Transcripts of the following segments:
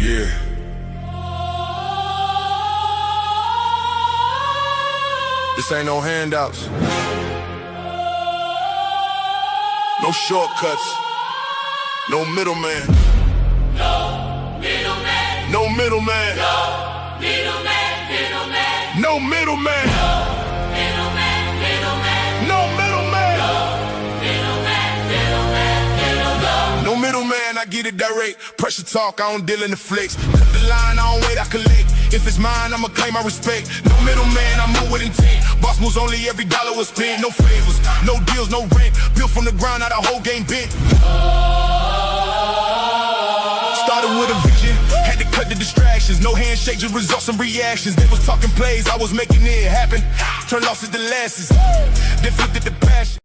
Yeah. This ain't no handouts. No shortcuts. No middleman. No middleman. No middleman. No middleman. Middleman. No middleman. Middleman. Middleman. No middleman. Middleman. Middleman. Middleman. No middleman, I get it direct. Pressure talk, I don't deal in the flex. Cut the line, I don't wait, I collect. If it's mine, I'ma claim my respect. No middleman, I move with intent. Boss moves only, every dollar was spent. No favors, no deals, no rent. Built from the ground, now the whole game bent. Started with a vision, had to cut the distractions. No handshake, just results and reactions. They was talking plays, I was making it happen. Turn losses to losses, then flipped it to passion.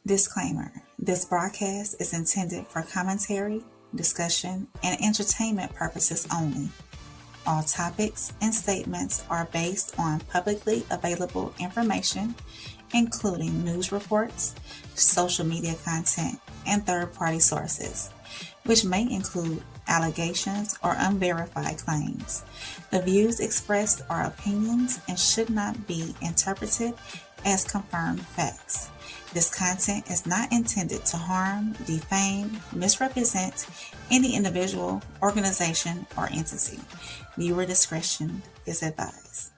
Disclaimer: this broadcast is intended for commentary, discussion, and entertainment purposes only. All topics and statements are based on publicly available information, including news reports, social media content, and third-party sources, which may include allegations or unverified claims. The views expressed are opinions and should not be interpreted as confirmed facts. This content is not intended to harm, defame, misrepresent any individual, organization, or entity. Viewer discretion is advised.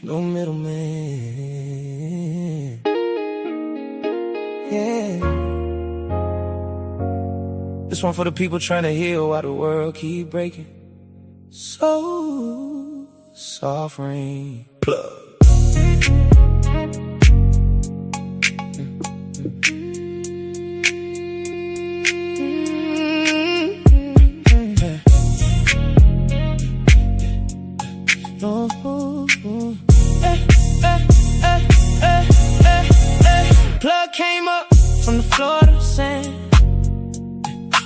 No middleman. Yeah. This one for the people trying to heal while the world keep breaking. So suffering. Plug. Plug came up from the floor to the sand.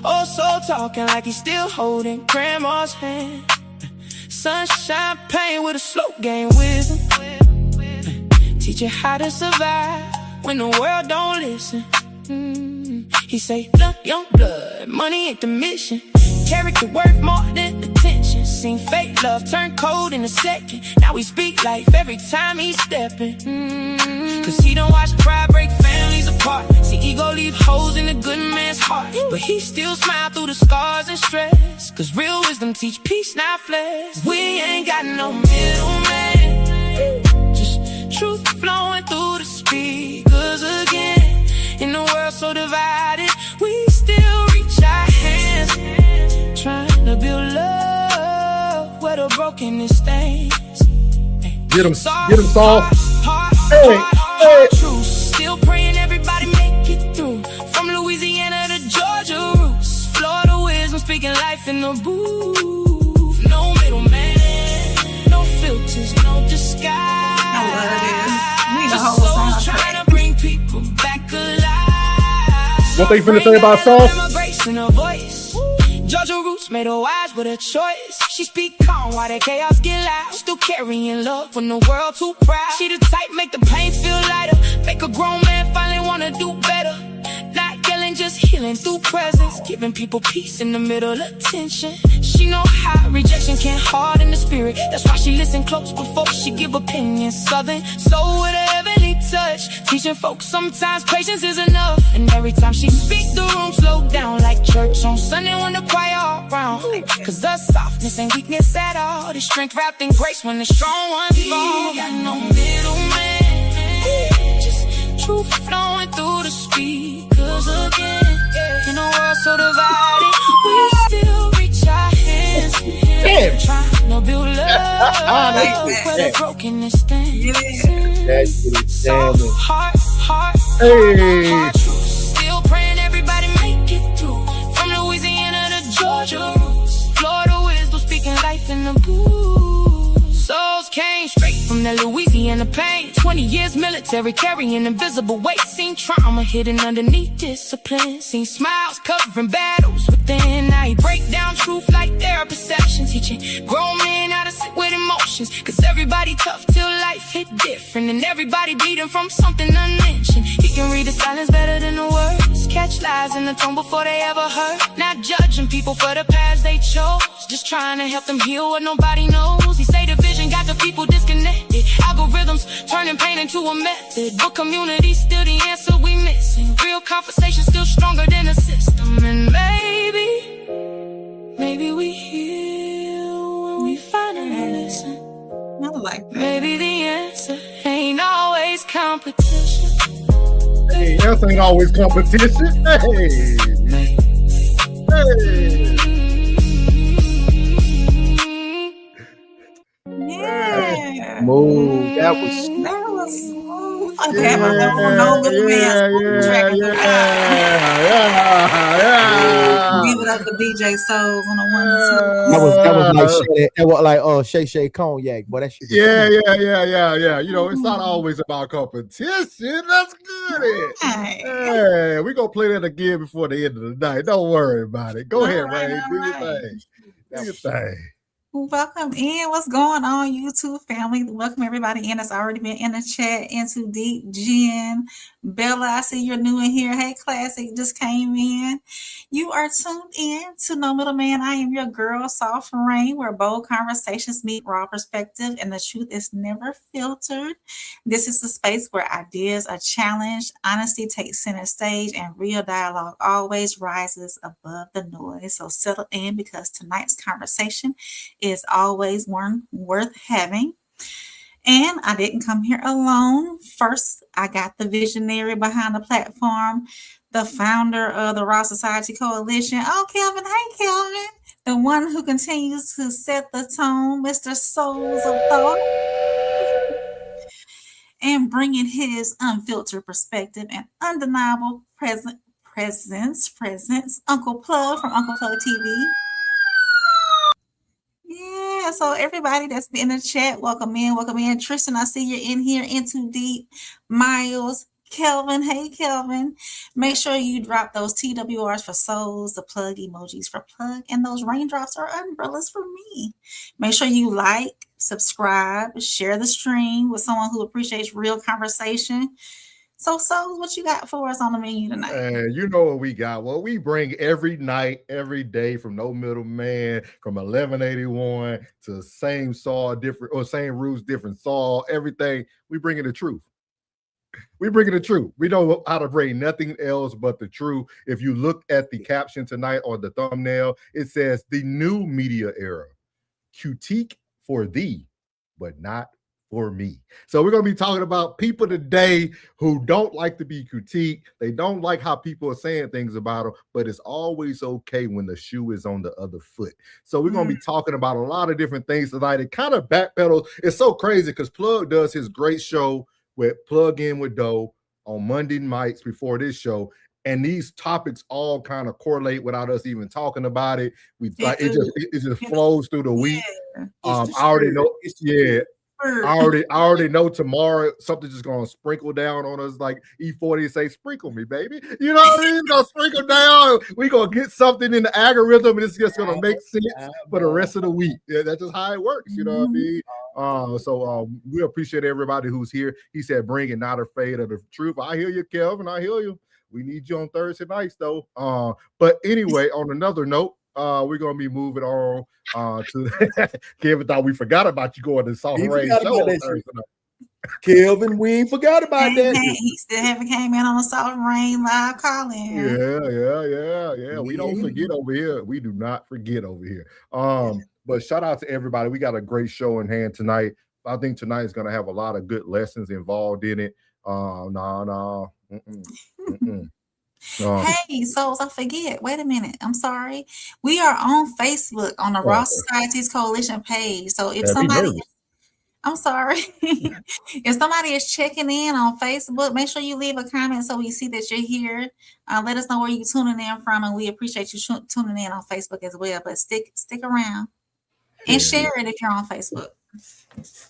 Oh, so talking like he's still holding grandma's hand. Sunshine pain with a slow game with him. Teach you how to survive when the world don't listen. He say, look, young blood, money ain't the mission. Character worth more than attention. Seen fake love turn cold in a second. Now we speak life every time he's stepping. Cause he don't watch pride break families apart. See ego leave holes in a good man's heart. But he still smile through the scars and stress. Cause real wisdom teach peace, not flesh. We ain't got no middleman. Just truth flowing through the speakers again. In a world so divided, we still reach our hands. Trying to build love where the brokenness stains. Get him, Saul. Hey. Still praying everybody make it through. From Louisiana to Georgia roots. Florida wisdom speaking life in the booth. No middleman, no filters, no disguise. I love this. Just souls trying to bring people back alive. What they finna say about Saul? Georgia roots made her wise with a choice. She speak calm while that chaos get loud. Still carrying love when the world too proud. She the type make the pain feel lighter. Make a grown man finally wanna do better. Not yelling, just healing through presence. Giving people peace in the middle of tension. She know how rejection can harden the spirit. That's why she listen close before she give opinions. Southern soul with a heavenly touch. Teaching folks sometimes patience is enough. And every time she speak, the room slow down. Like church on Sunday when the choir all round. Cause the softness ain't weakness at all. The strength wrapped in grace when the strong ones fall. Got no middleman. Just truth flowing through the speakers again. In a world so divided, we still reach our hands. Trying to build love where the brokenness stands. Soft heart, still praying everybody make it through. From Louisiana to Georgia roots. Florida wisdom speaking life in the booth. Souls came straight from that Louisiana pain. 20 years military carrying invisible weight. Seen trauma hidden underneath discipline. Seen smiles covering battles within. Now he break down truth like their perception. Teaching grown men how to sit with emotion. emotions. Cause everybody tough till life hit different. And everybody bleeding from something unmentioned. He can read the silence better than the words. Catch lies in the tone before they ever hurt. Not judging people for the paths they chose. Just trying to help them heal what nobody knows. He say the vision got the people disconnected. Algorithms turning pain into a method. But community's still the answer we missing. Real conversation still stronger than the system. And maybe we heal when we finally listen. I like that. Maybe the answer ain't always competition. Hey, that ain't always competition. Hey. Yeah. Smooth. That was smooth. Okay, no Middle Man track. Give it up for DJ Souls on the 1 and 2. that was like Shay Shay Cognac, but that shit. Yeah. You know, it's not always about competition. Let's get it. Hey, we're gonna play that again before the end of the night. Don't worry about it. Go ahead, Ray. Do your thing. Do your thing. Welcome in. What's going on, YouTube family? Welcome everybody in that's already been in the chat. Into Deep, Jen, Bella, I see you're new in here. Hey, Classic just came in. You are tuned in to No Middleman. I am your girl, Soft Rain, where bold conversations meet raw perspective and the truth is never filtered. This is the space where ideas are challenged, honesty takes center stage, and real dialogue always rises above the noise. So settle in because tonight's conversation is always one worth having. And I didn't come here alone. First, I got the visionary behind the platform, the founder of the Raw Society Coalition. Oh, Kelvin. Hey, Kelvin. The one who continues to set the tone, Mr. Souls of Thought. And bringing his unfiltered perspective and undeniable presence, Uncle Plug from Uncle Plug TV. Yeah, so everybody that's been in the chat, welcome in. Tristan, I see you're in here. Into Deep, Miles, Kelvin. Hey, Kelvin. Make sure you drop those TWRs for souls, the plug emojis for plug, and those raindrops are umbrellas for me. Make sure you like, subscribe, share the stream with someone who appreciates real conversation. So, what you got for us on the menu tonight? You know what we got. Well, we bring every night, every day from No Middleman, from 1181 to same saw, different, or same roots, different saw, everything. We bring the truth. We bring the truth. We know how to bring nothing else but the truth. If you look at the caption tonight or the thumbnail, it says the new media era. Critique for thee, but not for me. So we're going to be talking about people today who don't like to be critiqued. They don't like how people are saying things about them, but it's always okay when the shoe is on the other foot. So we're going to be talking about a lot of different things tonight. It kind of backpedals. It's so crazy because Plug does his great show with Plug In with Doe on Monday nights before this show. And these topics all kind of correlate without us even talking about it. It just flows through the week. I already know. I already know tomorrow something's just gonna sprinkle down on us like E40 say, sprinkle me, baby. You know what I mean? It's gonna sprinkle down. We gonna get something in the algorithm, and it's just gonna make sense for the rest of the week. Yeah, that's just how it works. You know what I mean? So we appreciate everybody who's here. He said, "Bring it, not afraid of the truth." I hear you, Kelvin. I hear you. We need you on Thursday nights, though. But anyway, on another note, we're gonna be moving on to Kevin. Thought we forgot about you going to Soft Rain show. Kelvin, we ain't forgot about that. He still haven't came in on a Soft Rain live calling. Yeah. We don't forget over here. We do not forget over here. But shout out to everybody. We got a great show in hand tonight. I think tonight is gonna have a lot of good lessons involved in it. Hey, Souls, I forget. Wait a minute. I'm sorry. We are on Facebook on the Raw Societies Coalition page. So if somebody, I'm sorry, if somebody is checking in on Facebook, make sure you leave a comment so we see that you're here. Let us know where you're tuning in from, and we appreciate you tuning in on Facebook as well. But stick around and share it if you're on Facebook.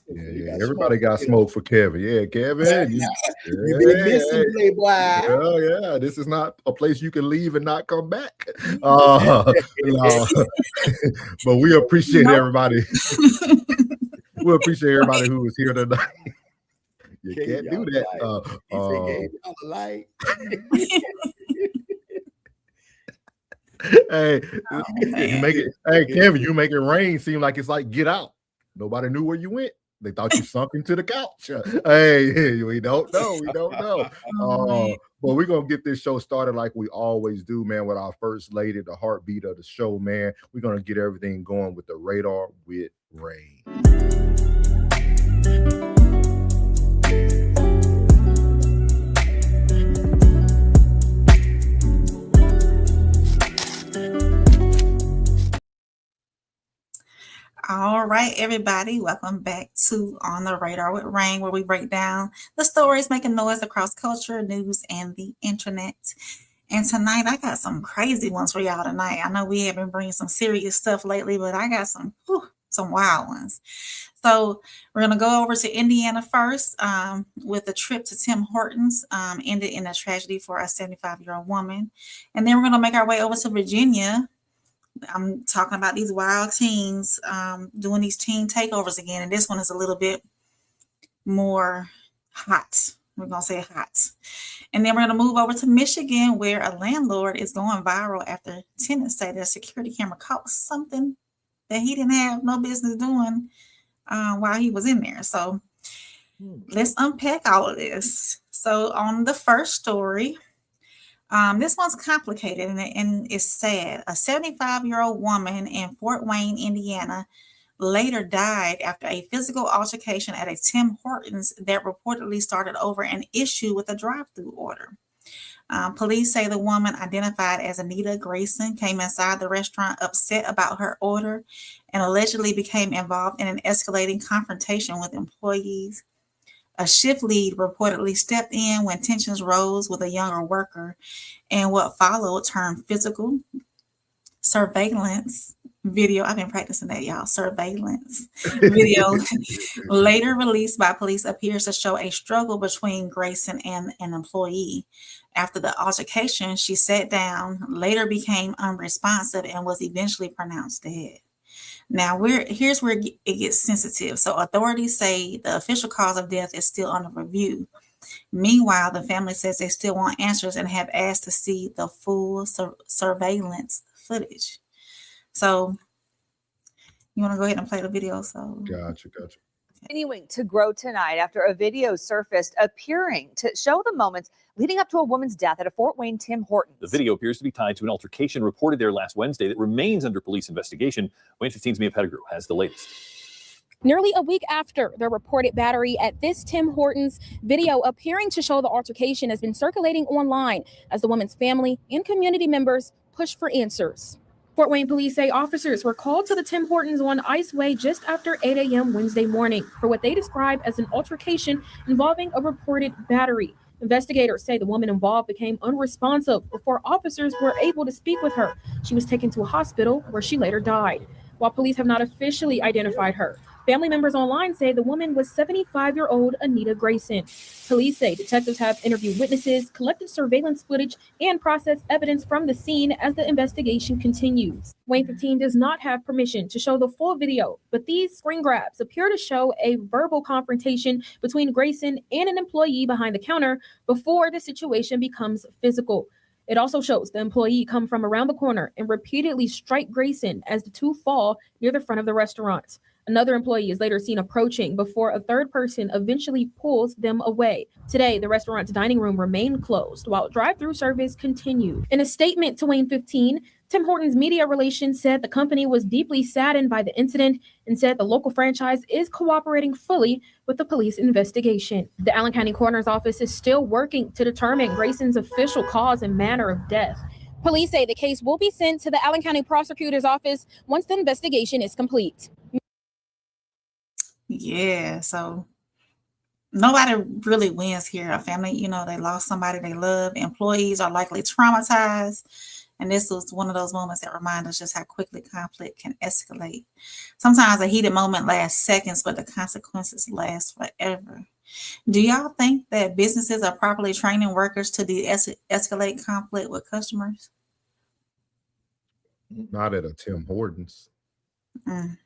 Yeah. Everybody got smoke for Kevin. Yeah, Kevin. You've been missing, Playboy. Yeah. This is not a place you can leave and not come back. But we appreciate everybody. we appreciate everybody who was here tonight. You Gave can't do y'all that. light. He said, gave y'all a light. Hey, you make it. Hey, Kevin, you make it rain seem like it's like Get Out. Nobody knew where you went. They thought you sunk into the couch. Hey, we don't know. We don't know. But we're gonna get this show started like we always do, man, with our first lady, the heartbeat of the show, man. We're gonna get everything going with the Radar with Rain. All right, everybody, welcome back to On the Radar with Rain, where we break down the stories making noise across culture, news, and the internet. And tonight, I got some crazy ones for y'all tonight. I know we have been bringing some serious stuff lately, but I got some wild ones. So we're going to go over to Indiana first with a trip to Tim Hortons ended in a tragedy for a 75-year-old woman. And then we're going to make our way over to Virginia. I'm talking about these wild teens doing these teen takeovers again. And this one is a little bit more hot. We're going to say hot. And then we're going to move over to Michigan, where a landlord is going viral after tenants say their security camera caught something that he didn't have no business doing while he was in there. So let's unpack all of this. So on the first story, this one's complicated and it's sad. A 75-year-old woman in Fort Wayne, Indiana, later died after a physical altercation at a Tim Hortons that reportedly started over an issue with a drive-through order. Police say the woman, identified as Anita Grayson, came inside the restaurant upset about her order and allegedly became involved in an escalating confrontation with employees. A shift lead reportedly stepped in when tensions rose with a younger worker, and what followed turned physical. Surveillance video, I've been practicing that, y'all. Surveillance video later released by police appears to show a struggle between Grayson and an employee. After the altercation, she sat down, later became unresponsive, and was eventually pronounced dead. Now, here's where it gets sensitive. So authorities say the official cause of death is still under review. Meanwhile, the family says they still want answers and have asked to see the full surveillance footage. So you want to go ahead and play the video? So Gotcha. Continuing to grow tonight after a video surfaced appearing to show the moments leading up to a woman's death at a Fort Wayne Tim Hortons. The video appears to be tied to an altercation reported there last Wednesday that remains under police investigation. Wayne 15's Mia Pettigrew has the latest. Nearly a week after the reported battery at this Tim Hortons, video appearing to show the altercation has been circulating online as the woman's family and community members push for answers. Fort Wayne police say officers were called to the Tim Hortons on Iceway just after 8 a.m. Wednesday morning for what they describe as an altercation involving a reported battery. Investigators say the woman involved became unresponsive before officers were able to speak with her. She was taken to a hospital where she later died. While police have not officially identified her, family members online say the woman was 75-year-old Anita Grayson. Police say detectives have interviewed witnesses, collected surveillance footage, and processed evidence from the scene as the investigation continues. Wayne 15 does not have permission to show the full video, but these screen grabs appear to show a verbal confrontation between Grayson and an employee behind the counter before the situation becomes physical. It also shows the employee come from around the corner and repeatedly strike Grayson as the two fall near the front of the restaurant. Another employee is later seen approaching before a third person eventually pulls them away. Today, the restaurant's dining room remained closed while drive-through service continued. In a statement to Wayne 15, Tim Hortons Media Relations said the company was deeply saddened by the incident and said the local franchise is cooperating fully with the police investigation. The Allen County Coroner's Office is still working to determine Grayson's official cause and manner of death. Police say the case will be sent to the Allen County Prosecutor's Office once the investigation is complete. yeah, so nobody really wins here. A family, they lost somebody they love. Employees are likely traumatized. And this was one of those moments that remind us just how quickly conflict can escalate. Sometimes a heated moment lasts seconds, but the consequences last forever. Do y'all think that businesses are properly training workers to de-escalate conflict with customers? Not at a Tim Hortons. Mm.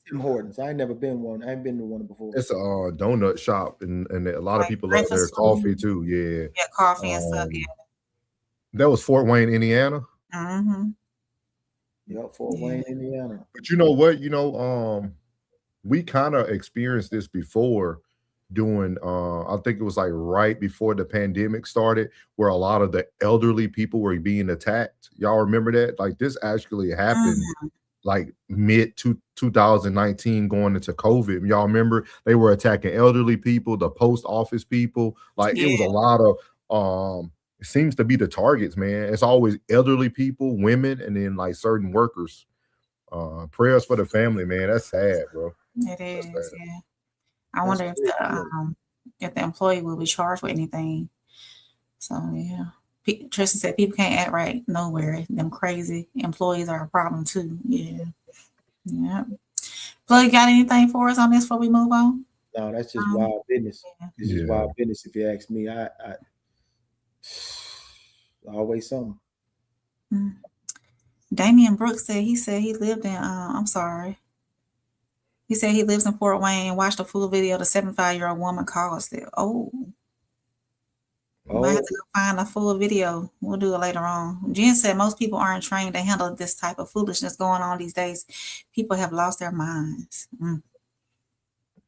Tim Hortons? I ain't never been one. I ain't been to one before. It's a donut shop, and a lot of Like people love their breakfast coffee food. too. Yeah. Yeah, coffee and stuff. Yeah. That was Fort Wayne, Indiana. Mm-hmm. Yeah, Fort Wayne, Indiana. But you know what? We kind of experienced this before doing I think it was like right before the pandemic started, where a lot of the elderly people were being attacked. Y'all remember that? Like this actually happened like mid 2019 going into COVID. Y'all remember they were attacking elderly people, the post office people. Like it was a lot of it seems to be the targets, man. It's always elderly people, women, and then like certain workers. Prayers for the family, man. That's sad, bro. It is, yeah. I wonder if the employee will be charged with anything. So yeah, Tristan said people can't act right nowhere. Them crazy employees are a problem too. Yeah. Plug, got anything for us on this before we move on? No, that's just wild business. It's just wild business. If you ask me, I always something. Damian Brooks said he lived in he said he lives in Fort Wayne and watched a full video of the 75-year-old woman caused it. Might have to go find a full video. We'll do it later on. Jen said most people aren't trained to handle this type of foolishness going on these days. People have lost their minds.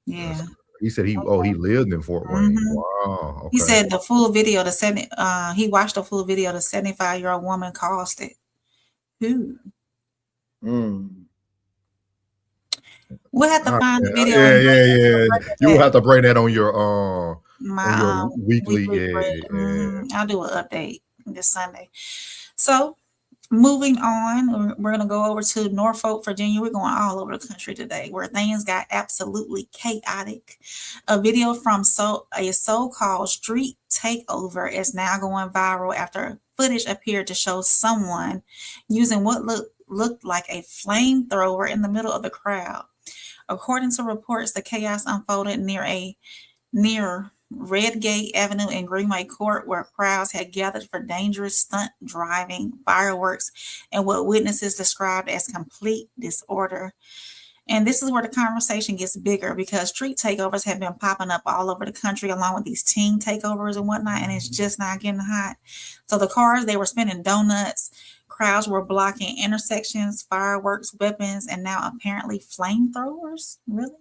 Yeah. He said he lived in Fort Wayne. Wow. Okay. He said the full video, he watched the full video, the 75-year-old woman caused it. Who? We'll have to find the video. Yeah. You will have to bring that on your weekly. I'll do an update this Sunday. So moving on, we're going to go over to Norfolk, Virginia. We're going all over the country today where things got absolutely chaotic. A video from a so-called street takeover is now going viral after footage appeared to show someone using what looked like a flamethrower in the middle of the crowd. According to reports, the chaos unfolded near Redgate Avenue in Greenway Court, where crowds had gathered for dangerous stunt driving, fireworks, and what witnesses described as complete disorder. And this is where the conversation gets bigger because street takeovers have been popping up all over the country along with these teen takeovers and whatnot, and it's just not getting hot. So the cars, they were spinning donuts, crowds were blocking intersections, fireworks, weapons, and now apparently flamethrowers. Really?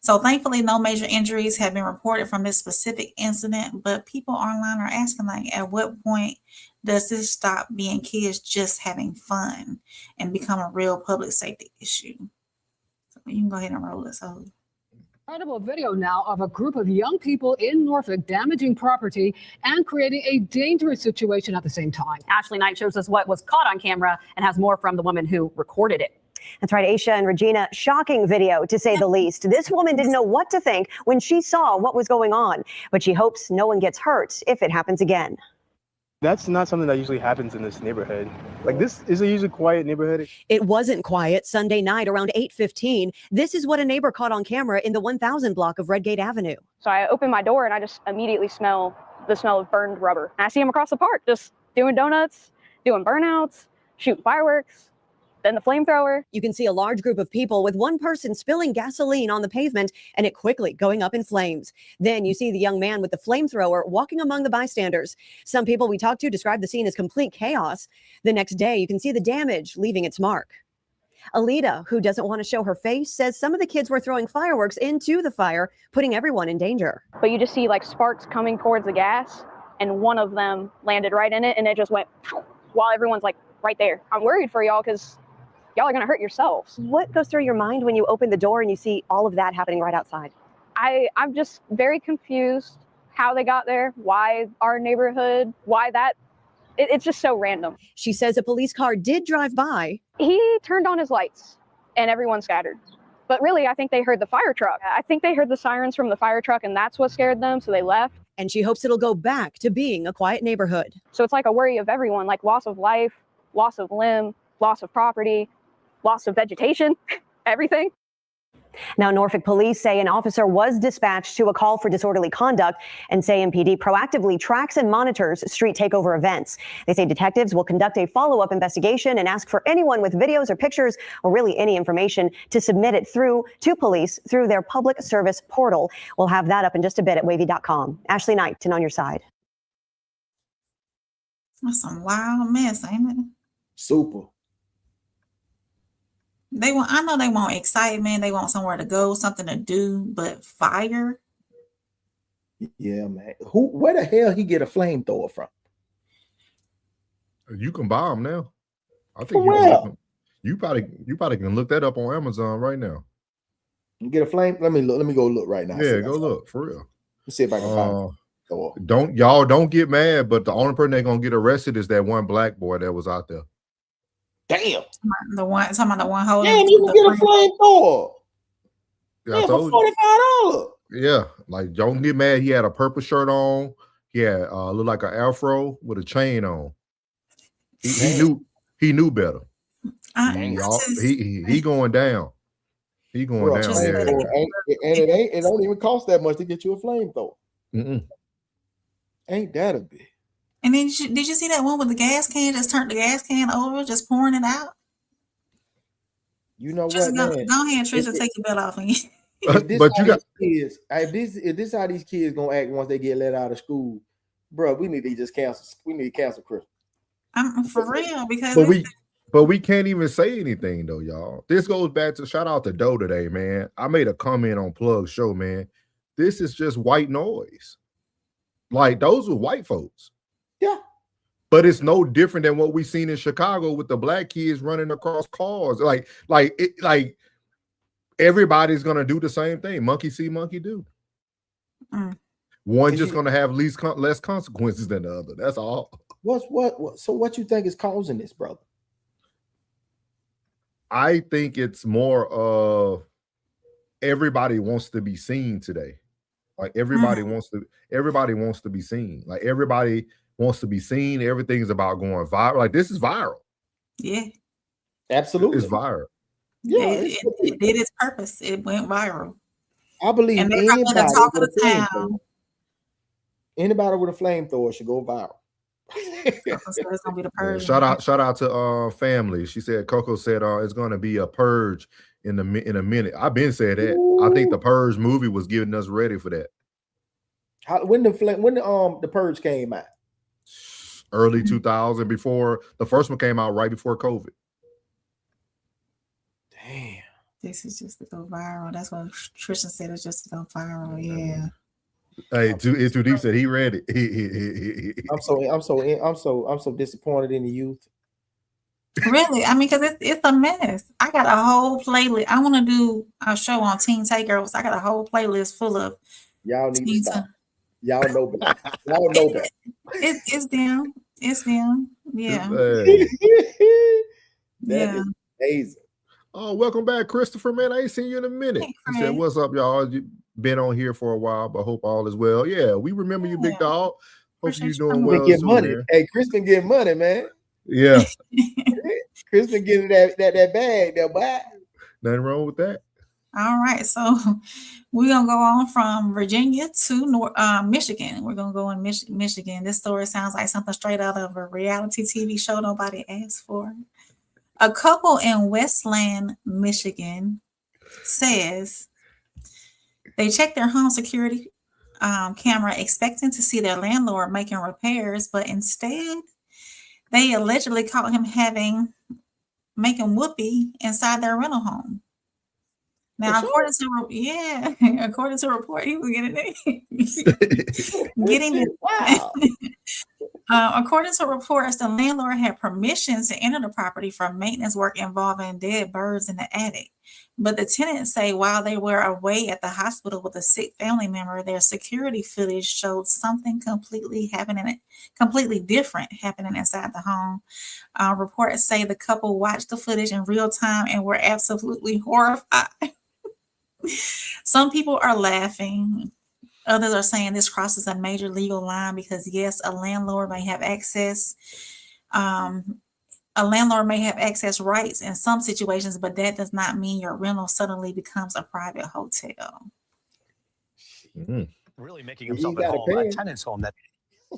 So thankfully, no major injuries have been reported from this specific incident, but people online are asking, like, at what point does this stop being kids just having fun and become a real public safety issue? So you can go ahead and roll this over. Incredible video now of a group of young people in Norfolk damaging property and creating a dangerous situation at the same time. Ashley Knight shows us what was caught on camera and has more from the woman who recorded it. That's right, Aisha and Regina. Shocking video, to say the least. This woman didn't know what to think when she saw what was going on, but she hopes no one gets hurt if it happens again. That's not something that usually happens in this neighborhood. Like, this is a usually quiet neighborhood. It wasn't quiet Sunday night around 8:15. This is what a neighbor caught on camera in the 1000 block of Redgate Avenue. So I open my door and I just immediately smell the smell of burned rubber. And I see him across the park just doing donuts, doing burnouts, shooting fireworks. Then the flamethrower. You can see a large group of people with one person spilling gasoline on the pavement and it quickly going up in flames. Then you see the young man with the flamethrower walking among the bystanders. Some people we talked to describe the scene as complete chaos. The next day, you can see the damage leaving its mark. Alita, who doesn't want to show her face, says some of the kids were throwing fireworks into the fire, putting everyone in danger. But you just see like sparks coming towards the gas, and one of them landed right in it, and it just went while everyone's like right there. I'm worried for y'all because y'all are going to hurt yourselves. What goes through your mind when you open the door and you see all of that happening right outside? I'm just very confused how they got there, why our neighborhood, why that. It's just so random. She says a police car did drive by. He turned on his lights and everyone scattered. But really, I think they heard the fire truck. I think they heard the sirens from the fire truck and that's what scared them, so they left. And she hopes it'll go back to being a quiet neighborhood. So it's like a worry of everyone, like loss of life, loss of limb, loss of property, loss of vegetation, everything. Now, Norfolk police say an officer was dispatched to a call for disorderly conduct and say MPD proactively tracks and monitors street takeover events. They say detectives will conduct a follow-up investigation and ask for anyone with videos or pictures or really any information to submit it through to police through their public service portal. We'll have that up in just a bit at wavy.com. Ashley Knight, 10 on your side. That's some wild mess, ain't it? Super. I know they want excitement, they want somewhere to go, something to do, but fire. Yeah, man. Where the hell he get a flamethrower from? You can buy them now. I think you probably can look that up on Amazon right now. You get a flame. Let me go look right now. Yeah, go look for real. Let's see if I can find it. Don't get mad, but the only person that's gonna get arrested is that one black boy that was out there. Damn. The one talking about the one holding. Damn, you can get a flamethrower. Yeah, for $45. Yeah, like don't get mad. He had a purple shirt on. He had looked like an afro with a chain on. He knew better. He going down. He going down. It don't even cost that much to get you a flamethrower. Ain't that a bit? And then did you see that one with the gas can? Just turned the gas can over, just pouring it out. You know just what? Go ahead, Trisha, take your belt off. But you got kids. If this how these kids gonna act once they get let out of school, bro, we need to just cancel. We need to cancel Christmas. I'm for real because. But we can't even say anything though, y'all. This goes back to shout out to Doe today, man. I made a comment on Plug Show, man. This is just white noise. Like those were white folks. Yeah. But it's no different than what we seen in Chicago with the black kids running across cars. Like everybody's gonna do the same thing. Monkey see, monkey do. One just gonna have less consequences than the other. That's all. So what you think is causing this, brother? I think it's more of everybody wants to be seen today. Like everybody wants to be seen. Like everybody wants to be seen. Everything's about going viral. Like this is viral. Yeah. Absolutely. It's viral. Yeah. It did its purpose. It went viral. I believe and anybody with a flamethrower should go viral. It's gonna be the purge. Shout out to family. She said Coco said it's gonna be a purge in a minute. I've been saying that. Ooh. I think the Purge movie was getting us ready for that. When the Purge came out? Early 2000, before the first one came out right before COVID. Damn. This is just to go viral. That's what Trisha said. It's just to go viral. Yeah. Hey, Too Deep said he read it. I'm so disappointed in the youth. Really? I mean, because it's a mess. I got a whole playlist. I want to do a show on teen takeovers. I got a whole playlist full of. Y'all need to stop. Y'all know better. Y'all know better. It's them. It's them. Yeah. That is amazing. Oh, welcome back, Christopher. Man, I ain't seen you in a minute. Hey, he said, "What's up, y'all? You been on here for a while, but hope all is well." Yeah, we remember you, big dog. Hope you doing well. Get money. Man. Hey, Chris been getting money, man. Yeah. Chris been getting that bag there, boy. Nothing wrong with that. All right, so we're gonna go on from Virginia to Michigan. We're gonna go in Michigan. This story sounds like something straight out of a reality TV show nobody asked for. A couple in Westland, Michigan, says they checked their home security camera expecting to see their landlord making repairs, but instead they allegedly caught him making whoopee inside their rental home. Now, according to a report, he was getting it. Wow. According to reports, the landlord had permission to enter the property for maintenance work involving dead birds in the attic. But the tenants say while they were away at the hospital with a sick family member, their security footage showed something completely different happening inside the home. Reports say the couple watched the footage in real time and were absolutely horrified. Some people are laughing. Others are saying this crosses a major legal line because, yes, a landlord may have access A landlord may have access rights in some situations, but that does not mean your rental suddenly becomes a private hotel. Really making himself at home, a tenant's home that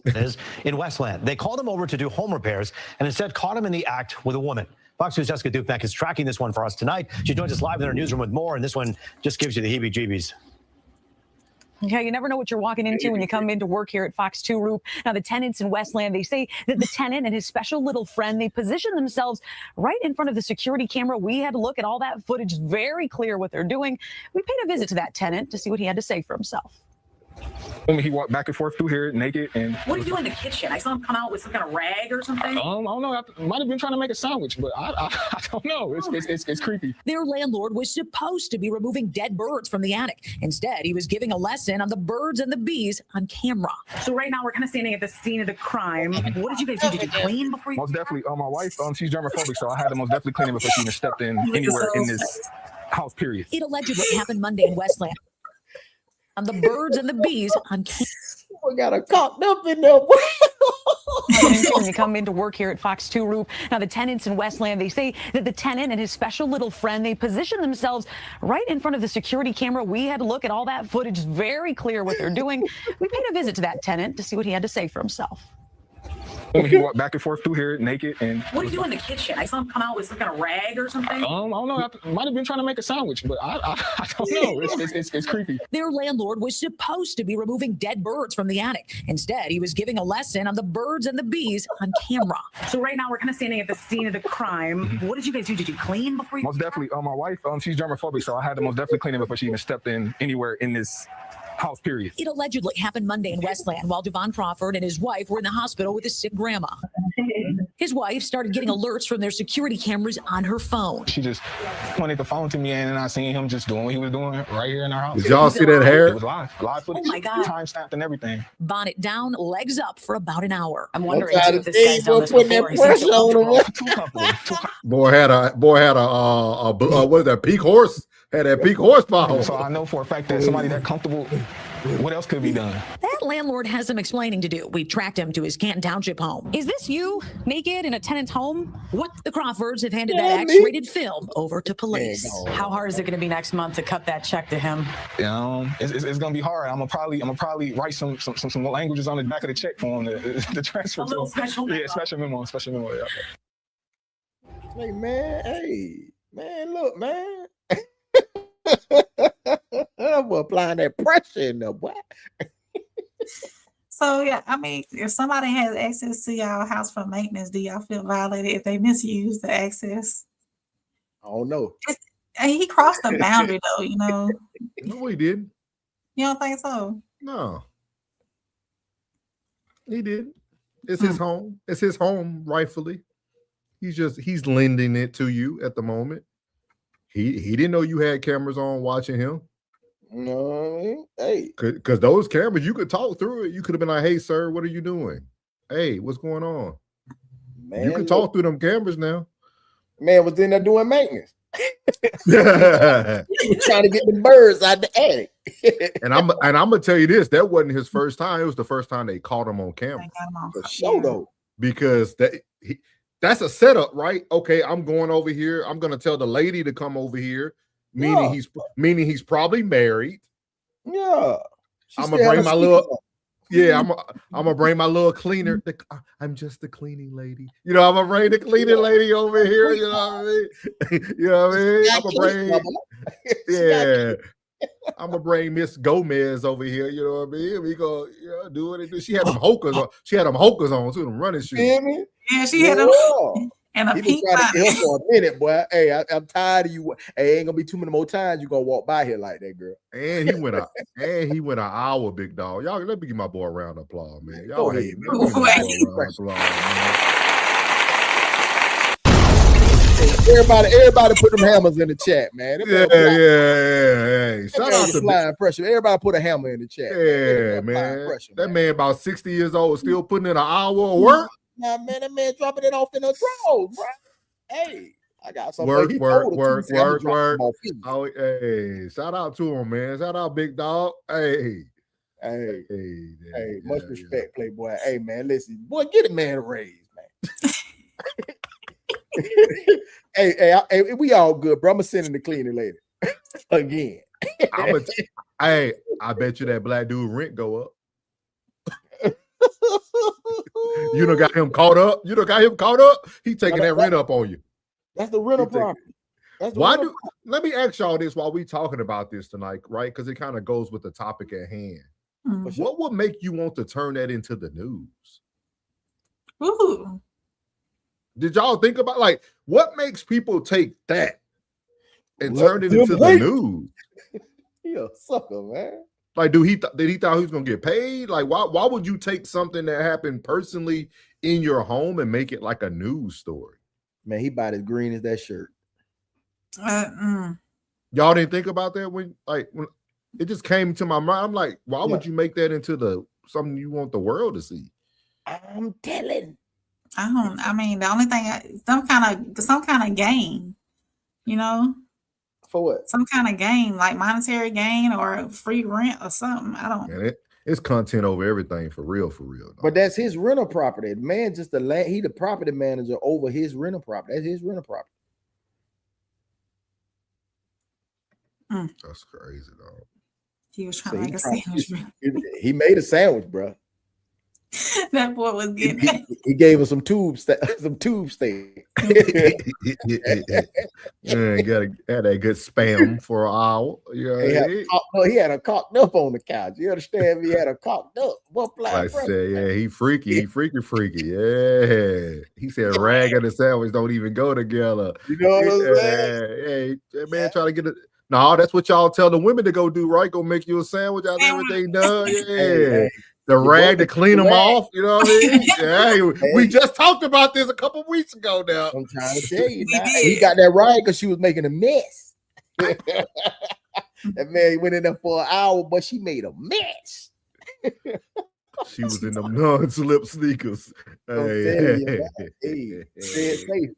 is in Westland. They called him over to do home repairs and instead caught him in the act with a woman. Fox News' Jessica Dupek is tracking this one for us tonight. She joins us live in our newsroom with more, and this one just gives you the heebie-jeebies. Yeah, you never know what you're walking into when you come into work here at Fox 2 Roof. Now, the tenants in Westland, they say that the tenant and his special little friend, they position themselves right in front of the security camera. We had a look at all that footage, very clear what they're doing. We paid a visit to that tenant to see what he had to say for himself. He walked back and forth through here naked. And what are you doing in the kitchen? I saw him come out with some kind of rag or something. I don't know. I might have been trying to make a sandwich, but I don't know. It's creepy. Their landlord was supposed to be removing dead birds from the attic. Instead, he was giving a lesson on the birds and the bees on camera. So right now we're kind of standing at the scene of the crime. What did you guys do? Did you clean before you? Most definitely. My wife, she's germophobic, so I had to most definitely clean it before she even stepped in anywhere in this house. Period. It allegedly happened Monday in Westland. On the birds and the bees on camera. We got her cocked up in there. When you come into work here at Fox 2 Roof. Now, the tenants in Westland, they say that the tenant and his special little friend, they position themselves right in front of the security camera. We had a look at all that footage, very clear what they're doing. We paid a visit to that tenant to see what he had to say for himself. He walked back and forth through here naked. And what are you doing in the kitchen? I saw him come out with some kind of rag or something. I don't know. I might have been trying to make a sandwich, but I don't know. It's creepy. Their landlord was supposed to be removing dead birds from the attic. Instead, he was giving a lesson on the birds and the bees on camera. So right now we're kind of standing at the scene of the crime. What did you guys do? Did you clean before you? Most definitely. My wife, she's germophobic, so I had to most definitely clean it before she even stepped in anywhere in this house, period. It allegedly happened Monday in Westland while Devon Crawford and his wife were in the hospital with his sick grandma. His wife started getting alerts from their security cameras on her phone. She just pointed the phone to me, and I seen him just doing what he was doing right here in our house. Did y'all see that hair? It was live footage. Oh my God. Time stamped and everything. Bonnet down, legs up for about an hour. I'm wondering if this guy's done this before. Boy had a what is that, peak horse? Had that peak horsepower. So I know for a fact that somebody that comfortable, what else could be done? That landlord has some explaining to do. We tracked him to his Canton Township home. Is this you, naked in a tenant's home? What? The Crawfords have handed that X-rated film over to police. How hard is it going to be next month to cut that check to him? It's going to be hard. I'm gonna probably write some languages on the back of the check for him to transfer. A little special memo. Yeah, special memo. Yeah. Hey man, look, man. I'm applying that pressure in there, boy. So yeah, I mean, if somebody has access to y'all house for maintenance, do y'all feel violated if they misuse the access? I don't know. He crossed the boundary though, you know. No, he didn't. You don't think so? No, he didn't. It's his home. It's his home, rightfully. He's lending it to you at the moment. He didn't know you had cameras on watching him. No, hey, because those cameras, you could talk through it. You could have been like, "Hey, sir, what are you doing? Hey, what's going on?" Man, you can talk through them cameras now. Man was in there doing maintenance. He was trying to get the birds out the attic. and I'm gonna tell you this: that wasn't his first time. It was the first time they caught him on camera. For sure, though, because that's a setup, right? Okay, I'm going over here. I'm gonna tell the lady to come over here, meaning he's probably married. Yeah, I'm gonna bring my little. Yeah, I'm gonna bring my little cleaner. I'm just the cleaning lady. You know, I'm gonna bring the cleaning lady over here. You know what I mean? You know what I mean? I'm gonna bring. Yeah. I'm gonna bring Miss Gomez over here. You know what I mean? We go, do what it do. She had them hokers on. She had them hokers on too. Them running shoes. Yeah, she had them. And a pink trying to get her for a minute, boy. Hey, I'm tired of you. Hey, ain't gonna be too many more times you gonna walk by here like that, girl. And he went out. And he went an hour, big dog. Y'all, let me give my boy a round of applause, man. Y'all hate me. Everybody put them hammers in the chat, man. Yeah. Shout out to Flying Pressure. Everybody put a hammer in the chat. Yeah, man. That man about 60 years old, still putting in an hour of work. Nah, man, that man dropping it off in a drawers, bro. Hey, I got some work. Oh, hey, shout out to him, man. Shout out, big dog. Hey, much respect, Playboy. Hey, man, listen, boy, get a man a raise, man. Hey, we all good, bro. I'm gonna send him to cleaning later. Again. I bet you that black dude rent go up. You done got him caught up. He taking that rent up on you. That's the rental property. Let me ask y'all this while we talking about this tonight, right? Because it kind of goes with the topic at hand. What would make you want to turn that into the news? Ooh. Did y'all think about like what makes people take that and turn it into the news? You a sucker, man. Like, did he thought he was gonna get paid? Like, why would you take something that happened personally in your home and make it like a news story? Man, he about as green as that shirt. Y'all didn't think about that when it just came to my mind. I'm like, why would you make that into something you want the world to see? I'm telling. I mean, the only thing, some kind of gain, you know. For what? Some kind of gain, like monetary gain or free rent or something. I don't. Man, it's content over everything for real. But that's his rental property. The man just he the property manager over his rental property. That's his rental property. That's crazy, dog. He was trying to make a sandwich. He made a sandwich, bro. That boy was getting it. He gave us some tube steak. Yeah, had that good spam for an hour. He had a cocked up on the couch. You understand? He had a cocked up. I said, yeah, he freaky. Yeah. He said rag and the sandwich don't even go together. You know what I'm saying? Yeah, that man trying to get it. No, that's what y'all tell the women to go do, right? Go make you a sandwich out of everything done. Yeah. The rag to clean them off, you know what I mean? Yeah, we just talked about this a couple weeks ago now. I'm trying to tell you, he got that right because she was making a mess. That man went in there for an hour, but she made a mess. She was in them non-slip sneakers.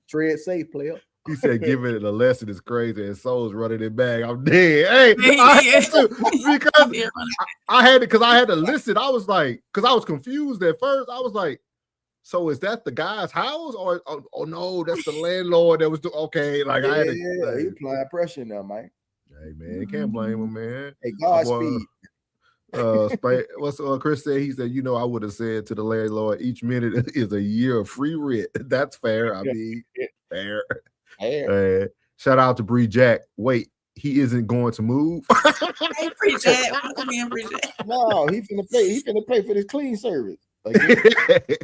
Tread safe, player. He said, giving it a lesson is crazy, and Soul's running it back. I'm dead. Hey, I had to listen. I was like, because I was confused at first. I was like, so is that the guy's house? Or oh no, that's the landlord that was doing okay. Like I had to he applied pressure now, man. Hey man, you can't blame him, man. Hey, Godspeed. What's Chris said? He said, I would have said to the landlord, each minute is a year of free rent. That's fair. I mean, fair. Shout out to Bree Jack. Wait, he isn't going to move. Hey, Bree Jack. No, he's gonna pay. He's gonna pay for this clean service. That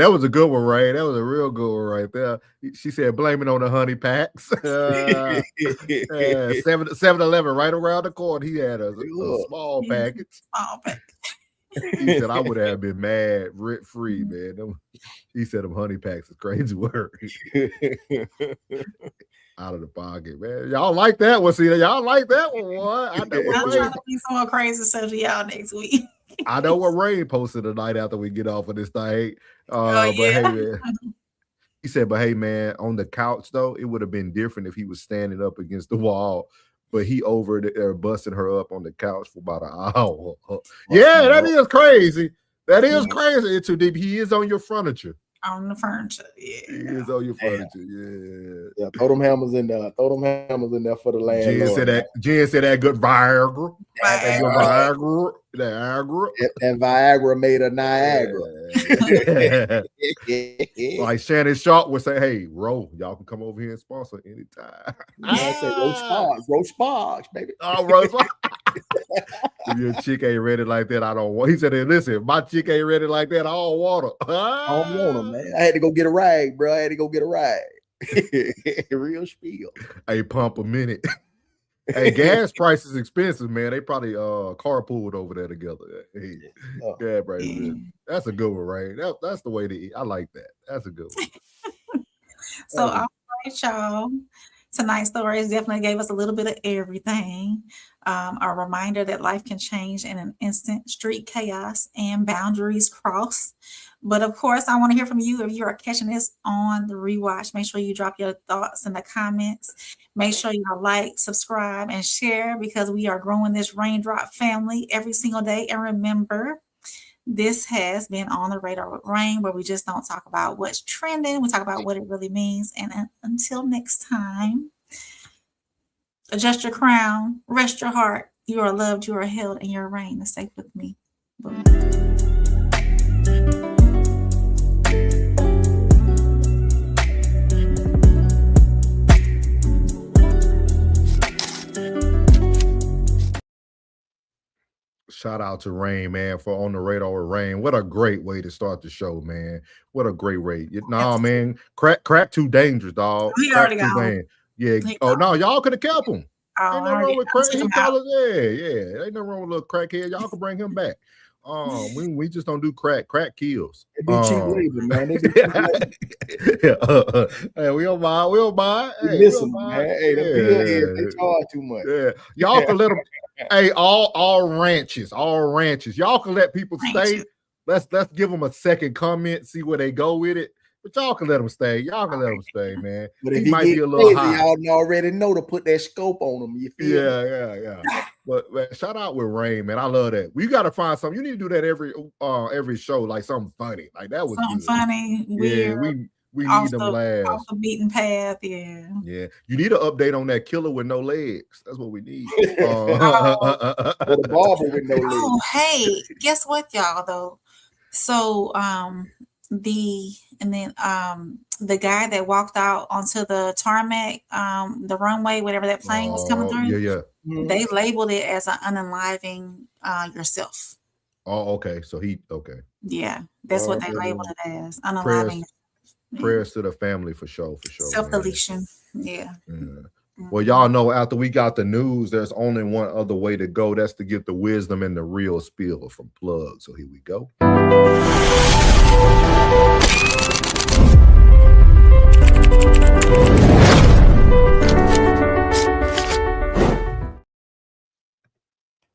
was a good one, right? That was a real good one right there. She said, blame it on the honey packs. 7-Eleven right around the corner. He had a small package. He said, I would have been mad rent free, man. He said, them honey packs is crazy word. Out of the pocket, man. Y'all like that one? See, y'all like that one? What? I'm trying to be some more crazy stuff to y'all next week. I know what Rain posted tonight after we get off of this thing. But hey, man. He said, but hey, man, on the couch, though, it would have been different if he was standing up against the wall. But he over there busting her up on the couch for about an hour. Yeah, that is crazy. That is crazy. Too deep. He is on your furniture. On the furniture, yeah. He is on your furniture, yeah. Throw them hammers in there. Throw them hammers in there for the landlord. Jen said that good Viagra. Viagra. And Viagra made a Niagara. Like Shannon Sharp would say, hey, Ro, y'all can come over here and sponsor anytime. I said Roach Sparks, baby. Oh, Roach Sparks. If your chick ain't ready like that, I don't want. He said, hey, listen, if my chick ain't ready like that, I don't want her. I don't want her, man. I had to go get a rag, bro. Real spiel. Hey, pump a minute. Hey, gas price is expensive, man. They probably carpooled over there together. Hey, gas prices. That's a good one, right? That's the way to eat. I like that. That's a good one. So, all right, y'all. Tonight's stories definitely gave us a little bit of everything. A reminder that life can change in an instant, street chaos and boundaries cross. But of course, I want to hear from you. If you are catching this on the rewatch, make sure you drop your thoughts in the comments. Make sure you like, subscribe, and share because we are growing this Raindrop family every single day. And remember, This has been On the Radar with Rain, where we just don't talk about what's trending. We talk about what it really means. And until next time, adjust your crown, rest your heart. You are loved, you are held, and your reign is safe with me. Boom. Shout out to Rain, man, for On the Radar with Rain. What a great way to start the show, man. What a great way. Nah, man, crack too dangerous, dog. He Crack already too got dangerous. Yeah. Oh no, y'all could have kept him. Oh, Ain't nothing wrong with crack. He call us, yeah. Ain't nothing wrong with little crackhead. Y'all can bring him back. We just don't do crack. Crack kills. They do cheap labor, man. They do cheap labor. Hey, we don't mind. We don't mind. Hey, Listen, man. Hey, the bill is they charge too much. Yeah, y'all can let them. Hey, all ranches. Y'all can let people stay. Let's give them a second comment, see where they go with it. But y'all can let them stay. Y'all can let them stay, man. But if he might be a little crazy, high. y'all already know to put that scope on them. You feel me? Yeah. But man, shout out with Rain, man. I love that. We got to find something. You need to do that every show, like something funny. Like that was something good. funny. Yeah, we need them laughs. Off the beaten path, yeah. Yeah, you need an update on that killer with no legs. That's what we need. Or the barber with no legs. Oh, hey, guess what, y'all? Though, so the guy that walked out onto the tarmac, the runway, whatever that plane was coming through. Yeah. They labeled it as an unaliving yourself. Oh, okay. So okay. Yeah, that's what they labeled it as, unaliving. Prayers to the family for sure. Self-deletion. Yeah. Well, y'all know after we got the news, there's only one other way to go. That's to get the wisdom and the real spill from Plug. So here we go.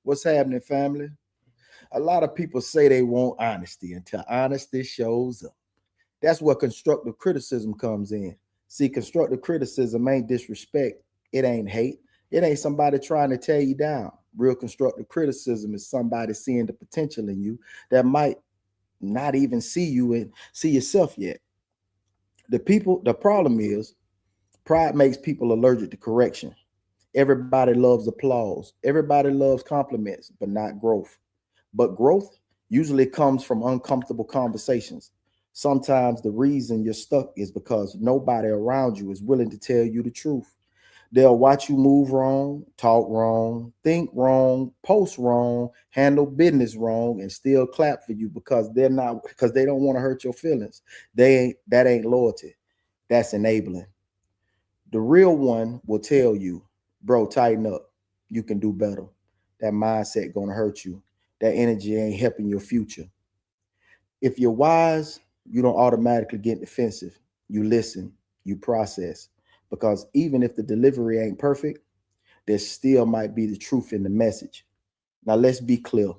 What's happening, family? A lot of people say they want honesty until honesty shows up. That's where constructive criticism comes in. See, constructive criticism ain't disrespect. It ain't hate. It ain't somebody trying to tear you down. Real constructive criticism is somebody seeing the potential in you that might not even see you and see yourself yet. The problem is pride makes people allergic to correction. Everybody loves applause. Everybody loves compliments, but not growth. But growth usually comes from uncomfortable conversations. Sometimes the reason you're stuck is because nobody around you is willing to tell you the truth. They'll watch you move wrong, talk wrong, think wrong, post wrong, handle business wrong, and still clap for you because they don't want to hurt your feelings. That ain't loyalty. That's enabling. The real one will tell you, bro, tighten up. You can do better. That mindset gonna hurt you. That energy ain't helping your future. If you're wise, you don't automatically get defensive. You listen, you process. Because even if the delivery ain't perfect, there still might be the truth in the message. Now, let's be clear.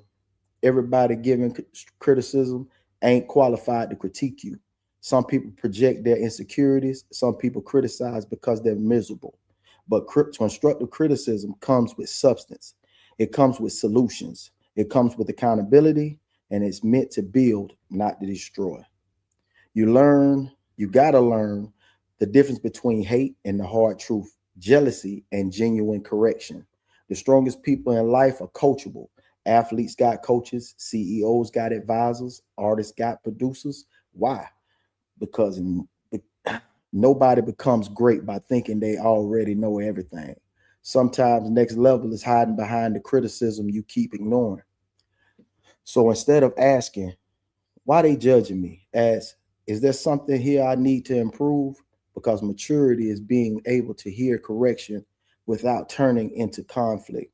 Everybody giving criticism ain't qualified to critique you. Some people project their insecurities. Some people criticize because they're miserable. But constructive criticism comes with substance. It comes with solutions. It comes with accountability, and it's meant to build, not to destroy. You gotta learn the difference between hate and the hard truth, jealousy and genuine correction. The strongest people in life are coachable. Athletes got coaches, CEOs got advisors, artists got producers. Why? Because nobody becomes great by thinking they already know everything. Sometimes next level is hiding behind the criticism you keep ignoring. So instead of asking, why they judging me? Ask, is there something here I need to improve? Because maturity is being able to hear correction without turning into conflict.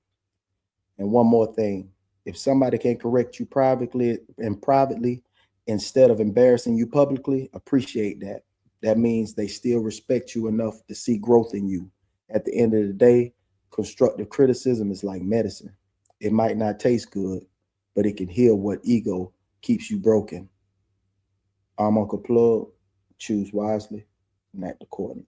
And one more thing, if somebody can correct you privately instead of embarrassing you publicly, appreciate that. That means they still respect you enough to see growth in you. At the end of the day, constructive criticism is like medicine. It might not taste good, but it can heal what ego keeps you broken. I'm Uncle Plug. Choose wisely and act accordingly.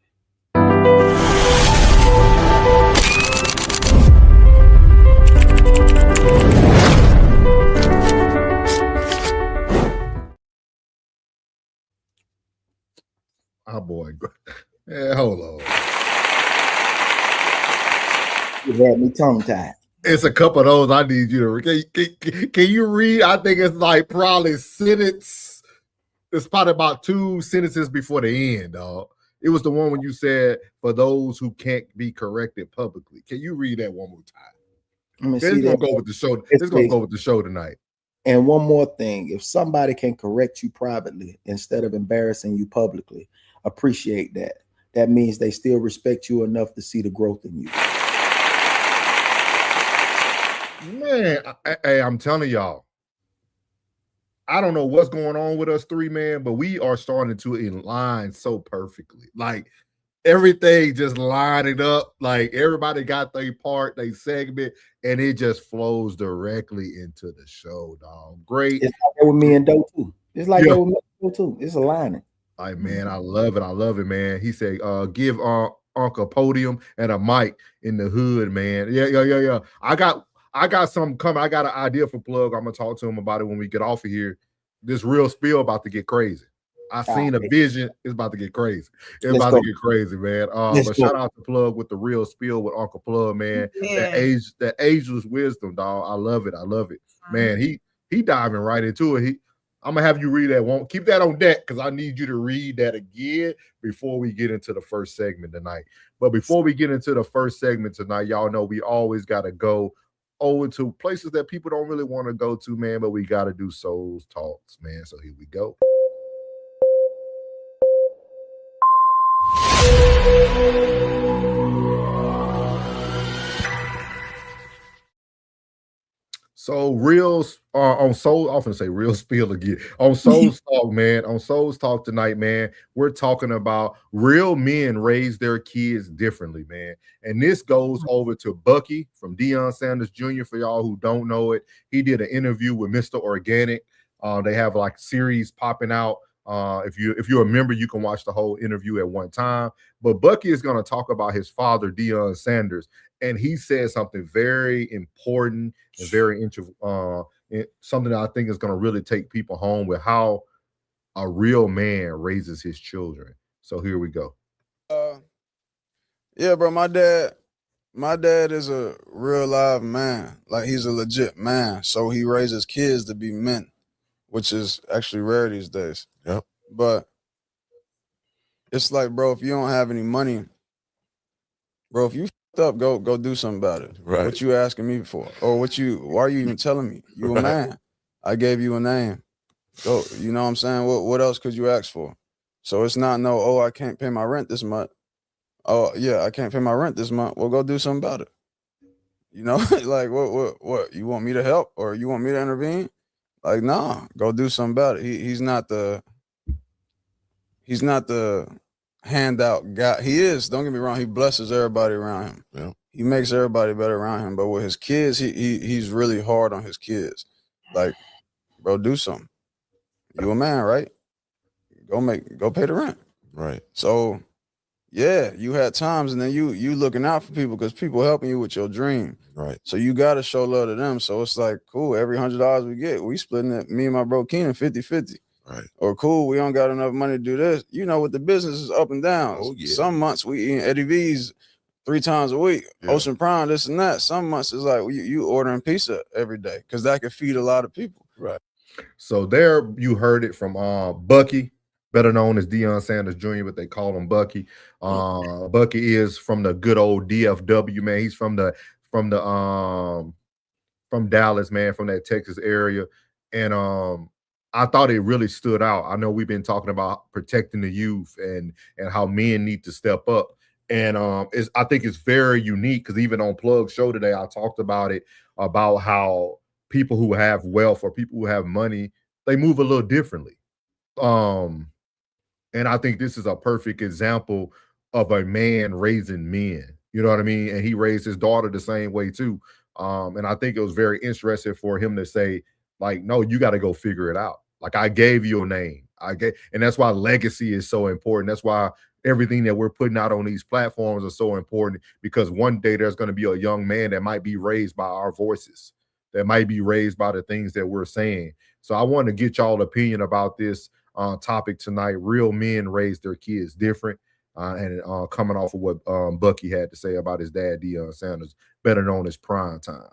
My boy. Yeah, hold on. You had me tongue tied. It's a couple of those I need you to read. Can you read? I think it's like probably sentence. It's probably about 2 sentences before the end, dog. It was the one when you said, for those who can't be corrected publicly. Can you read that one more time? It's gonna go with the show. It's gonna go with the show tonight. And one more thing, if somebody can correct you privately instead of embarrassing you publicly, appreciate that. That means they still respect you enough to see the growth in you. Man, I'm telling y'all, I don't know what's going on with us three, man, but we are starting to align so perfectly. Like everything just lining up. Like everybody got their part, they segment, and it just flows directly into the show, dog. Great. It's like that with me and Doe too. It's like that with me and Doe too. It's aligning. Like, man, I love it. I love it, man. He said, give Uncle a podium and a mic in the hood, man. Yeah. I got something coming. I got an idea for Plug. I'm gonna talk to him about it when we get off of here. This real spill about to get crazy. I seen a vision. It's about to get crazy. It's about to get crazy, man. But shout out to Plug with the real spill with Uncle Plug, man. Yeah. That ageless wisdom, dog. I love it. I love it, man. He diving right into it. I'm gonna have you read that. Won't keep that on deck because I need you to read that again before we get into the first segment tonight. But before we get into the first segment tonight, y'all know we always gotta go over to places that people don't really want to go to, man. But we gotta do Souls Talks, man. So here we go. So reels on Soul, I often say real spill again. On Souls Talk, man. On Souls Talk tonight, man, we're talking about real men raise their kids differently, man. And this goes over to Bucky from Deion Sanders Jr. For y'all who don't know it. He did an interview with Mr. Organic. They have like series popping out. If you're a member, you can watch the whole interview at one time. But Bucky is going to talk about his father, Deion Sanders, and he said something very important and very something that I think is going to really take people home with how a real man raises his children. So here we go. Yeah, bro, my dad is a real live man. Like he's a legit man. So he raises kids to be men, which is actually rare these days. Yep. But it's like, bro, if you don't have any money, bro, if you f***ed up, go do something about it. Right. What you asking me for? Or why are you even telling me? You a man. I gave you a name. Go, you know what I'm saying? What else could you ask for? So it's not I can't pay my rent this month. Oh, yeah, I can't pay my rent this month. Well, go do something about it. You know, like what? You want me to help or you want me to intervene? Like, nah, go do something about it. He's not the handout guy. He is, don't get me wrong, he blesses everybody around him. Yeah. He makes everybody better around him. But with his kids, he's really hard on his kids. Like, bro, do something. You a man, right? Go pay the rent. Right. So yeah, you had times and then you looking out for people because people helping you with your dream. Right. So you got to show love to them. So it's like, cool, every $100 we get, we splitting it, me and my bro Keenan 50-50. Right. Or cool, we don't got enough money to do this. You know what the business is up and down. Oh, yeah. Some months we eating Eddie V's 3 times a week, Yeah. Ocean Prime, this and that. Some months it's like you ordering pizza every day because that could feed a lot of people. Right. So there you heard it from Bucky, better known as Deion Sanders Jr., but they call him Bucky. Bucky is from the good old DFW, man. He's from Dallas, man, from that Texas area. And I thought it really stood out. I know we've been talking about protecting the youth and how men need to step up. And I think it's very unique because even on Plug's show today, I talked about it, about how people who have wealth or people who have money, they move a little differently. And I think this is a perfect example of a man raising men. You know what I mean? And he raised his daughter the same way too. And I think it was very interesting for him to say, like, no, you got to go figure it out. Like, I gave you a name. And that's why legacy is so important. That's why everything that we're putting out on these platforms are so important, because one day there's going to be a young man that might be raised by our voices, that might be raised by the things that we're saying. So I want to get y'all opinion about this. topic tonight. Real men raise their kids different. And coming off of what Bucky had to say about his dad, Deion Sanders, better known as Prime Time.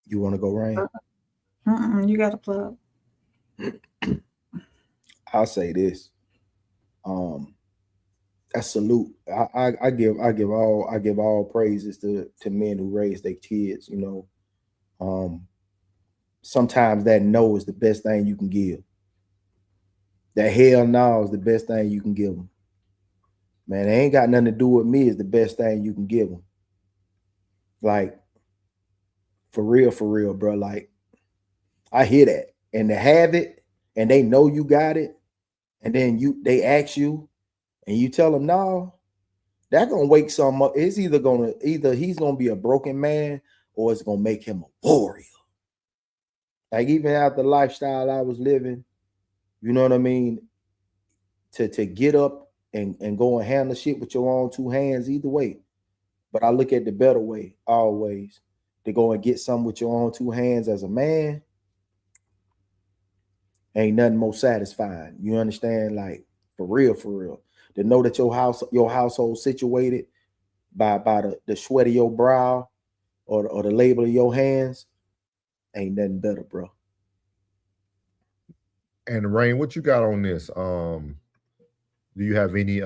You want to go, Rain? You got to plug. I'll say this. I salute. I give all praises to men who raise their kids. You know, sometimes that no is the best thing you can give. That hell no is the best thing you can give them. Man, they ain't got nothing to do with me is the best thing you can give them. Like, for real, bro. Like, I hear that. And to have it, and they know you got it, and then they ask you, and you tell them no, that gonna wake some up. It's either he's gonna be a broken man or it's gonna make him a warrior. Like, even after the lifestyle I was living, you know what I mean? To get up and go and handle shit with your own two hands, either way. But I look at the better way always, to go and get something with your own two hands as a man. Ain't nothing more satisfying. You understand? Like, for real. To know that your household situated by the sweat of your brow or the labor of your hands, ain't nothing better, bro. And Rain, what you got on this? Do you have any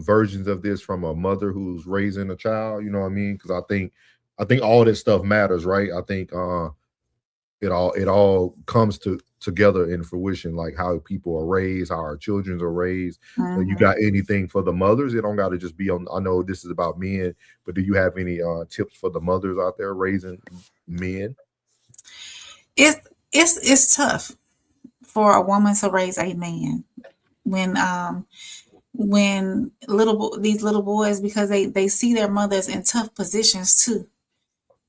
versions of this from a mother who's raising a child? You know what I mean? Because I think all this stuff matters, right? I think it all comes together in fruition, like how people are raised, how our children are raised. So you got anything for the mothers? It don't got to just be on. I know this is about men, but do you have any tips for the mothers out there raising men? It's tough for a woman to raise a man when these little boys, because they see their mothers in tough positions too,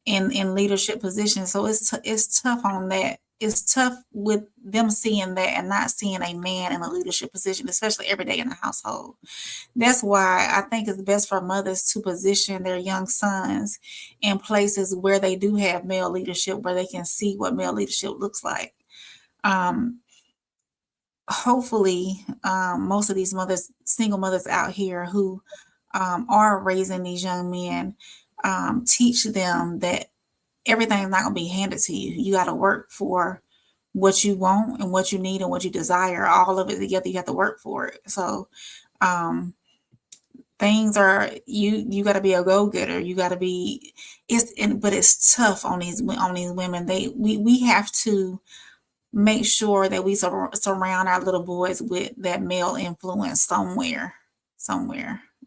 in leadership positions. So it's tough on that. It's tough with them seeing that and not seeing a man in a leadership position, especially every day in the household. That's why I think it's best for mothers to position their young sons in places where they do have male leadership, where they can see what male leadership looks like. Hopefully, most of these single mothers out here who are raising these young men, teach them that everything's not going to be handed to you. You got to work for what you want and what you need and what you desire. All of it together, you have to work for it. So things are, you got to be a go-getter. You got to be, but it's tough on these women. We have to make sure that we surround our little boys with that male influence somewhere.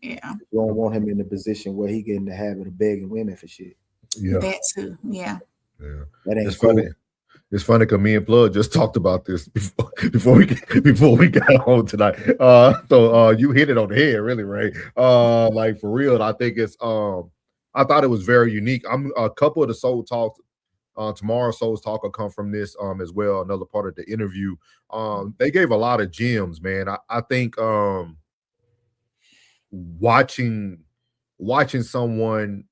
Yeah. You don't want him in the position where he get in the habit of begging women for shit. Yeah. That too. Yeah. That ain't it's funny. cool. It's funny because me and Plug just talked about this before we got on tonight. So you hit it on the head, really, Ray. Like, for real, I think it's I thought it was very unique. I'm a couple of the Soul Talks. Tomorrow's Soul's Talk will come from this as well. Another part of the interview. They gave a lot of gems, man. I think watching someone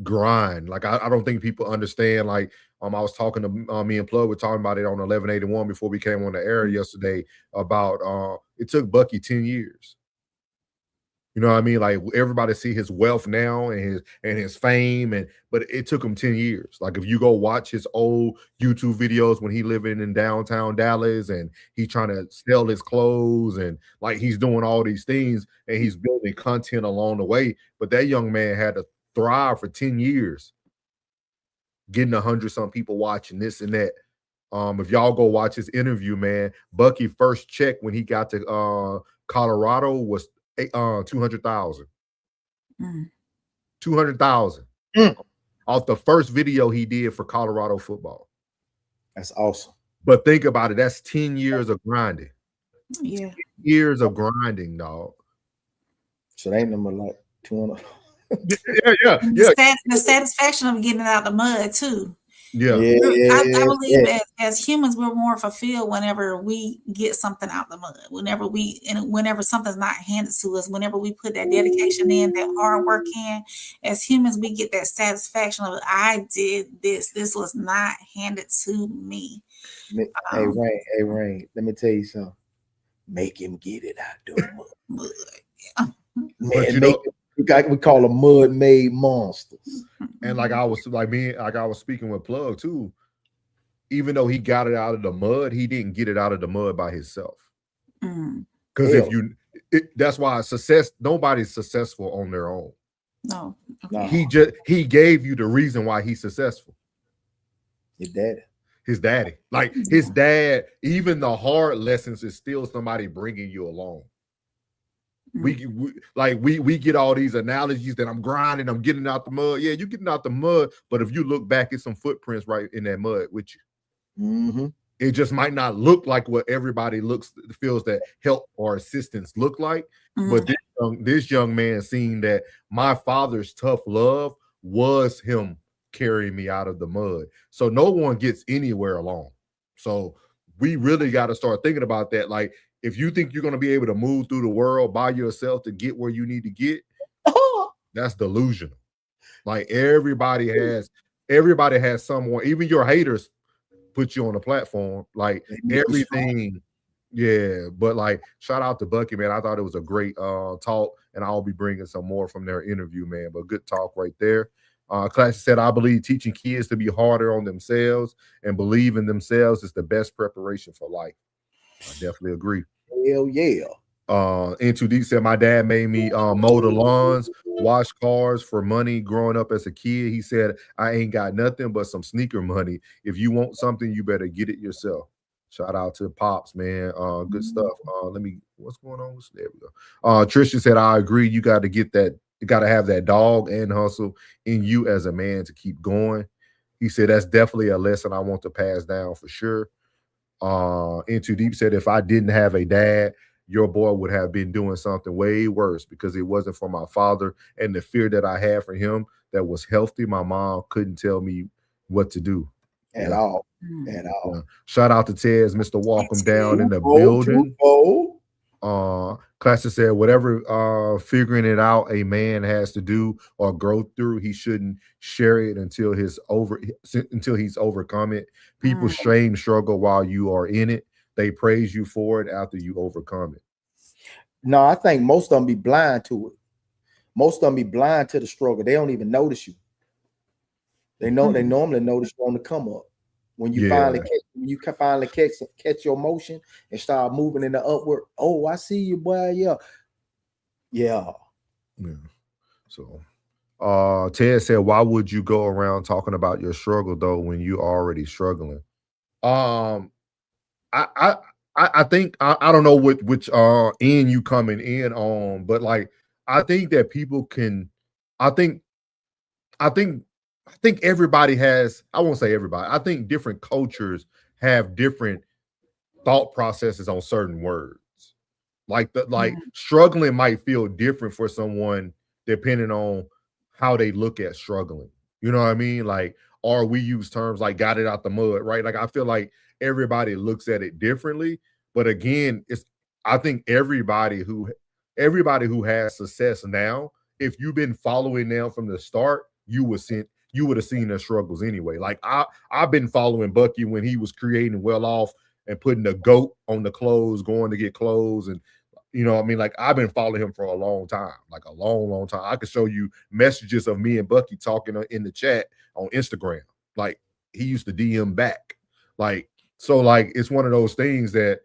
grind, like I don't think people understand. Like I was talking to me and Plug, we're talking about it on 1181 before we came on the air yesterday about it took Bucky 10 years. You know what I mean? Like, everybody see his wealth now and his fame, but it took him 10 years. Like, if you go watch his old YouTube videos when he living in downtown Dallas and he trying to sell his clothes and like he's doing all these things and he's building content along the way. But that young man had to thrive for 10 years, getting 100-some people watching this and that. If y'all go watch his interview, man, Bucky first check when he got to Colorado was 200,000. 200,000 off the first video he did for Colorado football. That's awesome. But think about it, that's 10 years of grinding. Yeah. 10 years of grinding, dog. So they ain't number like 200. Yeah. The satisfaction of getting it out the mud too. Yeah. I believe as humans, we're more fulfilled whenever we get something out the mud. Whenever something's not handed to us, whenever we put that dedication in, that hard work in, as humans, we get that satisfaction of I did this. This was not handed to me. Hey Rain, let me tell you something. Make him get it out the mud. Man, we call them mud-made monsters. And like I was speaking with Plug too. Even though he got it out of the mud, he didn't get it out of the mud by himself. Because that's why nobody's successful on their own. No. He gave you the reason why he's successful. His daddy. Like his dad, even the hard lessons is still somebody bringing you along. We get all these analogies that I'm grinding, I'm getting out the mud. Yeah, you're getting out the mud, but if you look back, it's some footprints right in that mud with you. It just might not look like what everybody feels that help or assistance look like. But this young man seen that my father's tough love was him carrying me out of the mud. So no one gets anywhere alone. So we really got to start thinking about that. Like, if you think you're going to be able to move through the world by yourself to get where you need to get, that's delusional. Like everybody has someone, even your haters put you on a platform, like everything. Yeah. But like, shout out to Bucky, man. I thought it was a great talk, and I'll be bringing some more from their interview, man. But good talk right there. Classic said, I believe teaching kids to be harder on themselves and believe in themselves is the best preparation for life. I definitely agree. Hell yeah. Into Deep said, my dad made me mow the lawns, wash cars for money growing up as a kid. He said, I ain't got nothing but some sneaker money. If you want something, you better get it yourself. Shout out to Pops, man. Good stuff. What's going on? There we go. Trisha said, I agree. You got to get that. You got to have that dog and hustle in you as a man to keep going. He said, that's definitely a lesson I want to pass down for sure. Into Deep said, if I didn't have a dad, your boy would have been doing something way worse because it wasn't for my father and the fear that I had for him that was healthy. My mom couldn't tell me what to do. At all. Shout out to Tez, Mr. Walkham down in the building. Classic said, whatever figuring it out a man has to do or grow through, he shouldn't share it until he's overcome it. People shame struggle while you are in it. They praise you for it after you overcome it. No, I think most of them be blind to it. Most of them be blind to the struggle. They don't even notice you. They normally notice you on the come up. When you finally catch your motion and start moving in the upward. Oh, I see you, boy. Yeah. So Ted said, why would you go around talking about your struggle though when you already struggling? I think I don't know which end you coming in on, but like I think that people can I think everybody has, I won't say everybody, I think different cultures have different thought processes on certain words. Like struggling might feel different for someone depending on how they look at struggling. You know what I mean? Like, or we use terms like got it out the mud, right? Like I feel like everybody looks at it differently. But again, I think everybody who has success now, if you've been following them from the start, you would have seen their struggles anyway. Like I've been following Bucky when he was creating Well Off and putting the goat on the clothes, going to get clothes. And you know what I mean? Like I've been following him for a long time, like a long, long time. I could show you messages of me and Bucky talking in the chat on Instagram. Like he used to DM back. Like, so like, it's one of those things that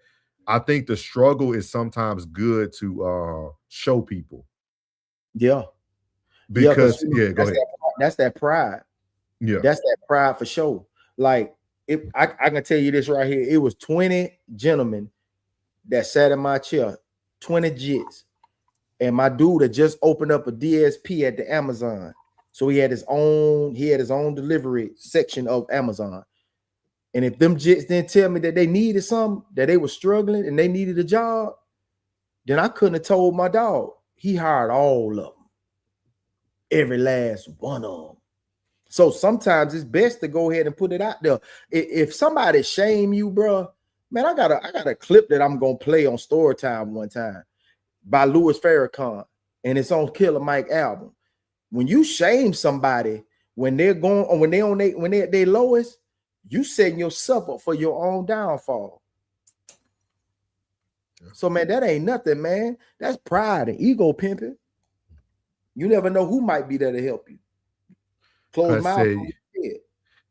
I think the struggle is sometimes good to show people. Yeah. Because go ahead. That's that pride. Yeah. That's that pride for sure. Like I can tell you this right here. It was 20 gentlemen that sat in my chair, 20 jits. And my dude had just opened up a DSP at the Amazon. So he had his own delivery section of Amazon. And if them jits didn't tell me that they needed something, that they were struggling and they needed a job, then I couldn't have told my dog. He hired all of them. Every last one of them. So sometimes it's best to go ahead and put it out there. If somebody shame you, bro, man, I got a clip that I'm gonna play on Story Time one time by Louis Farrakhan, and it's on Killer Mike album. When you shame somebody when they're going, or when they're at their lowest, you setting yourself up for your own downfall. So man, that ain't nothing, man. That's pride and ego pimping. You never know who might be there to help you. Close mouth.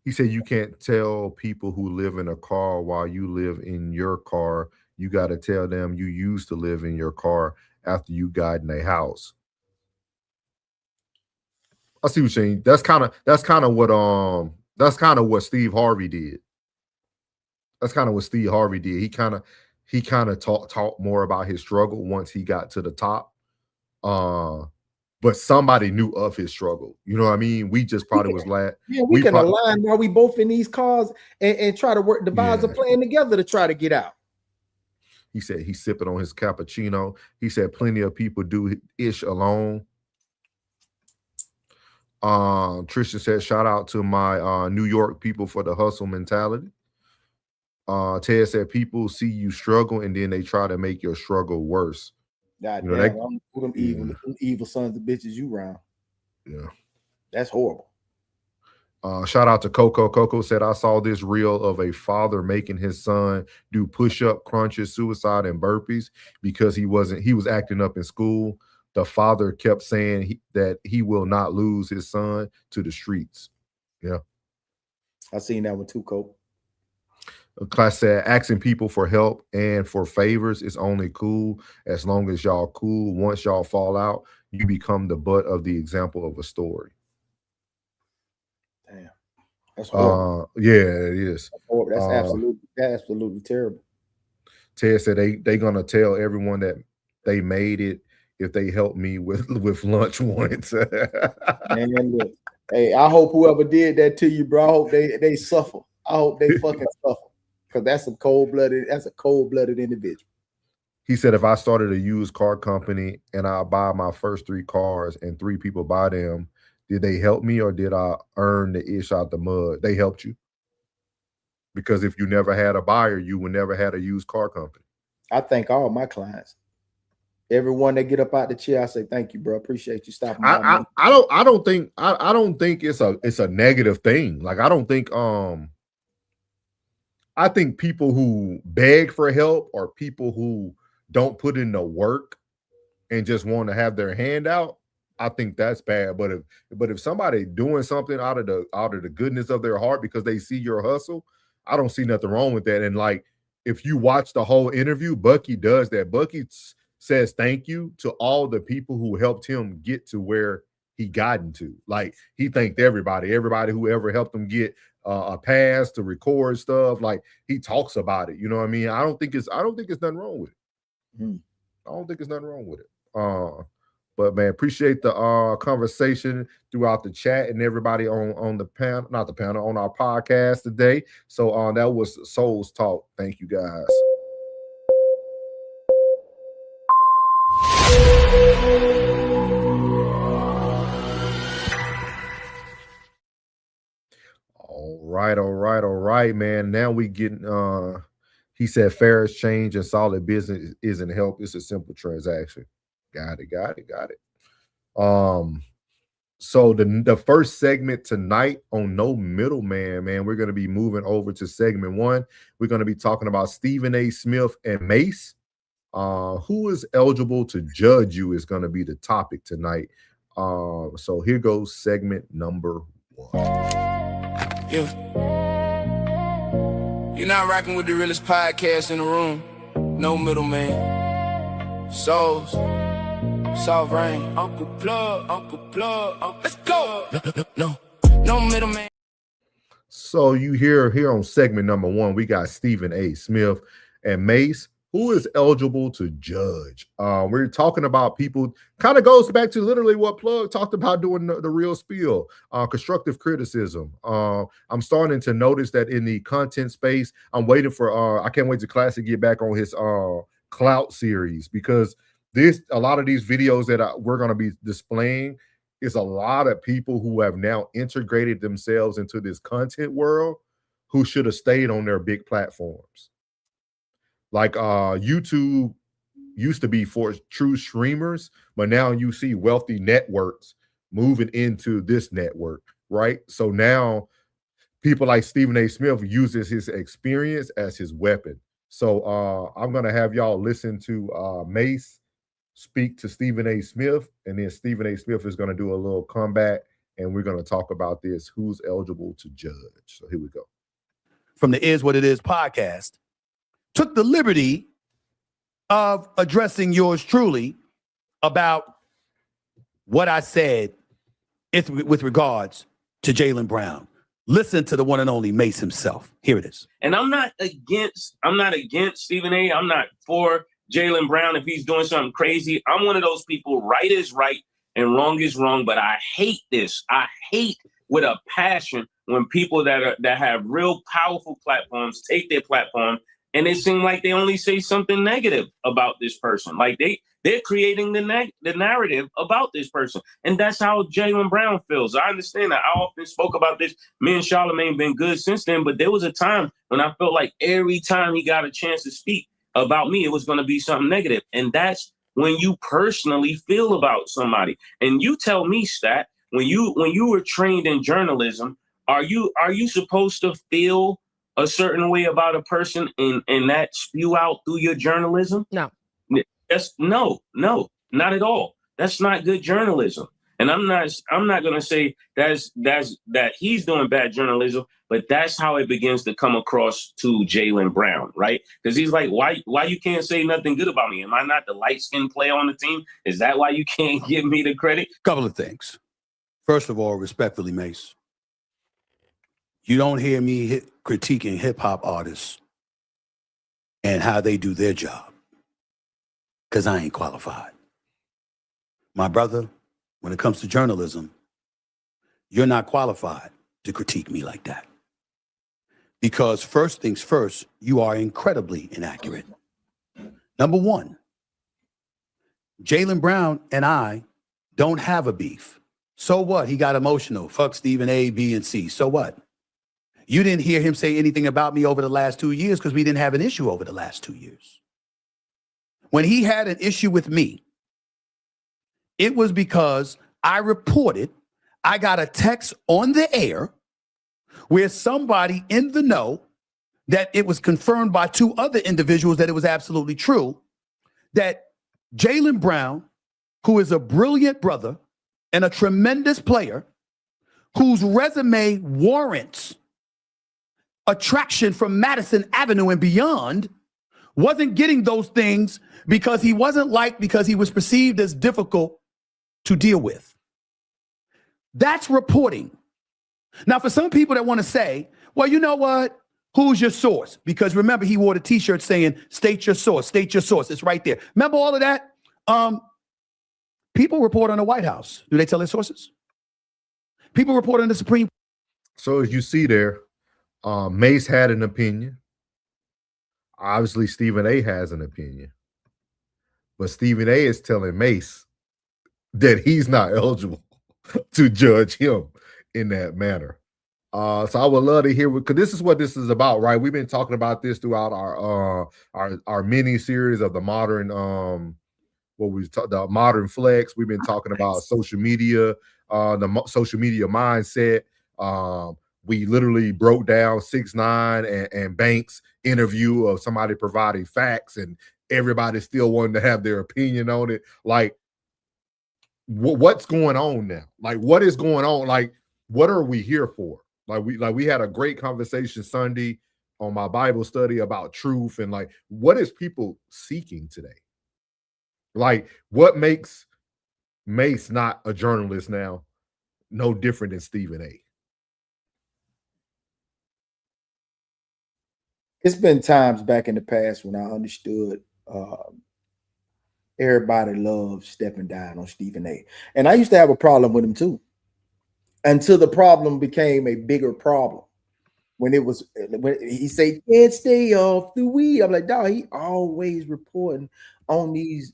He said you can't tell people who live in a car while you live in your car. You got to tell them you used to live in your car after you got in a house. I see what you're saying. That's kind of what Steve Harvey did. That's kind of what Steve Harvey did. He kind of talked more about his struggle once he got to the top. But somebody knew of his struggle. You know what I mean? We just probably was glad. Yeah, we can align while we both in these cars and try to work, devise a plan together to try to get out. He said he's sipping on his cappuccino. He said plenty of people do ish alone. Tristan said, shout out to my New York people for the hustle mentality. Ted said people see you struggle and then they try to make your struggle worse. God damn, them evil sons of bitches you round. Yeah. That's horrible. Shout out to Coco. Coco said, I saw this reel of a father making his son do push-up, crunches, suicide, and burpees because he was acting up in school. The father kept saying that he will not lose his son to the streets. Yeah. I seen that one too, Coco. Class said, asking people for help and for favors is only cool as long as y'all cool. Once y'all fall out, you become the butt of the example of a story. Damn. That's horrible. Yeah, it is. That's horrible. That's absolutely terrible. Ted said they gonna tell everyone that they made it if they help me with lunch once. Man, look, hey, I hope whoever did that to you, bro, I hope they suffer. I hope they fucking suffer. Because that's a cold-blooded individual. He said, if I started a used car company and I buy my first 3 cars and 3 people buy them, did they help me or did I earn the ish out the mud? They helped you. Because if you never had a buyer, you would never had a used car company. I thank all my clients. Everyone that get up out the chair, I say, thank you, bro. Appreciate you stopping by. I don't think it's a negative thing. Like, I don't think I think people who beg for help or people who don't put in the work and just want to have their hand out, I think that's bad. But if somebody doing something out of the goodness of their heart because they see your hustle, I don't see nothing wrong with that. And like, if you watch the whole interview, Bucky does that. Bucky says thank you to all the people who helped him get to where he got into. Like, he thanked everybody who ever helped him get a pass to record stuff. Like, he talks about it. You know what I mean? I don't think it's nothing wrong with it. I don't think it's nothing wrong with it. But man, appreciate the conversation throughout the chat and everybody on the panel, not the panel, on our podcast today. So that was Souls Talk. Thank you guys. All right, man. Now we getting he said fair exchange and solid business isn't help. It's a simple transaction. Got it. So the first segment tonight on No Middleman, man, we're gonna be moving over to segment 1. We're gonna be talking about Stephen A. Smith and Mace. Who is eligible to judge you is gonna be the topic tonight. So here goes segment number 1. Yeah. You're not rocking with the realest podcast in the room. No middleman. Souls. Soft rain. Uncle Plug. Let's go. No middleman. So you hear here on segment number 1, we got Stephen A. Smith and Mace. Who is eligible to judge? We're talking about people, kind of goes back to literally what Plug talked about doing the real spiel, constructive criticism. I'm starting to notice that in the content space, I'm waiting for, I can't wait to Classic get back on his Clout series, because a lot of these videos that we're going to be displaying it's a lot of people who have now integrated themselves into this content world who should have stayed on their big platforms. Like YouTube used to be for true streamers, but now you see wealthy networks moving into this network, right? So now people like Stephen A. Smith uses his experience as his weapon. So I'm going to have y'all listen to Mace speak to Stephen A. Smith, and then Stephen A. Smith is going to do a little comeback, and we're going to talk about this, who's eligible to judge. So here we go. From the Is What It Is podcast, took the liberty of addressing yours truly about what I said with regards to Jaylen Brown. Listen to the one and only Mace himself. Here it is. And I'm not against Stephen A. I'm not for Jaylen Brown if he's doing something crazy. I'm one of those people, right is right and wrong is wrong, but I hate this. I hate with a passion when people that have real powerful platforms take their platform and it seems like they only say something negative about this person. Like they're creating the narrative about this person. And that's how Jaylen Brown feels. I understand that. I often spoke about this. Me and Charlamagne been good since then, but there was a time when I felt like every time he got a chance to speak about me, it was going to be something negative. And that's when you personally feel about somebody. And you tell me, Stat, when you were trained in journalism, are you supposed to feel a certain way about a person and that spew out through your journalism? No. That's no, not at all. That's not good journalism. And I'm not gonna say that he's doing bad journalism, but that's how it begins to come across to Jaylen Brown, right? Because he's like, why you can't say nothing good about me? Am I not the light-skinned player on the team? Is that why you can't give me the credit? Couple of things. First of all, respectfully, Mace, you don't hear me critiquing hip-hop artists and how they do their job, because I ain't qualified. My brother, when it comes to journalism, you're not qualified to critique me like that. Because first things first, you are incredibly inaccurate. Number one, Jaylen Brown and I don't have a beef. So what? He got emotional. Fuck Stephen A, B, and C. So what? You didn't hear him say anything about me over the last 2 years because we didn't have an issue over the last 2 years. When he had an issue with me, it was because I reported, I got a text on the air where somebody in the know, that it was confirmed by two other individuals that it was absolutely true, that Jaylen Brown, who is a brilliant brother and a tremendous player, whose resume warrants attraction from Madison Avenue and beyond, wasn't getting those things because he wasn't liked, because he was perceived as difficult to deal with. That's reporting. Now, for some people that want to say, well, you know what? Who's your source? Because remember, he wore the t-shirt saying, state your source, state your source. It's right there. Remember all of that? People report on the White House. Do they tell their sources? People report on the Supreme. So as you see there, Mace had an opinion. Obviously, Stephen A has an opinion. But Stephen A is telling Mace that he's not eligible to judge him in that manner. So I would love to hear, because this is what this is about, right? We've been talking about this throughout our mini series of the modern the modern flex. We've been talking about social media, the social media mindset. We literally broke down 6ix9ine and Banks' interview of somebody providing facts, and everybody still wanted to have their opinion on it. Like, what's going on now? Like, what is going on? Like, what are we here for? We had a great conversation Sunday on my Bible study about truth, and like, what is people seeking today? Like, what makes Mace not a journalist now no different than Stephen A? It's been times back in the past when I understood everybody loves stepping down on Stephen A. And I used to have a problem with him too, until the problem became a bigger problem. When he said, can't stay off the weed. I'm like, dog, he always reporting on these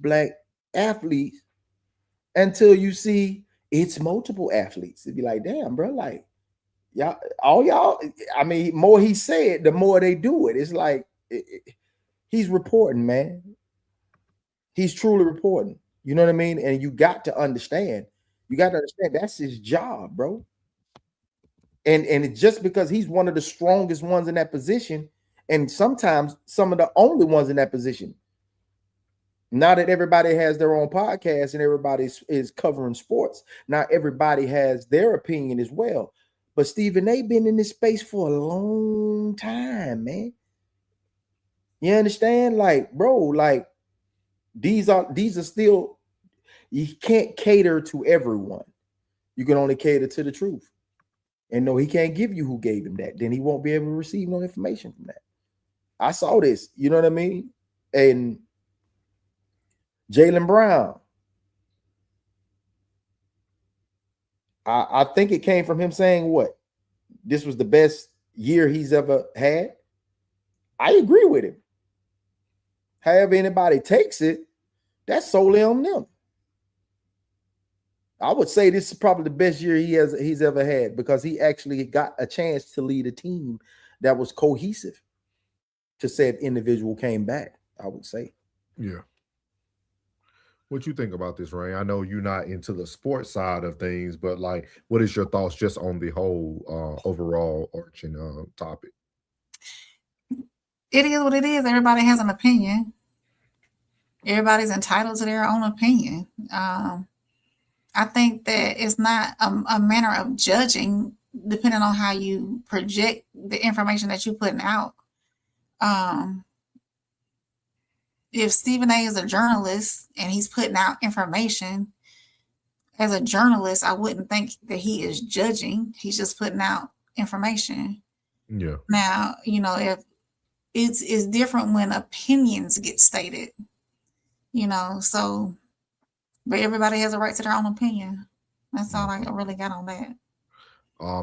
black athletes until you see It's multiple athletes. It'd be like, damn, bro, like y'all. I mean, more he said, the more they do it. It's like he's reporting, man. He's truly reporting. You know what I mean? And you got to understand. You got to understand that's his job, bro. And just because he's one of the strongest ones in that position, and sometimes some of the only ones in that position. Now that everybody has their own podcast and everybody is covering sports, now everybody has their opinion as well. But Stephen A been in this space for a long time, man. You understand? Like, bro, like these are still, you can't cater to everyone. You can only cater to the truth. And no, he can't give you who gave him that. Then he won't be able to receive no information from that. I saw this, you know what I mean? And Jaylen Brown, I think it came from him saying what? This was the best year he's ever had. I agree with him. However anybody takes it, that's solely on them. I would say this is probably the best year he's ever had because he actually got a chance to lead a team that was cohesive to said individual came back, I would say. Yeah. What you think about this, Ray? I know you're not into the sports side of things, but like, what is your thoughts just on the whole overall arching topic? It is what it is. Everybody has an opinion. Everybody's entitled to their own opinion. I think that it's not a manner of judging depending on how you project the information that you're putting out. If Stephen A is a journalist and he's putting out information, as a journalist, I wouldn't think that he is judging. He's just putting out information. Yeah. Now, you know, if it's different when opinions get stated, you know, so, but everybody has a right to their own opinion. That's all I really got on that.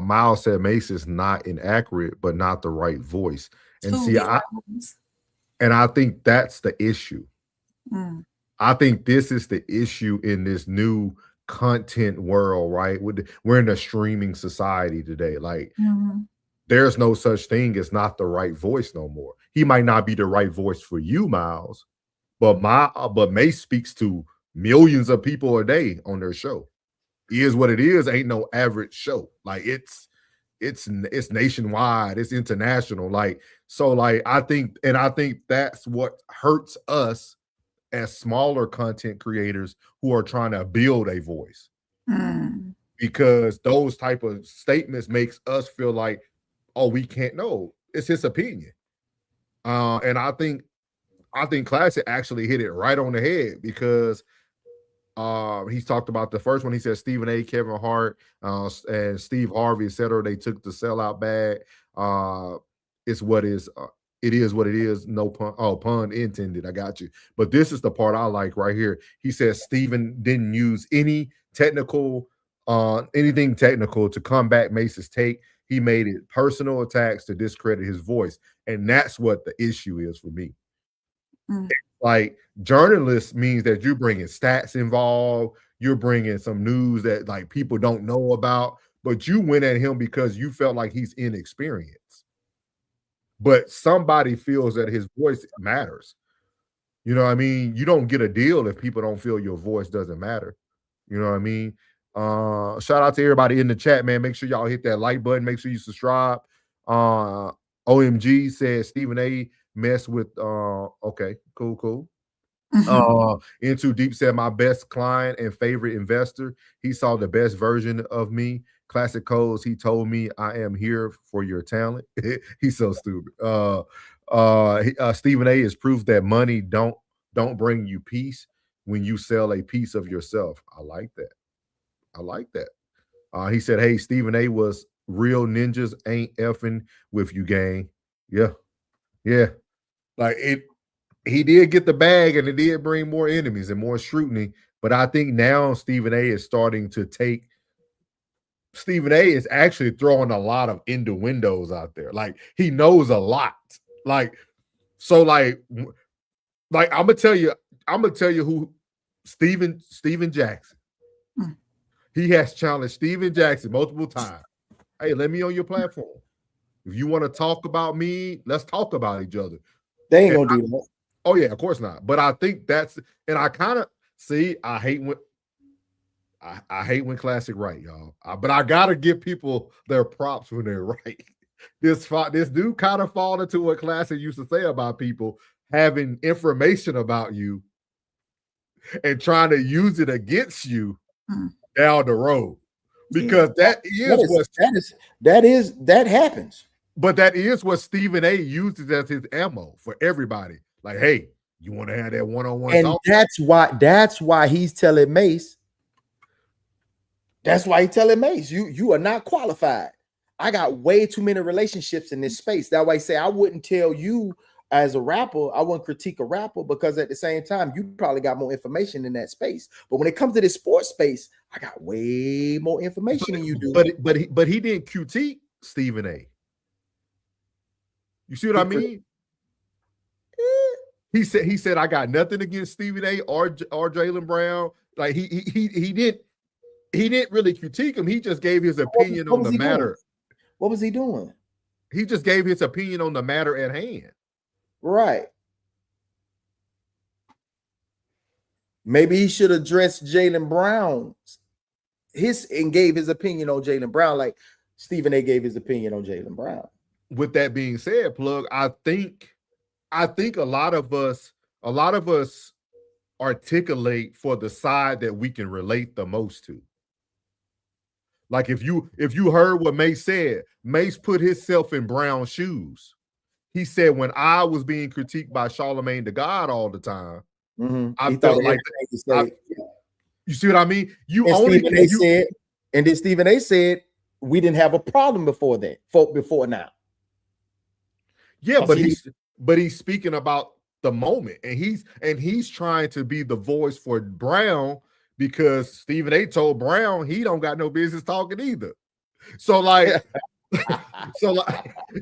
Miles said Mace is not inaccurate, but not the right voice. And see, I think that's the issue. I think this is the issue in this new content world, right? We're in a streaming society today. Like, there's no such thing as not the right voice no more. He might not be the right voice for you, Miles, but Mace speaks to millions of people a day on their show. Is what it is. Ain't no average show. Like it's nationwide. It's international. Like, so like I think that's what hurts us as smaller content creators who are trying to build a voice. Because those type of statements makes us feel like, oh, we can't know. It's his opinion. And I think Classic actually hit it right on the head because he's talked about the first one. He said Stephen A, Kevin Hart, and Steve Harvey, etc. They took the sellout bag. It's what is. It is what it is. No pun. Oh, pun intended. I got you. But this is the part I like right here. He says Stephen didn't use anything technical to combat Mace's take. He made it personal attacks to discredit his voice, and that's what the issue is for me. Like, journalist means that you're bringing stats involved. You're bringing some news that like people don't know about, but you went at him because you felt like he's inexperienced. But somebody feels that his voice matters. You know what I mean? You don't get a deal if people don't feel your voice doesn't matter. You know what I mean? Shout out to everybody in the chat, man. Make sure y'all hit that like button. Make sure you subscribe. OMG says Stephen A mess with okay, cool. Into Deep said my best client and favorite investor. He saw the best version of me. Classic Codes, he told me I am here for your talent. He's so stupid. Stephen A is proof that money don't bring you peace when you sell a piece of yourself. I like that. He said, hey, Stephen A was real ninjas ain't effing with you, gang. Yeah. Like he did get the bag and it did bring more enemies and more scrutiny. But I think now Stephen A is starting to take. Stephen A is actually throwing a lot of innuendos out there. Like, he knows a lot. Like, so like I'm gonna tell you who Steven Jackson. He has challenged Steven Jackson multiple times. Hey, let me on your platform. If you want to talk about me, let's talk about each other. They ain't gonna do that. Oh yeah, of course not. But I think that's, and I kind of see. I hate when classic right, y'all. But I gotta give people their props when they're right. This dude kind of fall into what classic used to say about people having information about you and trying to use it against you down the road, because that happens. But that is what Stephen A uses as his ammo for everybody. Like, hey, you want to have that one-on-one And talk? that's why he's telling Mace. That's why he's telling Mace, you are not qualified. I got way too many relationships in this space. That way, say I wouldn't tell you as a rapper, I wouldn't critique a rapper, because at the same time, you probably got more information in that space. But when it comes to this sports space, I got way more information than you do. But he didn't critique Stephen A. You see what I mean? He said I got nothing against Stephen A. or Jaylen Brown. Like he didn't really critique him. He just gave his opinion on the matter. What was he doing? He just gave his opinion on the matter at hand. Right. Maybe he should address Jaylen Brown and gave his opinion on Jaylen Brown, like Stephen A. gave his opinion on Jaylen Brown. With that being said, Plug, I think a lot of us articulate for the side that we can relate the most to. Like if you heard what Mace said, Mace put himself in Brown's shoes. He said, when I was being critiqued by Charlemagne the God all the time, I felt like you see what I mean? And then Stephen A. said we didn't have a problem before that, before now. Yeah, but he's speaking about the moment, and he's trying to be the voice for Brown, because Stephen A. told Brown he don't got no business talking either. So like, so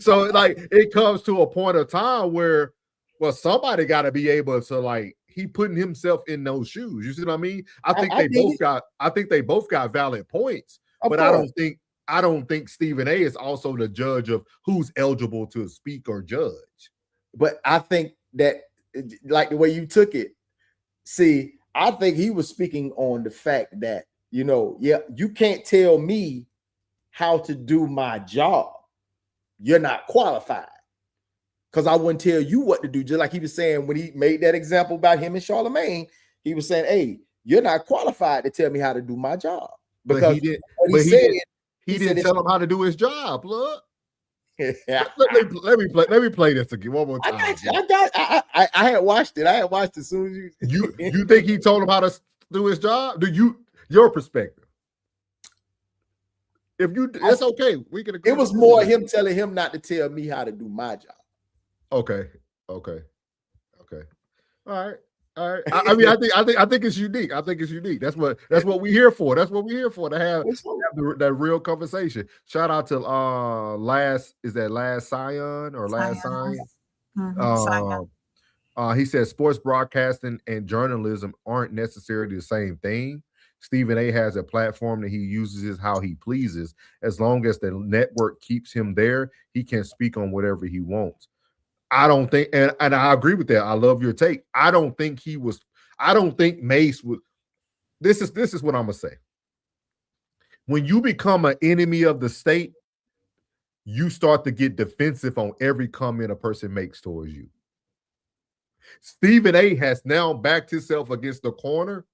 it comes to a point of time where, well, somebody got to be able to, like, he putting himself in those shoes. You see what I mean? I think they both got valid points, but I don't think Stephen A. is also the judge of who's eligible to speak or judge. But I think that, like the way you took it, see, I think he was speaking on the fact that, you can't tell me how to do my job. You're not qualified. Because I wouldn't tell you what to do. Just like he was saying when he made that example about him and Charlemagne, he was saying, hey, you're not qualified to tell me how to do my job. Because he didn't tell him how to do his job. Look. let me play this again one more time. I had watched it. I had watched it as soon as you think he told him how to do his job? Your perspective? That's okay. We can agree. It was more him telling him not to tell me how to do my job. Okay. All right. I mean, I think it's unique. That's what we're here for. That's what we're here for, to have that real conversation. Shout out to last Scion or last Scion. He said sports broadcasting and journalism aren't necessarily the same thing. Stephen A. has a platform that he uses how he pleases. As long as the network keeps him there, he can speak on whatever he wants. I don't think, and I agree with that. I love your take. I don't think Mace was. This is what I'm gonna say. When you become an enemy of the state, you start to get defensive on every comment a person makes towards you. Stephen A. has now backed himself against the corner,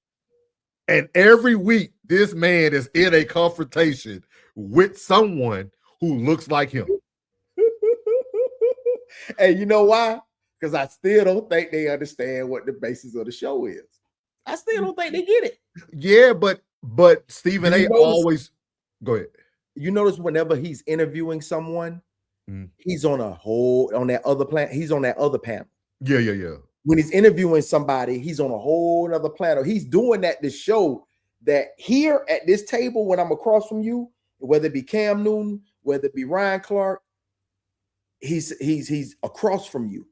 and every week this man is in a confrontation with someone who looks like him. Hey, you know why? Because I still don't think they understand what the basis of the show is. I still don't think they get it. Yeah, but Stephen A. always go ahead. You notice whenever he's interviewing someone, he's on that other planet. He's on that other panel. Yeah. When he's interviewing somebody, he's on a whole other planet. He's doing that to show that here at this table, when I'm across from you, whether it be Cam Newton, whether it be Ryan Clark, he's across from you.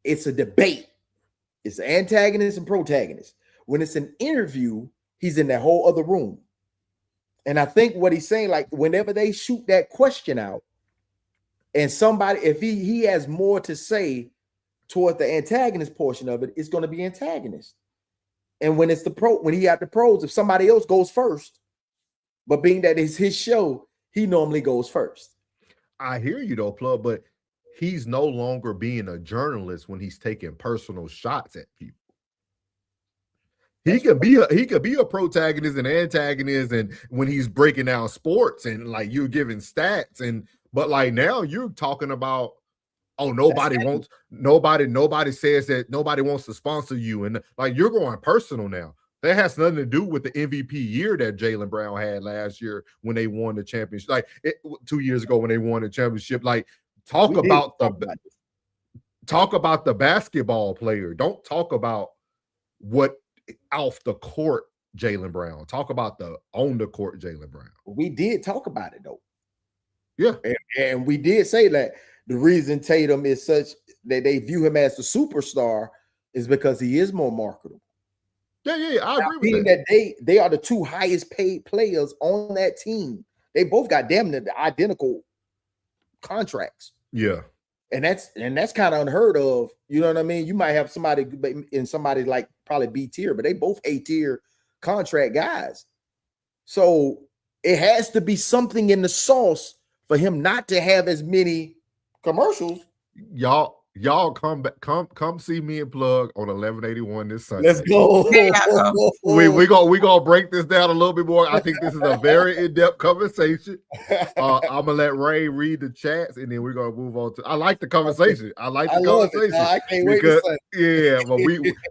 It's a debate. It's an antagonist and protagonist. When it's an interview, he's in that whole other room. And I think what he's saying, like whenever they shoot that question out, and somebody, if he has more to say toward the antagonist portion of it, it's going to be antagonist. And when it's when he got the pros, if somebody else goes first, but being that it's his show, he normally goes first. I hear you though, Plug, but he's no longer being a journalist when he's taking personal shots at people. He could be a protagonist and antagonist, and when he's breaking down sports and like you're giving stats, but like now you're talking about, oh, nobody says that nobody wants to sponsor you, and like you're going personal now. That has nothing to do with the MVP year that Jaylen Brown had last year when they won the championship. Like 2 years ago when they won the championship. Like talk about the basketball player. Don't talk about what off the court Jaylen Brown. Talk about the on the court Jaylen Brown. We did talk about it though. Yeah, and we did say that the reason Tatum is such that they view him as the superstar is because he is more marketable. Yeah, I agree with that. They are the two highest paid players on that team. They both got damn near the identical contracts. Yeah. And that's kind of unheard of. You know what I mean? You might have somebody like probably B tier, but they both A tier contract guys. So it has to be something in the sauce for him not to have as many commercials. Y'all come see me and Plug on 1181 this Sunday. Let's go. we gonna break this down a little bit more. I think this is a very in-depth conversation. I'm gonna let Ray read the chats, and then we're gonna move on to. I like the conversation. I conversation. I can't wait to say. Yeah, but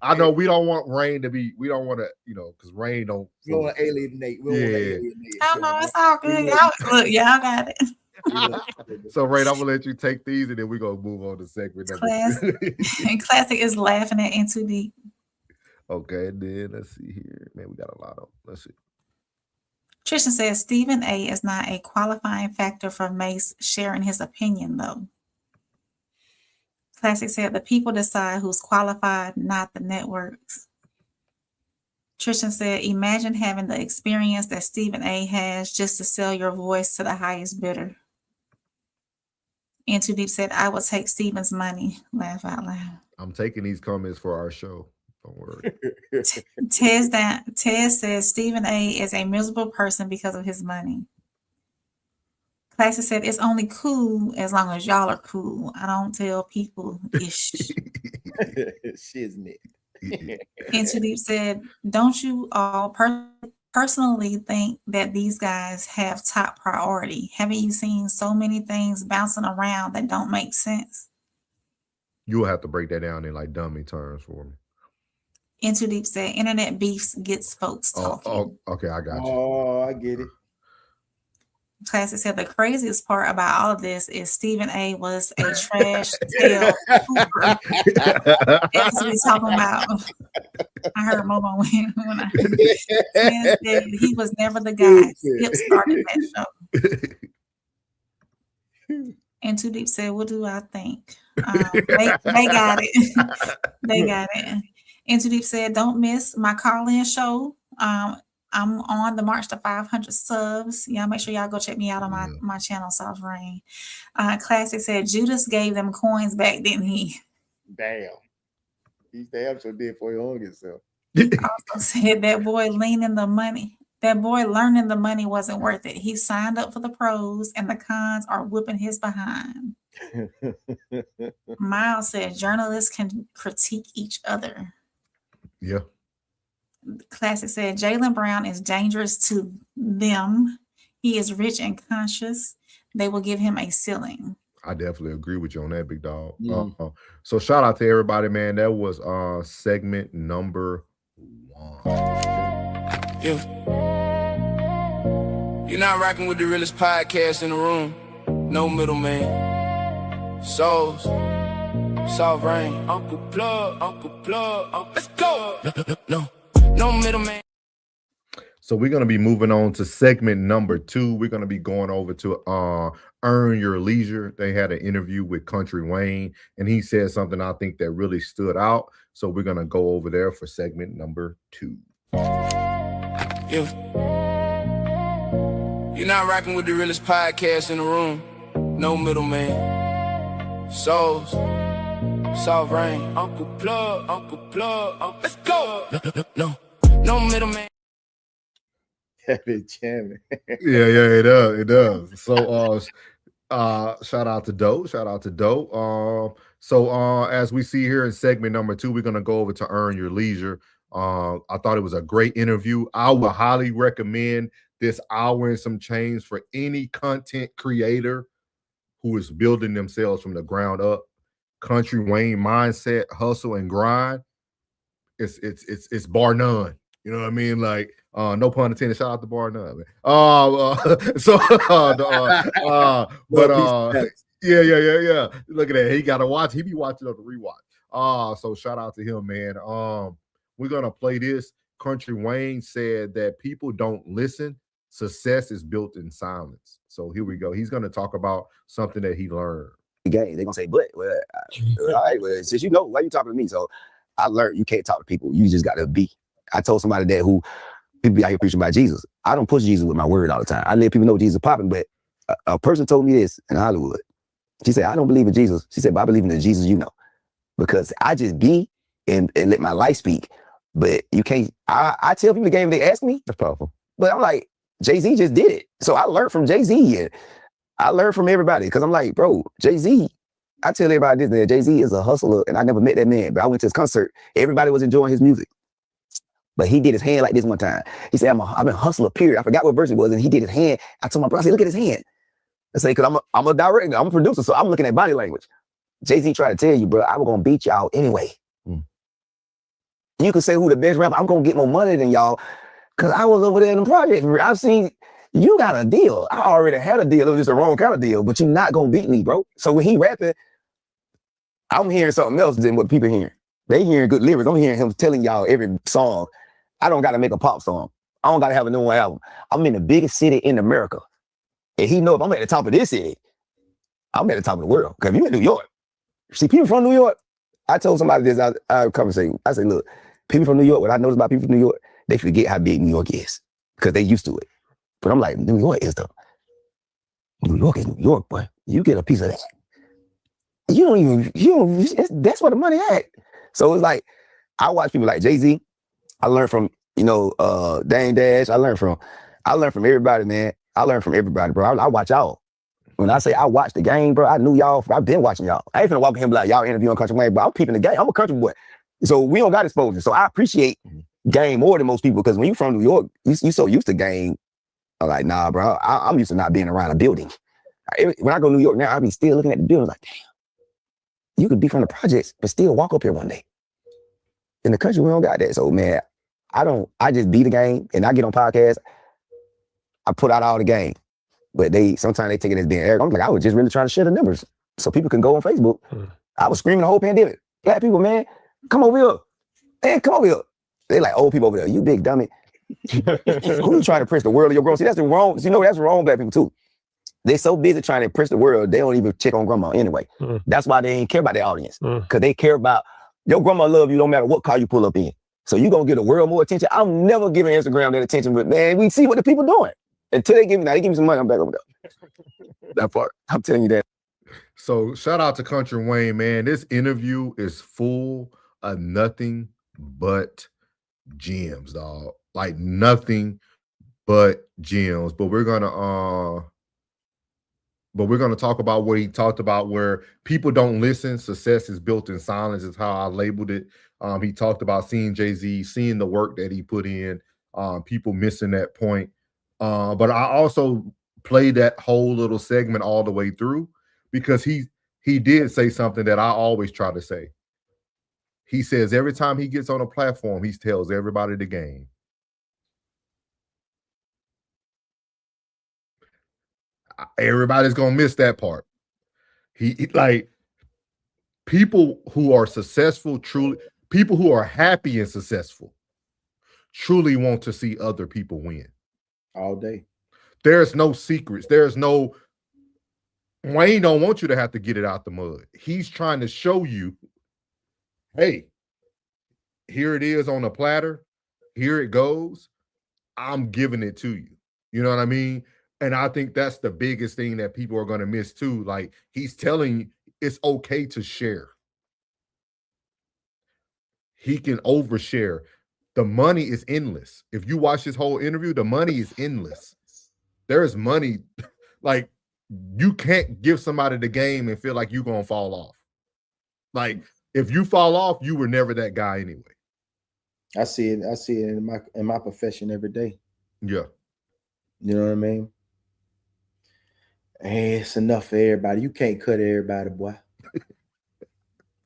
I know we don't want Rain to be. We don't want to, because Rain don't. We don't want to alienate. Oh no, it's all good. Y'all got it. So, Ray, I'm gonna let you take these, and then we're gonna move on to segment number 2. Classic is laughing at In Too Deep. Okay, and then let's see here. Man, we got a lot of. Let's see. Tristan says Stephen A is not a qualifying factor for Mace sharing his opinion, though. Classic said the people decide who's qualified, not the networks. Tristan said, imagine having the experience that Stephen A has just to sell your voice to the highest bidder. And Too Deep said, I will take Stephen's money. Laugh out loud. I'm taking these comments for our show. Don't worry. Tez says Stephen A is a miserable person because of his money. Classic said, it's only cool as long as y'all are cool. I don't tell people ish. Shiznit. And Too Deep said, don't you all personally think that these guys have top priority? Haven't you seen so many things bouncing around that don't make sense? You will have to break that down in like dummy terms for me. And Too Deep said, internet beefs gets folks talking. Okay, I got you. Oh, I get it. Classic said the craziest part about all of this is Stephen A was a trash tail hooper. That's what he's talking about. I heard Momo when I said he was never the guy. Skip started that show. And Too Deep said, what do I think? They got it. They got it. And Too Deep said, don't miss my call-in show. I'm on the March to 500 subs. Y'all make sure y'all go check me out on my channel, Soft Rain. Classic said Judas gave them coins back, didn't he? Damn. He damn sure did for your own yourself. Also said that boy leaning the money. That boy learning the money wasn't worth it. He signed up for the pros and the cons are whipping his behind. Miles said journalists can critique each other. Yeah. Classic said Jaylen Brown is dangerous to them. He is rich and conscious. They will give him a ceiling. I definitely agree with you on that, big dog. So shout out to everybody, man. That was segment number 1. You're not rocking with the realest podcast in the room. No middleman. Souls. Soft Rain. Uncle Plug. Let's go. No middleman. So we're going to be moving on to segment number 2. We're going to be going over to Earn Your Leisure. They had an interview with Country Wayne, and he said something I think that really stood out. So we're going to go over there for segment number 2. You're not rocking with the realest podcast in the room. No middleman. Souls. Soft rain. Uncle Plug. Let's go. No middleman. That bitch jamming. Yeah, it does. So shout out to Doe. So as we see here in segment number 2, we're gonna go over to Earn Your Leisure. I thought it was a great interview. I would highly recommend this hour and some change for any content creator who is building themselves from the ground up. Country Wayne mindset, hustle, and grind. It's bar none. You know what I mean? Like, no pun intended. Shout out to bar none. Man. Yeah. Look at that. He got to watch. He be watching on the rewatch. So shout out to him, man. We're gonna play this. Country Wayne said that people don't listen. Success is built in silence. So here we go. He's gonna talk about something that he learned. Game. They're gonna say, but well, all right, well, since you know, why you talking to me? So I learned you can't talk to people. You just gotta be. I told somebody that who people be out here preaching about Jesus. I don't push Jesus with my word all the time. I let people know Jesus popping, but a person told me this in Hollywood. She said, I don't believe in Jesus. She said, but I believe in the Jesus you know. Because I just be and let my life speak. But you can't, I tell people the game, they ask me. That's powerful. But I'm like, Jay-Z just did it. So I learned from Jay-Z and I learned from everybody. Cause I'm like, bro, Jay-Z, I tell everybody this, man, Jay-Z is a hustler and I never met that man, but I went to his concert. Everybody was enjoying his music. But he did his hand like this one time. He said, I'm a hustler, period. I forgot what verse it was. And he did his hand. I told my brother, I said, look at his hand. I say, cause I'm a director, I'm a producer. So I'm looking at body language. Jay-Z tried to tell you, bro, I was gonna beat y'all anyway. You could say who the best rapper, I'm gonna get more money than y'all. Cause I was over there in the project. I've seen, you got a deal. I already had a deal. It was just the wrong kind of deal, but you're not gonna beat me, bro. So when he rapping, I'm hearing something else than what people hearing. They hearing good lyrics. I'm hearing him telling y'all every song. I don't gotta make a pop song. I don't gotta have a new album. I'm in the biggest city in America. And he know if I'm at the top of this city, I'm at the top of the world. Cause if you in New York, see people from New York, I told somebody this, I conversation. I said, look, people from New York, what I noticed about people from New York, they forget how big New York is because they used to it. But I'm like, New York is New York, boy. You get a piece of that. That's where the money at. So it's like, I watch people like Jay-Z. I learned from, Dame Dash. I learned from everybody, man. I learned from everybody, bro. I watch y'all. When I say I watch the game, bro, I knew y'all. I've been watching y'all. I ain't finna walk in here and be like, y'all interviewing Country Wayne, but I'm peeping the game. I'm a country boy. So we don't got exposure. So I appreciate game more than most people because when you from New York, you so used to game. I'm like, nah, bro, I'm used to not being around a building. When I go to New York now, I be still looking at the buildings like, damn, you could be from the projects, but still walk up here one day. In the country, we don't got that. So, man, I just be the game and I get on podcasts. I put out all the game. But sometimes they take it as being arrogant. I'm like, I was just really trying to share the numbers so people can go on Facebook. I was screaming the whole pandemic. Black people, man, come over here. Man, come over here. They like old people over there. You big dummy. Who you trying to impress the world of your growth? See, that's the wrong. That's wrong, black people too. They so busy trying to impress the world, they don't even check on grandma anyway. That's why they ain't care about their audience. Because they care about your grandma love you no matter what car you pull up in. So you gonna get the world more attention. I'm never giving Instagram that attention, but man, we see what the people doing. Until they give me some money, I'm back over there. That part. I'm telling you that. So shout out to Country Wayne, man. This interview is full of nothing but gems, dog. Like nothing but gems. But we're gonna talk about what he talked about, where people don't listen. Success is built in silence, is how I labeled it. He talked about seeing Jay-Z, seeing the work that he put in, people missing that point. But I also played that whole little segment all the way through because he did say something that I always try to say. He says every time he gets on a platform, he tells everybody the game. Everybody's gonna miss that part. He like people who are successful, truly people who are happy and successful, truly want to see other people win. All day. There's no secrets. There's no Wayne don't want you to have to get it out the mud. He's trying to show you, hey, here it is on a platter. Here it goes. I'm giving it to you. You know what I mean? And I think that's the biggest thing that people are going to miss too. Like, he's telling you it's okay to share. He can overshare. The money is endless. If you watch this whole interview, the money is endless. There is money. Like, you can't give somebody the game and feel like you're going to fall off. Like, if you fall off, you were never that guy anyway. I see it in my profession every day. Yeah. You know what I mean? Hey, it's enough for everybody. You can't cut everybody, boy.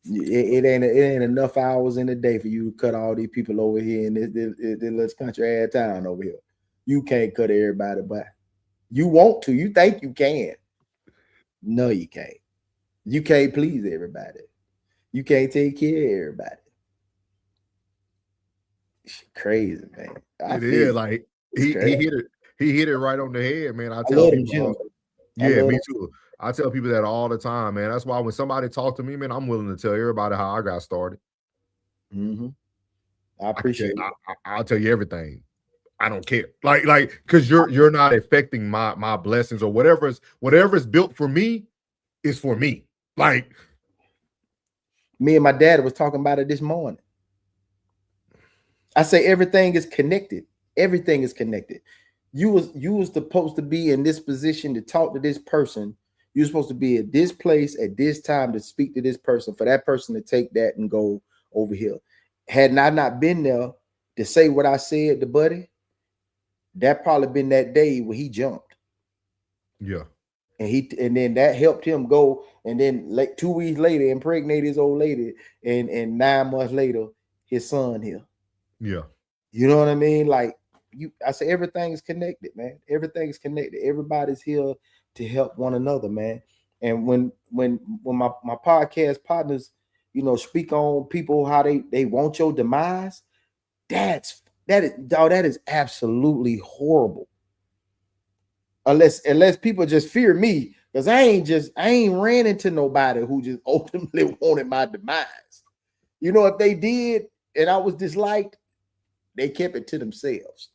It ain't enough hours in the day for you to cut all these people over here in this little country ass town over here. You can't cut everybody, boy. You want to. You think you can. No, you can't. You can't please everybody. You can't take care of everybody. It's crazy, man. It is like he hit it right on the head, man. I tell love them people, gems. yeah, me too. I tell people that all the time, man. That's why when somebody talk to me, man, I'm willing to tell everybody how I got started. I appreciate it. I'll tell you everything. I don't care. Like, because you're not affecting my blessings or whatever's built for me is for me. Like, me and my dad was talking about it this morning. I say everything is connected. Everything is connected. You was supposed to be in this position to talk to this person. You're supposed to be at this place at this time to speak to this person, for that person to take that and go over here. Had I not been there to say what I said to Buddy, that probably been that day where he jumped. Yeah. And then that helped him go. And then like 2 weeks later, impregnate his old lady. And 9 months later, his son here. Yeah. You know what I mean? Like, I say everything is connected, man. Everything is connected. Everybody's here to help one another, man. And when my podcast partners, speak on people how they want your demise, that is absolutely horrible. Unless people just fear me, because I ain't ran into nobody who just ultimately wanted my demise. If they did and I was disliked, they kept it to themselves.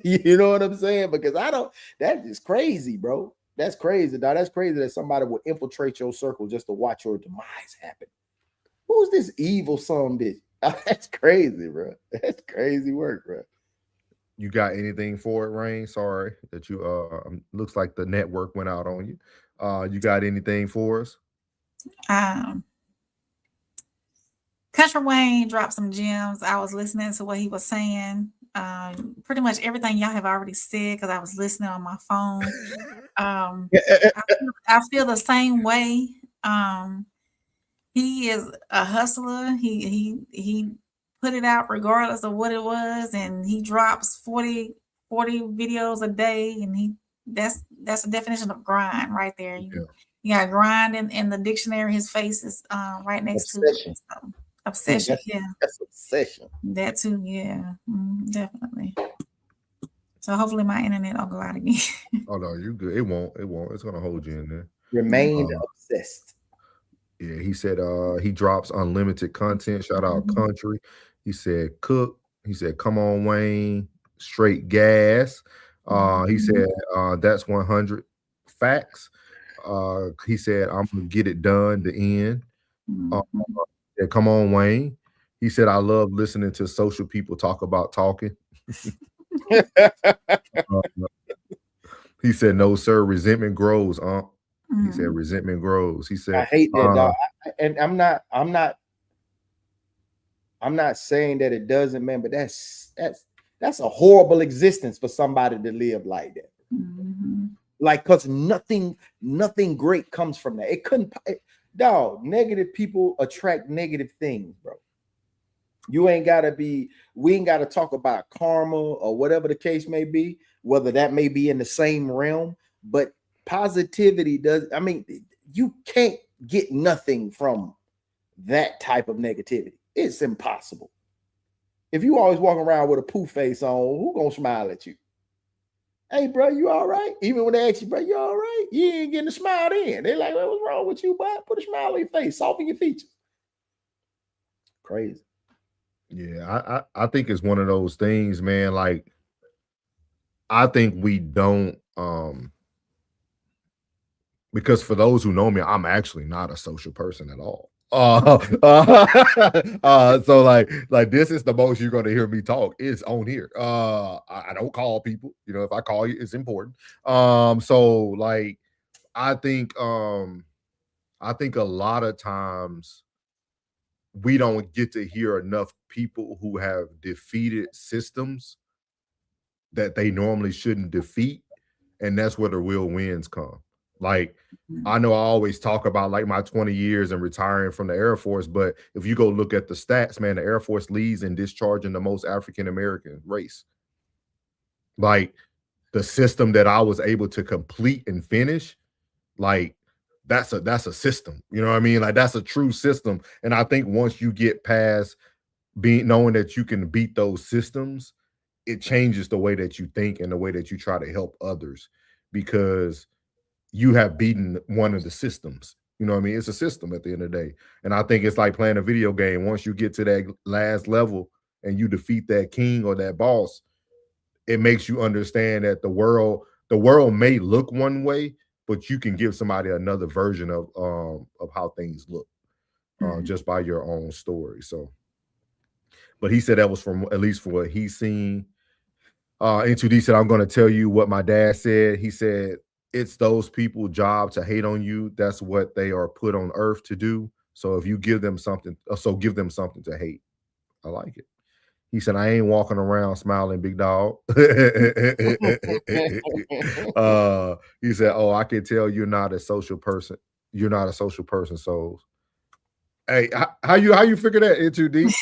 You know what I'm saying? Because that is crazy, bro. That's crazy, dog. That's crazy that somebody will infiltrate your circle just to watch your demise happen. Who's this evil son bitch? That's crazy, bro. That's crazy work, bro. You got anything for it, Rain? Sorry that you looks like the network went out on you. You got anything for us? Country Wayne dropped some gems. I was listening to what he was saying. Pretty much everything y'all have already said because I was listening on my phone. I feel the same way. He is a hustler. He put it out regardless of what it was, and he drops 40 videos a day, and that's the definition of grind right there. You got grind in the dictionary. His face is right next to it. So, obsession, that's obsession. That too, yeah, definitely. So hopefully my internet will go out again. Oh no, you good. It won't. It's gonna hold you in there. Remain obsessed. Yeah, he said he drops unlimited content. Shout out Country. He said Cook. He said come on Wayne. Straight gas. He said that's 100 facts. He said I'm gonna get it done. The end. Yeah, come on Wayne. He said I love listening to social people talk about talking. He said no sir, resentment grows. He said resentment grows. He said I hate that, dog. And I'm not saying that it doesn't, man, but that's a horrible existence for somebody to live like that. Like, because nothing great comes from that. It couldn't, dog. Negative people attract negative things, bro. We ain't gotta talk about karma or whatever the case may be, whether that may be in the same realm, but positivity does. I mean, you can't get nothing from that type of negativity. It's impossible. If you always walk around with a poo face on, who gonna smile at you? Hey, bro, you all right? Even when they ask you, bro, you all right? You ain't getting a smile in. They're like, what's wrong with you, bud? Put a smile on your face, soften your features. Crazy. Yeah, I think it's one of those things, man. Like, I think we don't because for those who know me, I'm actually not a social person at all. So like this is the most you're going to hear me talk is on here. I don't call people, you know, if I call you, it's important. So like, I think a lot of times we don't get to hear enough people who have defeated systems that they normally shouldn't defeat. And that's where the real wins come. Like, I know I always talk about like my 20 years and retiring from the Air Force, but if you go look at the stats, man, the Air Force leads in discharging the most African-American race. Like the system that I was able to complete and finish, like that's a system, you know what I mean? Like that's a true system. And I think once you get past knowing that you can beat those systems, it changes the way that you think and the way that you try to help others, because you have beaten one of the systems. You know what I mean? It's a system at the end of the day. And I think it's like playing a video game. Once you get to that last level and you defeat that king or that boss, it makes you understand that the world may look one way, but you can give somebody another version of how things look just by your own story. So, but he said that was from at least from what he's seen. N2D said, I'm going to tell you what my dad said. He said, it's those people's job to hate on you. That's what they are put on earth to do. So if you give them something, give them something to hate. I like it. He said, I ain't walking around smiling, big dog. He said, oh, I can tell you're not a social person. You're not a social person. So, hey, how you figure that, N2D?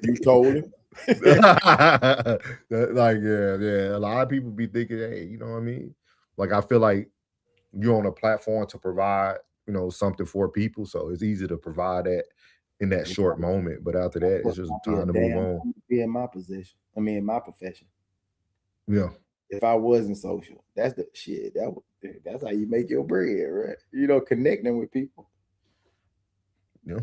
You told him. Like, yeah. A lot of people be thinking, hey, you know what I mean? Like, I feel like you're on a platform to provide, you know, something for people. So it's easy to provide that in that short moment. But after that, it's just time to move on. Be in my position. I mean, in my profession. Yeah. If I wasn't social, that's the shit. That's how you make your bread, right? You know, connecting with people. Yeah.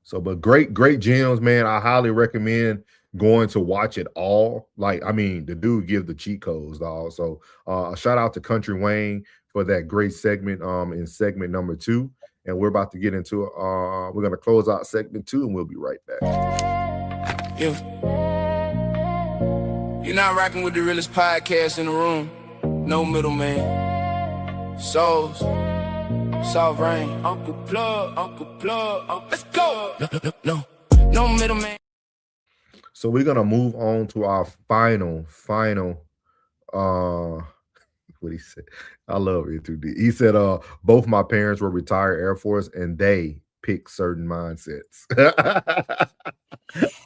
So, but great gems, man. I highly recommend going to watch it all. Like, I mean, the dude give the cheat codes, dog. So a shout out to Country Wayne for that great segment in segment number 2. And we're about to get into we're gonna close out segment 2 and we'll be right back. You're not rocking with the realest podcast in the room. No middleman. Souls. Soft rain. Uncle Plug. Let's go. No middleman. So we're gonna move on to our final what he said. I love it too. He said both my parents were retired Air Force and they pick certain mindsets.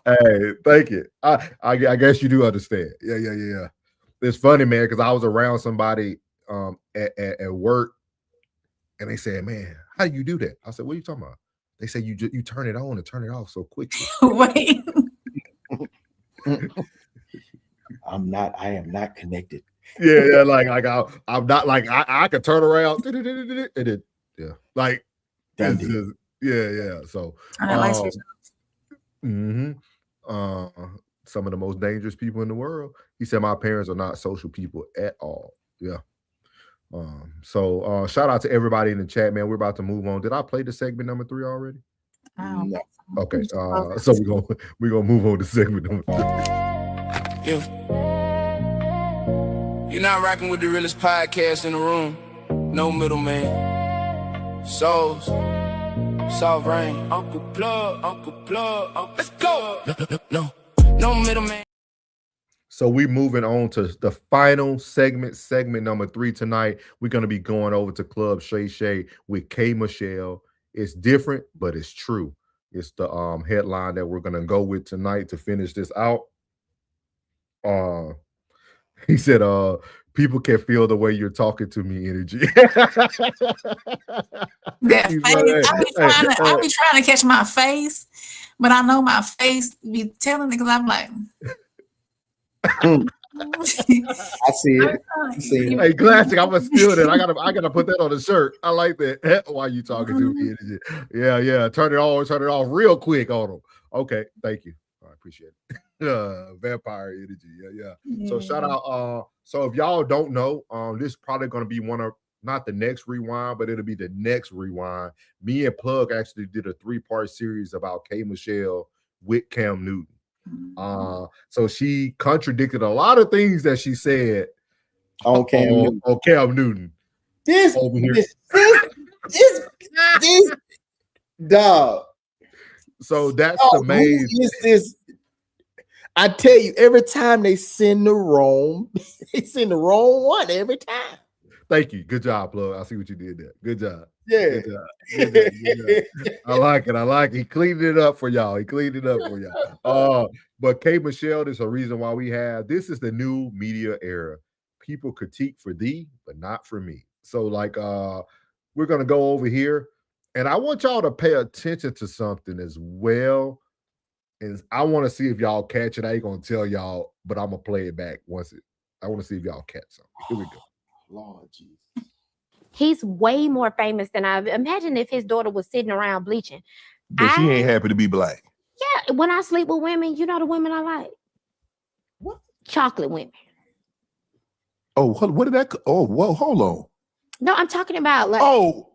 Hey, thank you. I guess you do understand. Yeah. It's funny, man, because I was around somebody at work and they said, man, how do you do that? I said, what are you talking about? They said you turn it on and turn it off so quickly. Wait. I am not connected. Yeah, like I'm not like I can turn around and it, yeah, like it's just, yeah. So some of the most dangerous people in the world. He said my parents are not social people at all. Yeah. So shout out to everybody in the chat, man. We're about to move on. Did I play the segment number 3 already? No. Okay. So we're gonna move on to segment number 3. You're not rocking with the realest podcast in the room. No middleman. Souls. Soft rain. Uncle Plug. Let's go. No middleman. So we're moving on to the final segment number 3 tonight. We're going to be going over to Club Shay Shay with K Michelle. It's different, but it's true. It's the headline that we're going to go with tonight to finish this out. He said, people can feel the way you're talking to me energy. I be trying to catch my face, but I know my face be telling niggas I'm like, I see it. Hey, classic. I'm gonna steal that. I gotta put that on the shirt. I like that. Why you talking to me? Yeah. Turn it on, turn it off real quick on them. Okay, thank you. I appreciate it. Vampire energy. Yeah. So shout So if y'all don't know, this is probably going to be one of, not the next rewind, but it'll be the next rewind. Me and Plug actually did a 3-part series about K. Michelle with Cam Newton. So she contradicted a lot of things that she said on Cam Newton. On Cam Newton. This over here. This dog. So that's the main. Who is this? I tell you, every time they send the wrong one every time. Thank you. Good job, Plug. I see what you did there. Good job. Yeah. Good job. Good job. I like it. He cleaned it up for y'all. But K. Michelle, there's a reason why we have this is the new media era. People critique for thee, but not for me. So, like, we're gonna go over here, and I want y'all to pay attention to something as well. And I want to see if y'all catch it. I ain't gonna tell y'all, but I'm gonna play it back once I want to see if y'all catch something. Here we go. Lord Jesus. He's way more famous than I imagine if his daughter was sitting around bleaching. But she ain't happy to be black. Yeah, when I sleep with women, you know the women I like. What? Chocolate women. Oh, what did that? Oh, well, hold on. No, I'm talking about like. Oh,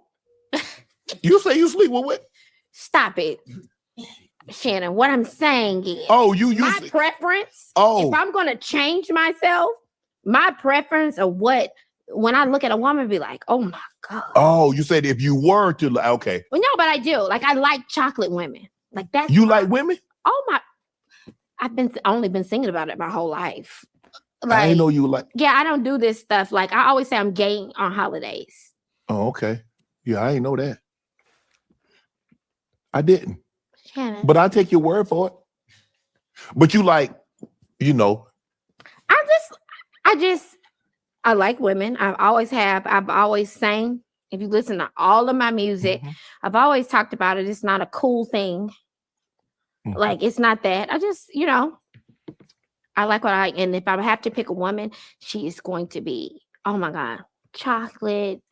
you say you sleep with what? Stop it, Shannon. What I'm saying is, my preference. Oh, if I'm gonna change myself, my preference of what when I look at a woman, be like, oh my god. Oh, you said if you were to, okay. Well, no, but I do. Like I like chocolate women. Like that's you like women? Oh my! I've only been singing about it my whole life. Like, I didn't know you like. Yeah, I don't do this stuff. Like I always say, I'm gay on holidays. Oh, okay. Yeah, I didn't know that. I didn't. Shannon. But I take your word for it. But you like, I like women. I've always have. I've always sang. If you listen to all of my music, I've always talked about it. It's not a cool thing. Like it's not that. I just, I like what I like. And if I have to pick a woman, she is going to be, oh my God, chocolate.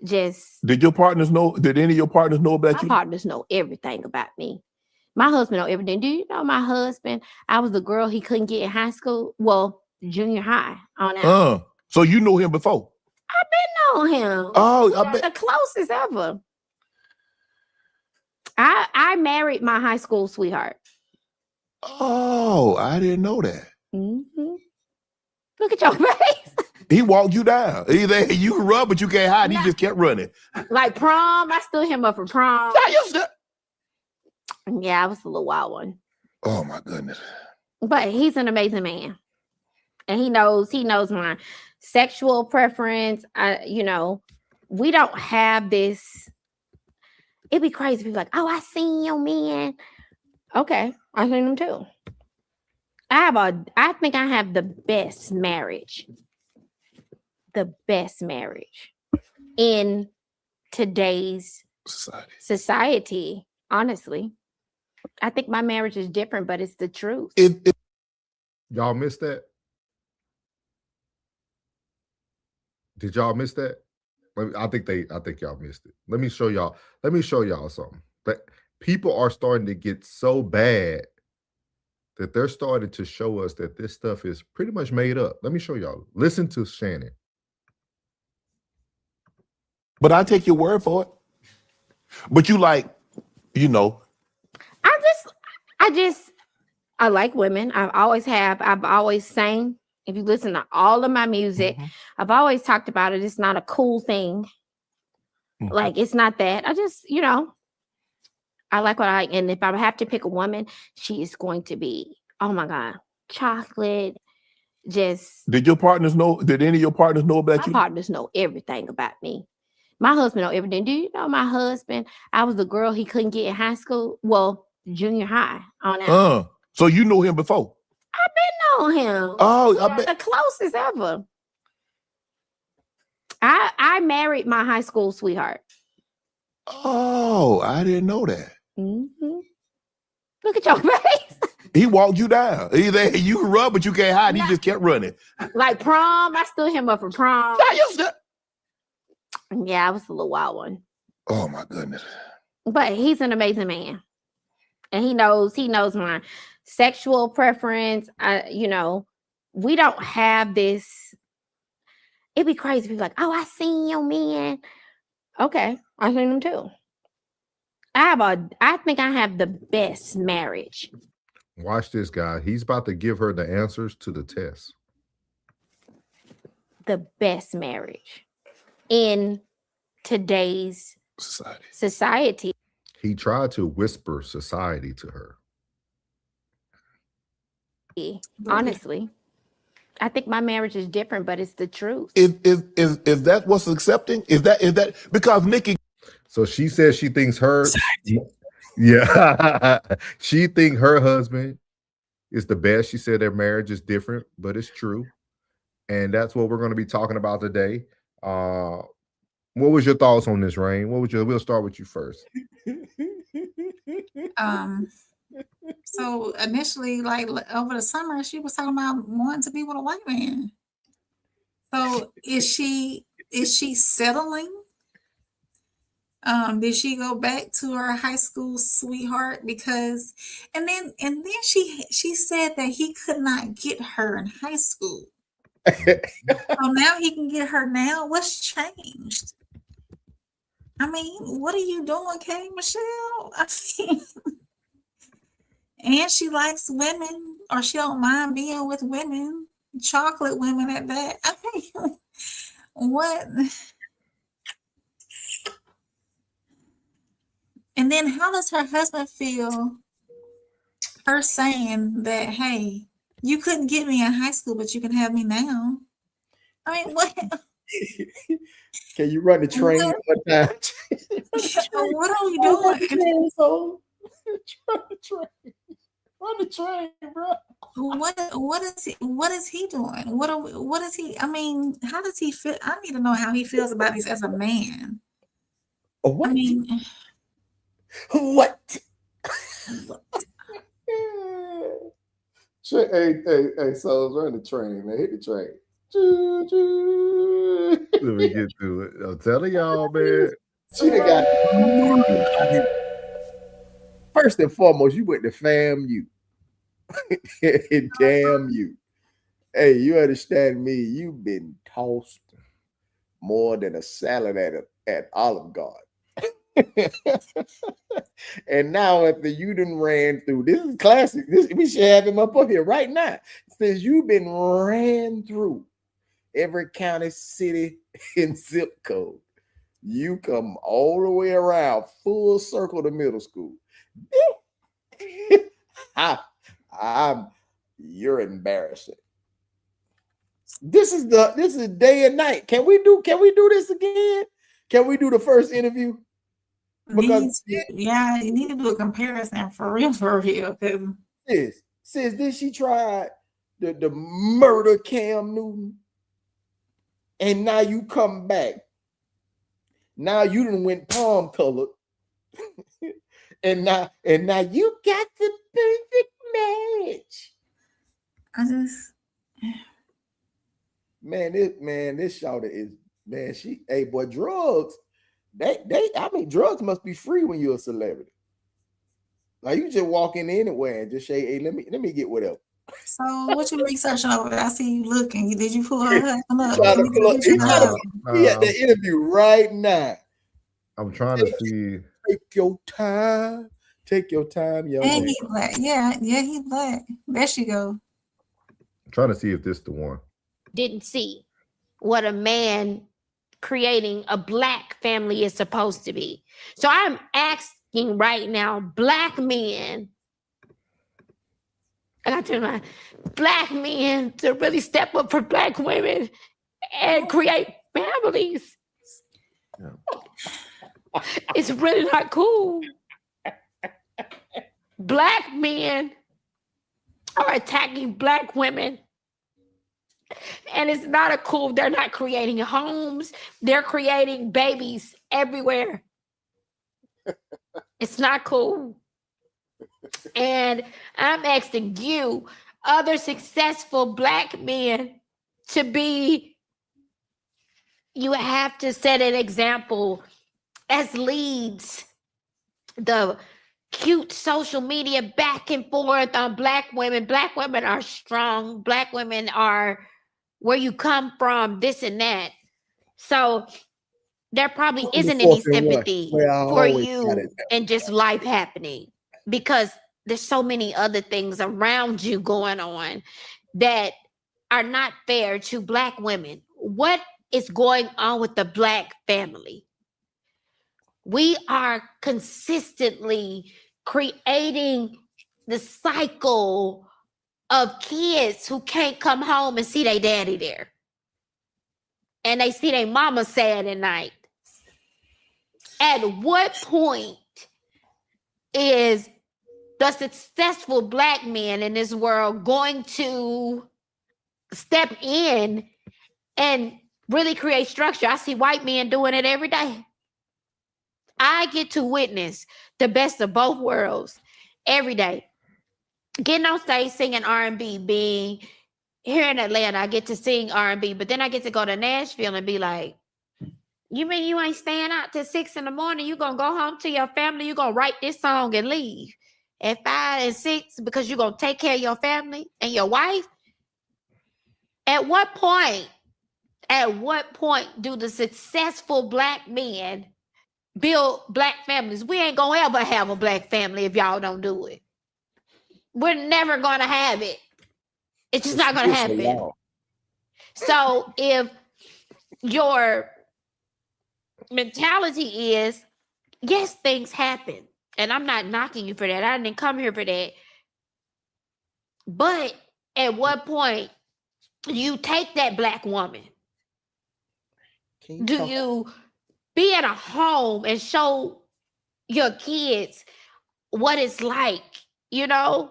Just did any of your partners know about you? My partners know everything about me. My husband know everything. Do you know my husband? I was the girl he couldn't get in high school. Well, junior high on out. So you knew him before? I've been knowing him. Oh, I bet the closest ever. I married my high school sweetheart. Oh, I didn't know that. Look at your face. He walked you down. Either you can run, but you can't hide. He just kept running. Like prom, I stood him up for prom. Yeah, I was a little wild one. Oh my goodness. But he's an amazing man. And he knows my sexual preference. We don't have this. It'd be crazy. People like, oh, I seen your man. Okay, I seen him too. I think I have the best marriage. The best marriage in today's society. Honestly, I think my marriage is different, but it's the truth. Y'all missed that? Did y'all miss that? I think y'all missed it. Let me show y'all something. But people are starting to get so bad that they're starting to show us that this stuff is pretty much made up. Let me show y'all. Listen to Shannon. But I take your word for it. But you like, I like women. I've always have. I've always sang. If you listen to all of my music, I've always talked about it. It's not a cool thing. Like it's not that. I just, I like what I like. And if I have to pick a woman, she is going to be, oh my God, chocolate. Just did your partners know? Did any of your partners know about you? My partners know everything about me. My husband know everything. Do you know my husband? I was the girl he couldn't get in high school. Well, junior high on out. So you knew him before? I've been knowing him. Oh, I bet the closest ever. I married my high school sweetheart. Oh, I didn't know that. Look at your face. He walked you down. Either you can run, but you can't hide. He just kept running. Like prom, I stood him up for prom. Yeah, I was a little wild one. Oh my goodness. But he's an amazing man. And he knows my sexual preference. We don't have this. It'd be crazy. People like, oh, I seen your man. Okay, I seen him too. I think I have the best marriage. Watch this guy. He's about to give her the answers to the test. The best marriage in today's society. He tried to whisper society to her. Honestly, I think my marriage is different, but it's the truth. Is that what's accepting? Is that because Nikki? So she says she thinks her, yeah, she think her husband is the best. She said their marriage is different, but it's true, and that's what we're going to be talking about today. What was your thoughts on this, Rain? We'll start with you first. So initially, like over the summer, she was talking about wanting to be with a white man. So is she settling? Did she go back to her high school sweetheart? Because and then she said that he could not get her in high school. So now he can get her now. What's changed? I mean, what are you doing, K. Michelle? I mean, and she likes women, or she don't mind being with women, chocolate women at that. I mean, what? And then how does her husband feel? Her saying that, hey, you couldn't get me in high school, but you can have me now. I mean, what? Can you run the train one time? What are we doing? Run the train, bro. What is he doing? What is he? I mean, how does he feel? I need to know how he feels about this as a man. What? I mean, what? Hey, so run the train, man. Hit the train. Let me get to it. I'm telling y'all, man. She done got. First and foremost, you went to FAMU. Damn you. Hey, you understand me? You've been tossed more than a salad at Olive Garden. And now after you done ran through, this is classic. We should have him up here right now. Since you've been ran through every county, city, and zip code, you come all the way around, full circle to middle school. You're embarrassing. This is day and night. Can we do this again? Can we do the first interview? Because you need to do a comparison for real. Sis, did she try the murder Cam Newton? And now you come back. Now you done went palm colored. and now you got the perfect match. This shawty is, man, drugs. Drugs must be free when you're a celebrity. Like you just walk in anywhere and just say, hey, let me get whatever. So what you researching over there? I see you looking. Did you pull her husband up? He at the interview right now. I'm trying to see. Take your time. Take your time, young man. And he black. Yeah, he black. There she go. I'm trying to see if this is the one. Didn't see what a man creating a black family is supposed to be. So I'm asking right now, black men, I got to my black men to really step up for black women and create families. Yeah. It's really not cool. Black men are attacking black women. And it's not cool. They're not creating homes. They're creating babies everywhere. It's not cool. And I'm asking you, other successful black men, you have to set an example as leads. The cute social media back and forth on black women. Black women are strong. Black women are where you come from, this and that. So there probably Only isn't any fourth and one, sympathy where I for always got you it. and just life happening, because there's so many other things around you going on that are not fair to Black women. What is going on with the Black family? We are consistently creating the cycle of kids who can't come home and see their daddy there. And they see their mama sad at night. At what point is the successful Black man in this world going to step in and really create structure? I see white men doing it every day. I get to witness the best of both worlds every day. Getting on stage singing R&B, being here in Atlanta, I get to sing R&B, but then I get to go to Nashville and be like, you mean you ain't staying out till 6 in the morning? You gonna go home to your family, you gonna write this song and leave at 5 and 6 because you gonna take care of your family and your wife? At what point do the successful Black men build Black families? We ain't gonna ever have a Black family if y'all don't do it. We're never gonna have it. It's just not gonna happen. So if your mentality is, yes, things happen, and I'm not knocking you for that. I didn't come here for that. But at what point do you take that Black woman? Do you be at a home and show your kids what it's like, you know?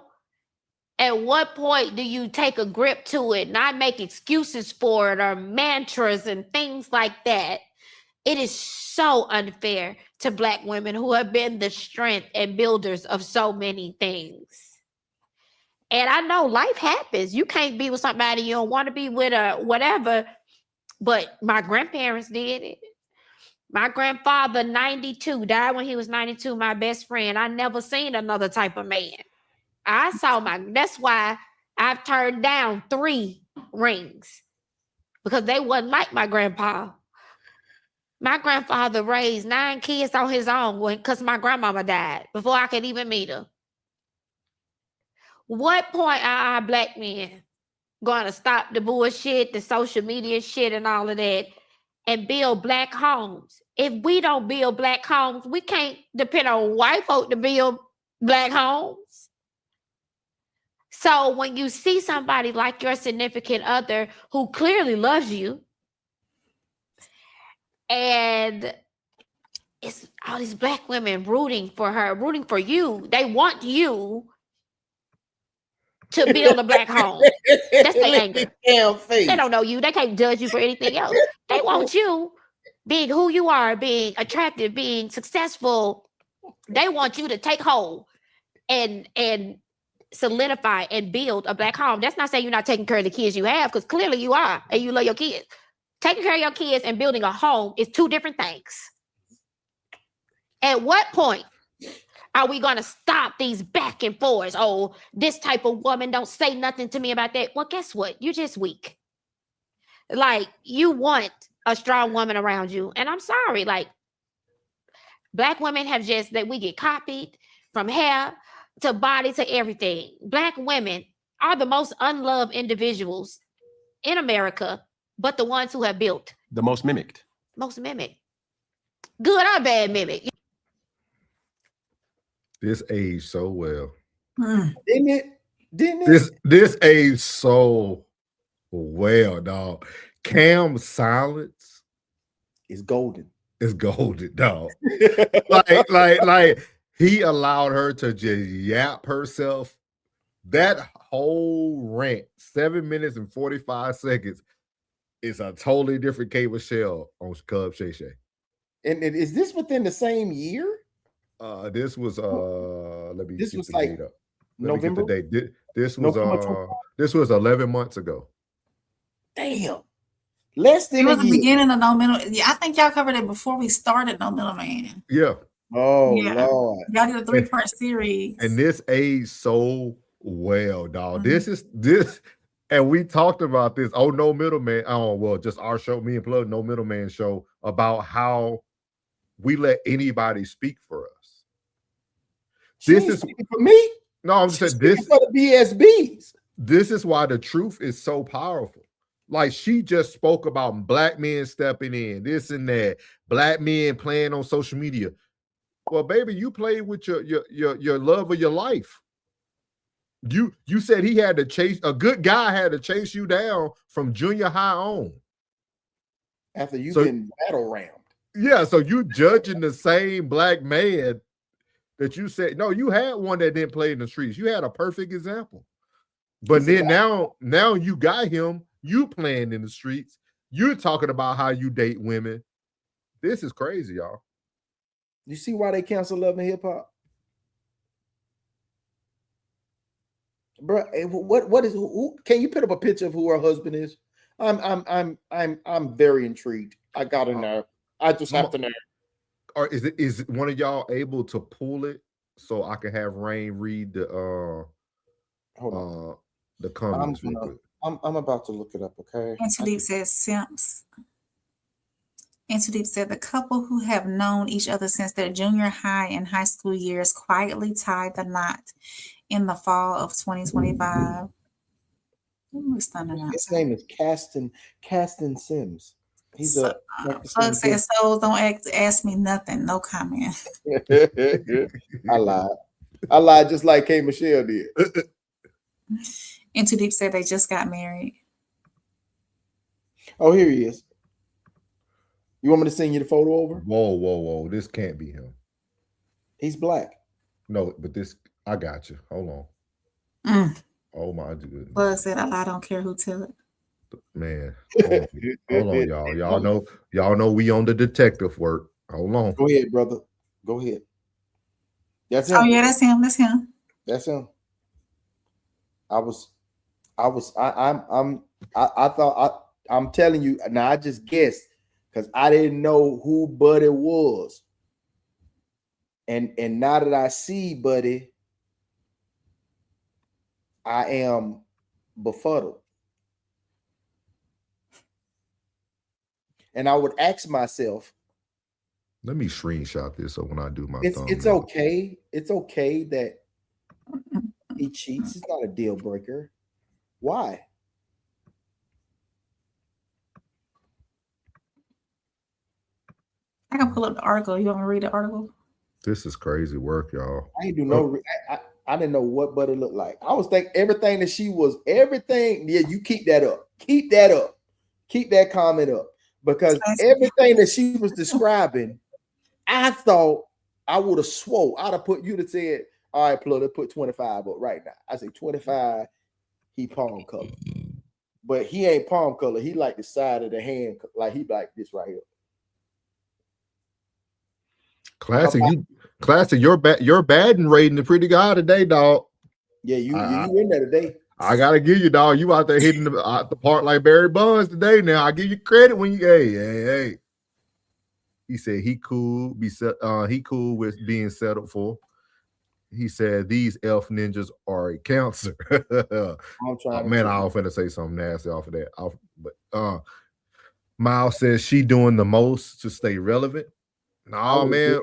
At what point do you take a grip to it, not make excuses for it or mantras and things like that? It is so unfair to Black women who have been the strength and builders of so many things. And I know life happens. You can't be with somebody you don't want to be with or whatever, but my grandparents did it. My grandfather, 92, died when he was 92, my best friend. I never seen another type of man. That's why I've turned down 3 rings, because they wasn't like my grandpa. My grandfather raised 9 kids on his own because my grandmama died before I could even meet her. What point are our Black men going to stop the bullshit, the social media shit and all of that, and build Black homes? If we don't build Black homes, we can't depend on white folk to build Black homes. So when you see somebody like your significant other who clearly loves you, and it's all these Black women rooting for her, rooting for you. They want you to build a Black home. That's their anger. They don't know you. They can't judge you for anything else. They want you being who you are, being attractive, being successful. They want you to take hold and solidify and build a Black home. That's not saying you're not taking care of the kids you have, because clearly you are, and you love your kids. Taking care of your kids and building a home is 2 different things. At what point are we going to stop these back and forths? Oh, this type of woman, don't say nothing to me about that. Well, guess what? You're just weak. Like, you want a strong woman around you. And I'm sorry, like, Black women have just, that we get copied from hair to body to everything. Black women are the most unloved individuals in America, but the ones who have built. The most mimicked. Most mimicked. Good or bad mimic. This aged so well. Didn't it? This aged so well, dog. Cam's silence is golden. It's golden, dog. like he allowed her to just yap herself. That whole rant, 7 minutes and 45 seconds, is a totally different K. Michelle on Cub Shay Shay. And is this within the same year? This was let me. This was the like date up. November. Me get the date. This was November this was 11 months ago. Damn. Less than It was a the year. beginning of No Middle. Yeah, I think y'all covered it before we started No Middle Man. Yeah. Oh Yeah. Lord. Y'all did a 3-part series. And this aged so well, dog. This And we talked about this. Oh, No Middleman. Oh, well, just our show, me and Plug, No Middleman show, about how we let anybody speak for us. This is for me. No, I'm just saying this for the BSBs. This is why the truth is so powerful. Like, she just spoke about black men stepping in, this and that, black men playing on social media. Well, baby, you played with your love of your life. You said he had to chase, a good guy had to chase you down from junior high on. After you've been battle rammed. Yeah, so you judging the same black man that you said, no, you had one that didn't play in the streets. You had a perfect example. But then now you got him, you playing in the streets. You're talking about how you date women. This is crazy, y'all. You see why they cancel Love and Hip Hop? Bro, what is who? Can you put up a picture of who her husband is? I'm very intrigued. I gotta know. I just have to know. Or is one of y'all able to pull it so I can have Rain read the comments real quick? I'm about to look it up, okay? Antodeep says Simps. Antodeep said the couple who have known each other since their junior high and high school years quietly tied the knot in the fall of 2025. His name is Caston Sims. He's a Plug says souls don't ask me nothing. No comment. I lied just like K. Michelle did. Antodeep said they just got married. Oh, here he is. You want me to send you the photo over? Whoa. This can't be him. He's black. No, but this, I got you. Hold on. Oh my goodness. Plug said I don't care who tell it. Man, hold on, y'all. Y'all know we on the detective work. Hold on. Go ahead, brother. Go ahead. That's him. Oh yeah, that's him. That's him. I'm telling you now. I just guessed because I didn't know who Buddy was, and now that I see Buddy, I am befuddled. And I would ask myself, let me screenshot this so when I do my it's okay. It's okay that he cheats. It's not a deal breaker. Why? I can pull up the article. You want me to read the article? This is crazy work, y'all. I ain't do no. I didn't know what Buddy looked like. I was thinking everything that she was. Everything. Yeah, you keep that up. Keep that up. Keep that comment up. Because everything that she was describing, I thought I would have swore. I'd have put, you'd have said, all right, Plug, let's put 25 up right now. I say 25, he palm color. But he ain't palm color. He like the side of the hand, like he like this right here. Classic, your batting rating is pretty good today, dog. Yeah, you in there today. I gotta give you, dog. You out there hitting the park like Barry Bonds today. Now I give you credit when you hey. He said he cool with being settled for. He said these elf ninjas are a cancer. I'm trying. Man, I was finna say something nasty off of that. But Miles says she doing the most to stay relevant. No, man,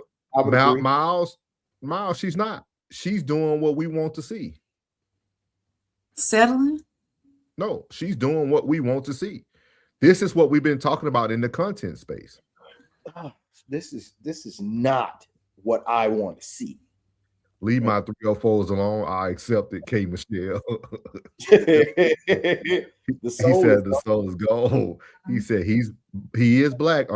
Miles, she's not. She's doing what we want to see. Settling? No, she's doing what we want to see. This is what we've been talking about in the content space. This is not what I want to see. Leave my 304s alone. I accept it, K. Michelle. He said the soul is gold. He said he is black.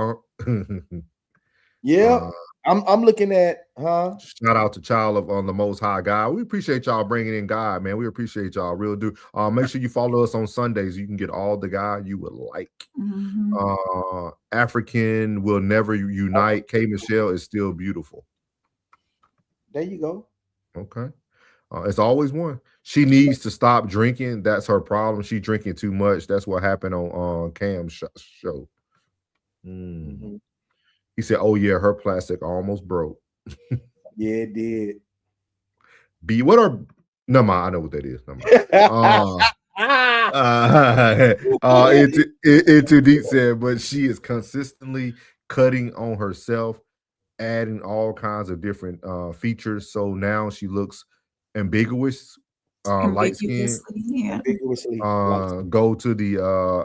Yeah. I'm looking at, Shout out to Child of on the Most High God. We appreciate y'all bringing in God, man. We appreciate y'all, real do. Make sure you follow us on Sundays. You can get all the God you would like. African will never unite. K. Michelle is still beautiful. There you go. Okay. It's always one. She needs to stop drinking. That's her problem. She drinking too much. That's what happened on Cam's show. He said, "Oh yeah, her plastic almost broke." Yeah, it did. I know what that is. Into Deep said, but she is consistently cutting on herself, adding all kinds of different features. So now she looks ambiguous, light skin. Yeah. Ambiguously. Go to the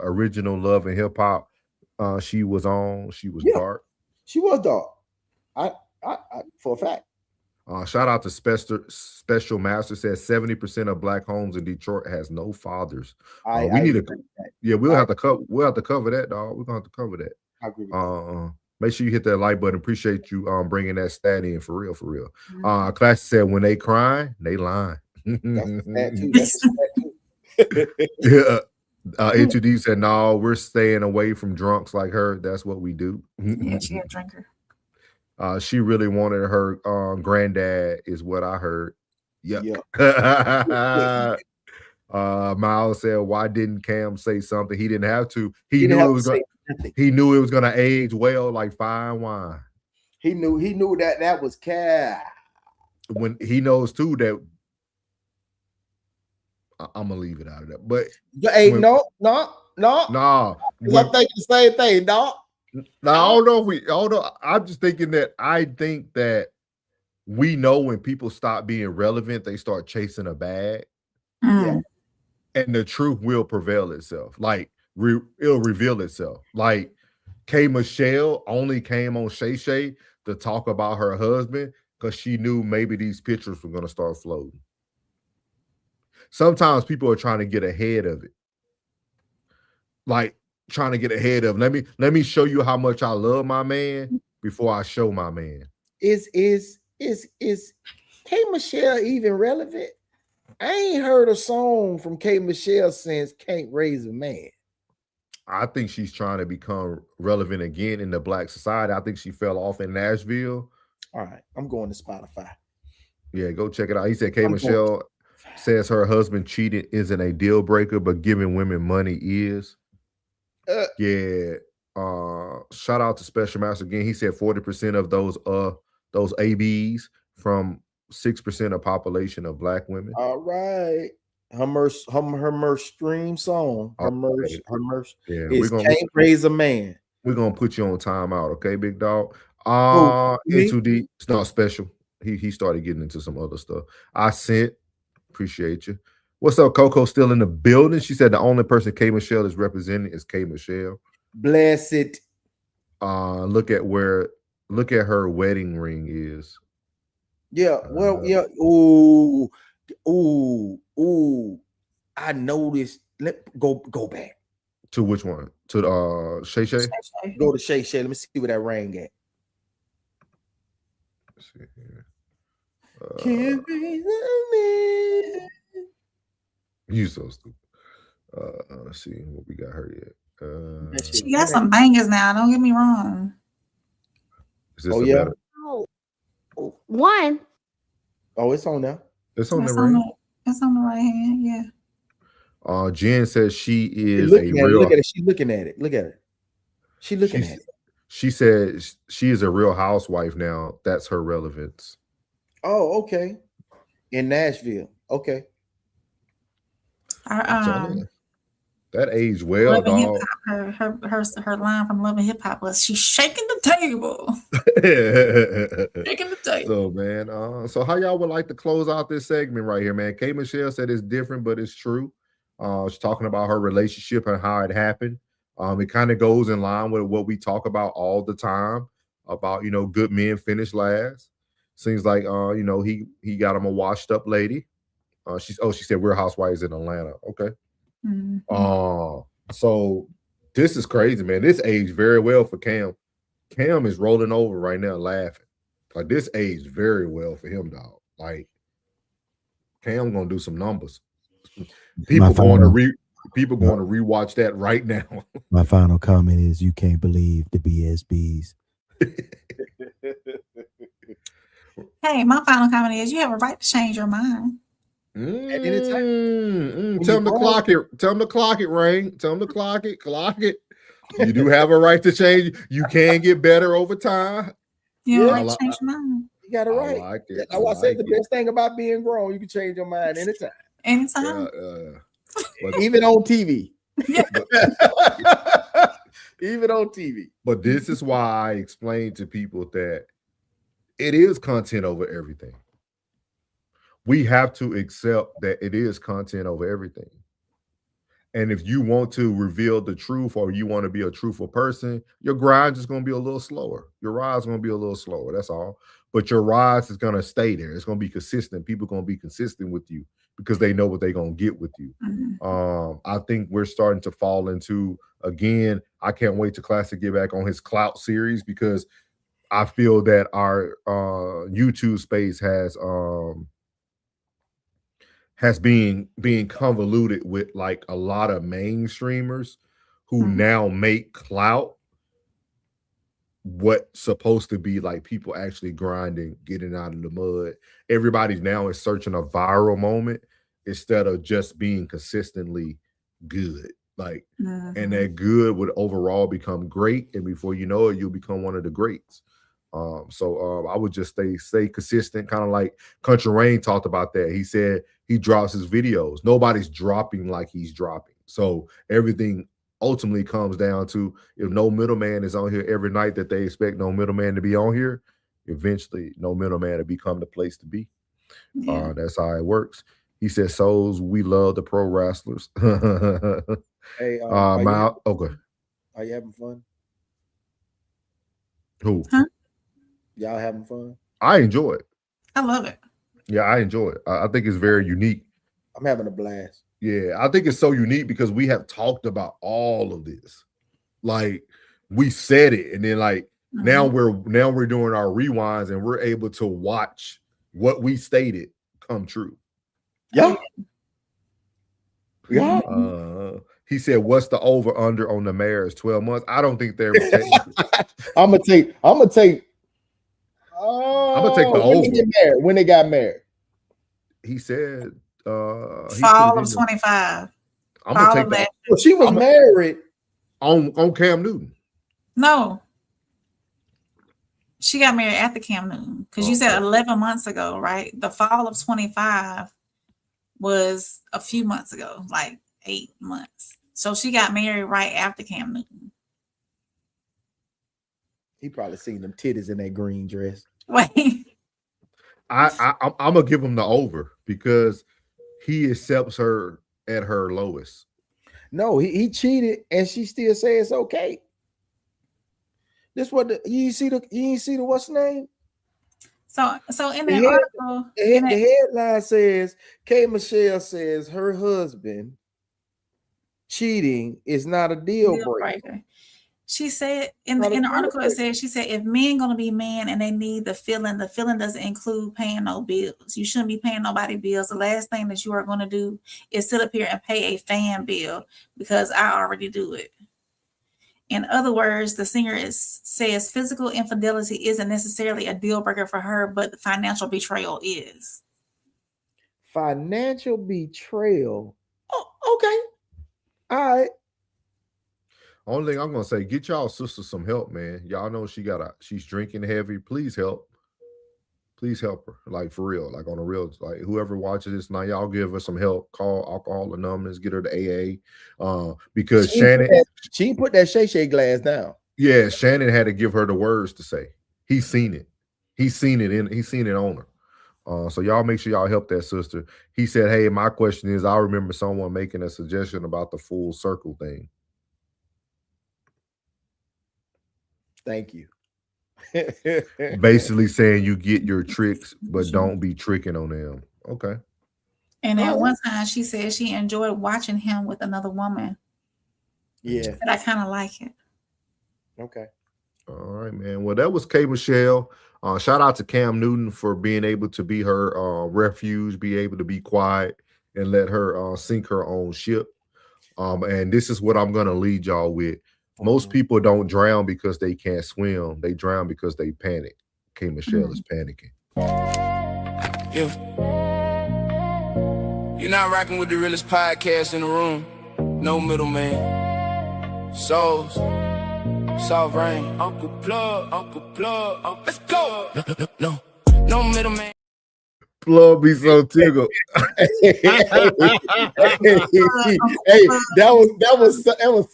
original Love and Hip Hop. She was on. She was dark. She was dark. I for a fact. Shout out to Special Master says 70% of black homes in Detroit has no fathers. We need we'll have to cover that, dog. We're gonna have to cover that. I agree with that. Make sure you hit that like button. Appreciate you bringing that stat in for real. Class said when they crying, they lying. That's too. Yeah. A2D said, no, we're staying away from drunks like her. That's what we do. Yeah, she a drinker. She really wanted her granddad, is what I heard. Yuck. Miles said, why didn't Cam say something? He didn't have to. He knew it was gonna age well, like fine wine. He knew that was Cam. When he knows too that I'm gonna leave it out of that. But hey, no. I think the same thing, no. No, I don't know. I'm just thinking that I think that we know when people stop being relevant, they start chasing a bag. Mm. And the truth will prevail itself. Like it'll reveal itself. Like K Michelle only came on Shay Shay to talk about her husband because she knew maybe these pictures were gonna start floating. Sometimes people are trying to get ahead of it. Like trying to get ahead of. Let me show you how much I love my man before I show my man. Is K Michelle even relevant? I ain't heard a song from K Michelle since Can't Raise a Man. I think she's trying to become relevant again in the black society. I think she fell off in Nashville. All right, I'm going to Spotify. Yeah, go check it out. He said K Michelle says her husband cheating isn't a deal breaker, but giving women money is. Shout out to Special Master again. He said 40% of those ABs from 6% of population of black women. All right. Her merch stream song. Her merch is Can't Raise a Man. We're gonna put you on timeout, okay, big dog. Into the it's not special. He started getting into some other stuff. I sent, appreciate you. What's up, Coco? Still in the building. She said the only person K Michelle is representing is K Michelle. Bless it. Look at her wedding ring is. Yeah, well, yeah. Ooh. I noticed. Go back. To which one? To Shay Shay? Go to Shay Shay. Let me see where that ring at. Let's see here. You so stupid. Let's see what we got her yet. She got some bangers now. Don't get me wrong. Is this better? One. Oh, it's on now. It's on the ring. It's on the right hand. Yeah. Jen says she is Look at it. She's looking at it. Look at her. She's looking at it. She says she is a real housewife now. That's her relevance. Oh, okay. In Nashville. Okay. That aged well, dog. Her line from Love and Hip Hop was she's shaking the table. Shaking the table. So man, so how y'all would like to close out this segment right here, man? K Michelle said it's different, but it's true. She's talking about her relationship and how it happened. It kind of goes in line with what we talk about all the time about, good men finish last. Seems like he got him a washed up lady. She said we're housewives in Atlanta. Okay. Mm-hmm. So this is crazy, man. This aged very well for Cam. Cam is rolling over right now laughing. Like this aged very well for him, dog. Like Cam gonna do some numbers. People going to rewatch that right now. My final comment is you can't believe the BSBs. Hey, my final comment is you have a right to change your mind. Tell him to clock it. Tell him to clock it, Rain. Tell him to clock it. Clock it. You do have a right to change. You can get better over time. You have a right to change your mind. You got it right. That's why I said the best thing about being grown, you can change your mind anytime. Anytime. Even on TV. Even on TV. But this is why I explain to people that it is content over everything. We have to accept that it is content over everything. And if you want to reveal the truth or you want to be a truthful person, your grind is going to be a little slower. Your ride's going to be a little slower. That's all. But your rise is going to stay there. It's going to be consistent. People are going to be consistent with you because they know what they're going to get with you. I think we're starting to fall into, again, I can't wait to Classic get back on his Clout series because I feel that our YouTube space has been being convoluted with like a lot of mainstreamers who now make clout what's supposed to be like people actually grinding, getting out of the mud. Everybody now is searching a viral moment instead of just being consistently good. Like, and that good would overall become great. And before you know it, you'll become one of the greats. So I would just stay consistent, kind of like Country Rain talked about that. He said he drops his videos. Nobody's dropping like he's dropping. So everything ultimately comes down to if No Middleman is on here every night that they expect No Middleman to be on here, eventually No Middleman to become the place to be. Yeah. That's how it works. He said, "Souls, we love the pro wrestlers." Hey, okay. Are you having fun? Who? Y'all having fun? I enjoy it. I love it. Yeah, I enjoy it. I think it's very unique. I'm having a blast. Yeah, I think it's so unique because we have talked about all of this. Like we said it, and then like now we're doing our rewinds and we're able to watch what we stated come true. Yeah. Yeah. He said, "What's the over under on the marriage? 12 months." I don't think they're. I'm gonna take the over. When they got married. He said fall of 25. I'm gonna take that. Well, she was married on Cam Newton. No. She got married after Cam Newton. Because you said 11 months ago, right? The fall of 25 was a few months ago, like 8 months. So she got married right after Cam Newton. He probably seen them titties in that green dress. Wait. I'm gonna give him the over because he accepts her at her lowest. No, he cheated and she still says it's okay. This what you see the what's name? So in that article, the headline says K. Michelle says her husband cheating is not a deal breaker. She said in the article it says, she said, if men gonna be men and they need the feeling doesn't include paying no bills. You shouldn't be paying nobody bills. The last thing that you are gonna do is sit up here and pay a fan bill because I already do it. In other words, the singer says physical infidelity isn't necessarily a deal breaker for her, but the financial betrayal is. Financial betrayal. Oh, okay. All right. Only thing I'm gonna say, get y'all sister some help, man. Y'all know she's drinking heavy. Please help. Please help her. Like for real, like on a real, like whoever watches this now, y'all give her some help. Call Alcohol Anonymous, get her to AA. Because she put that Shay glass down. Yeah, Shannon had to give her the words to say. He's seen it. He's seen it on her. So y'all make sure y'all help that sister. He said, "Hey, my question is, I remember someone making a suggestion about the full circle thing." Thank you. Basically saying you get your tricks, but don't be tricking on them. Okay. And at one time she said she enjoyed watching him with another woman. Yeah. But I kind of like it. Okay. All right, man. Well, that was K. Michelle. Shout out to Cam Newton for being able to be her refuge, be able to be quiet and let her sink her own ship. And this is what I'm going to lead y'all with. Most people don't drown because they can't swim. They drown because they panic. K. Michelle is panicking. Yeah. You're not rocking with the realest podcast in the room. No middleman. Souls. Soft rain. Uncle Plug. Let's go. No middleman. Plug be so tickled. that was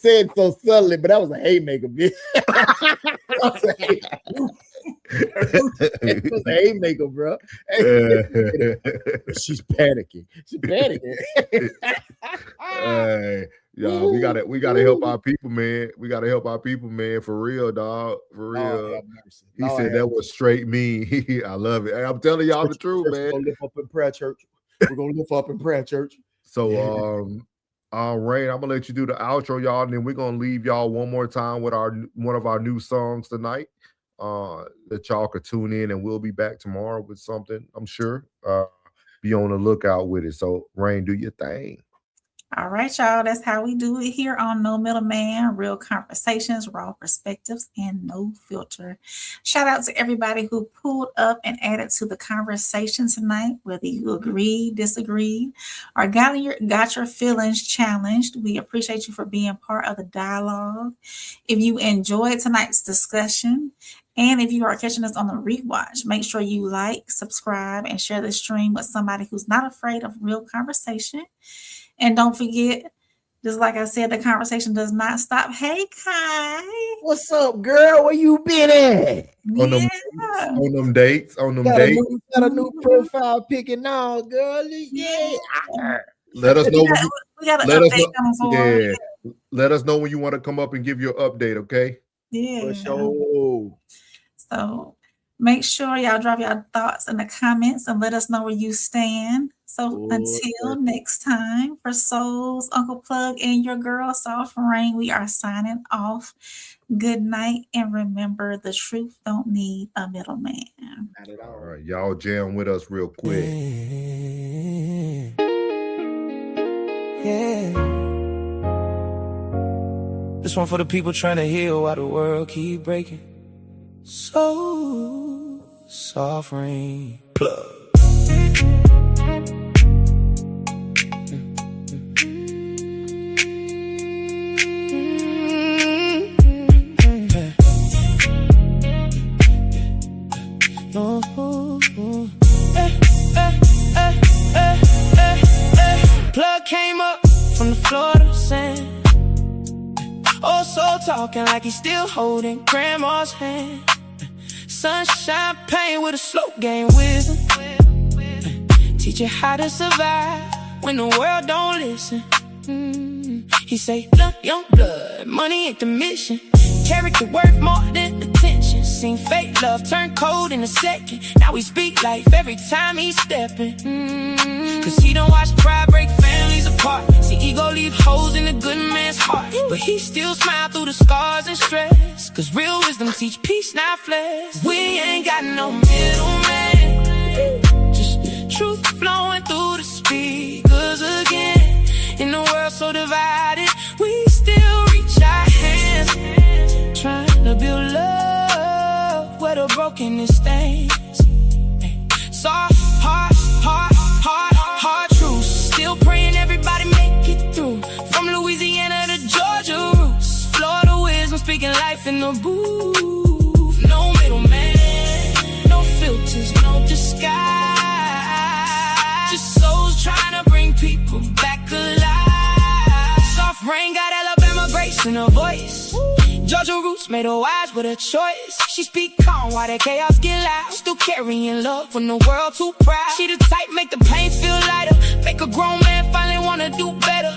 said so subtly, but that was a haymaker, bitch. It was a haymaker, bro. She's panicking. She's panicking. Hey, y'all, we gotta help our people, man. We gotta help our people, man. For real, dog. For real. He said that was straight me. I love it. Hey, I'm telling y'all the truth, man. We're gonna lift up in prayer, church. We're gonna lift up in prayer, church. So Rain, I'm gonna let you do the outro, y'all, and then we're gonna leave y'all one more time with one of our new songs tonight. That y'all could tune in, and we'll be back tomorrow with something, I'm sure. Be on the lookout with it. So Rain, do your thing. All right, y'all. That's how we do it here on No Middleman. Real conversations, raw perspectives, and no filter. Shout out to everybody who pulled up and added to the conversation tonight, whether you agreed, disagreed, or got your feelings challenged. We appreciate you for being part of the dialogue. If you enjoyed tonight's discussion, and if you are catching us on the rewatch, make sure you like, subscribe, and share the stream with somebody who's not afraid of real conversation. And don't forget, just like I said, the conversation does not stop. Hey, Kai. What's up, girl? Where you been at? On them dates. Got a new profile pic and all, girl. Yeah. Let us know. We got an update coming forward. Let us know when you want to come up and give your update, okay? Yeah. For sure. So make sure y'all drop your thoughts in the comments and let us know where you stand. So until next time, for Souls, Uncle Plug, and your girl, Soft Rain, we are signing off. Good night, and remember, the truth don't need a middleman. All right, y'all jam with us real quick. Yeah. This one for the people trying to heal while the world keep breaking. So Soft Rain Plug. Plug came up from the Florida sand. Oh, so talking like he's still holding grandma's hand. Sunshine pain with a slow game wisdom. Teach you how to survive when the world don't listen. He say, look, young blood, money ain't the mission. Character worth more than attention. Seen fake love turn cold in a second. Now we speak life every time he's stepping. Cause he don't watch pride break families apart. See ego leave holes in a good man's heart. But he still smile through the scars and stress. Cause real wisdom teach peace, not flesh. We ain't got no middleman. Just truth flowing through the speakers again. In a world so divided, we still reach our hands. Trying to build love where the brokenness stands. Soft hard truths. Still praying everybody make it through. From Louisiana to Georgia roots. Florida wisdom speaking life in the booth. No middleman, no filters, no disguise. Just souls trying to bring people back alive. Soft Rain got Alabama grace in her voice. Georgia roots made her wise with a choice. She speak calm while that chaos get loud. Still carrying love when the world too proud. She the type make the pain feel lighter. Make a grown man finally wanna do better.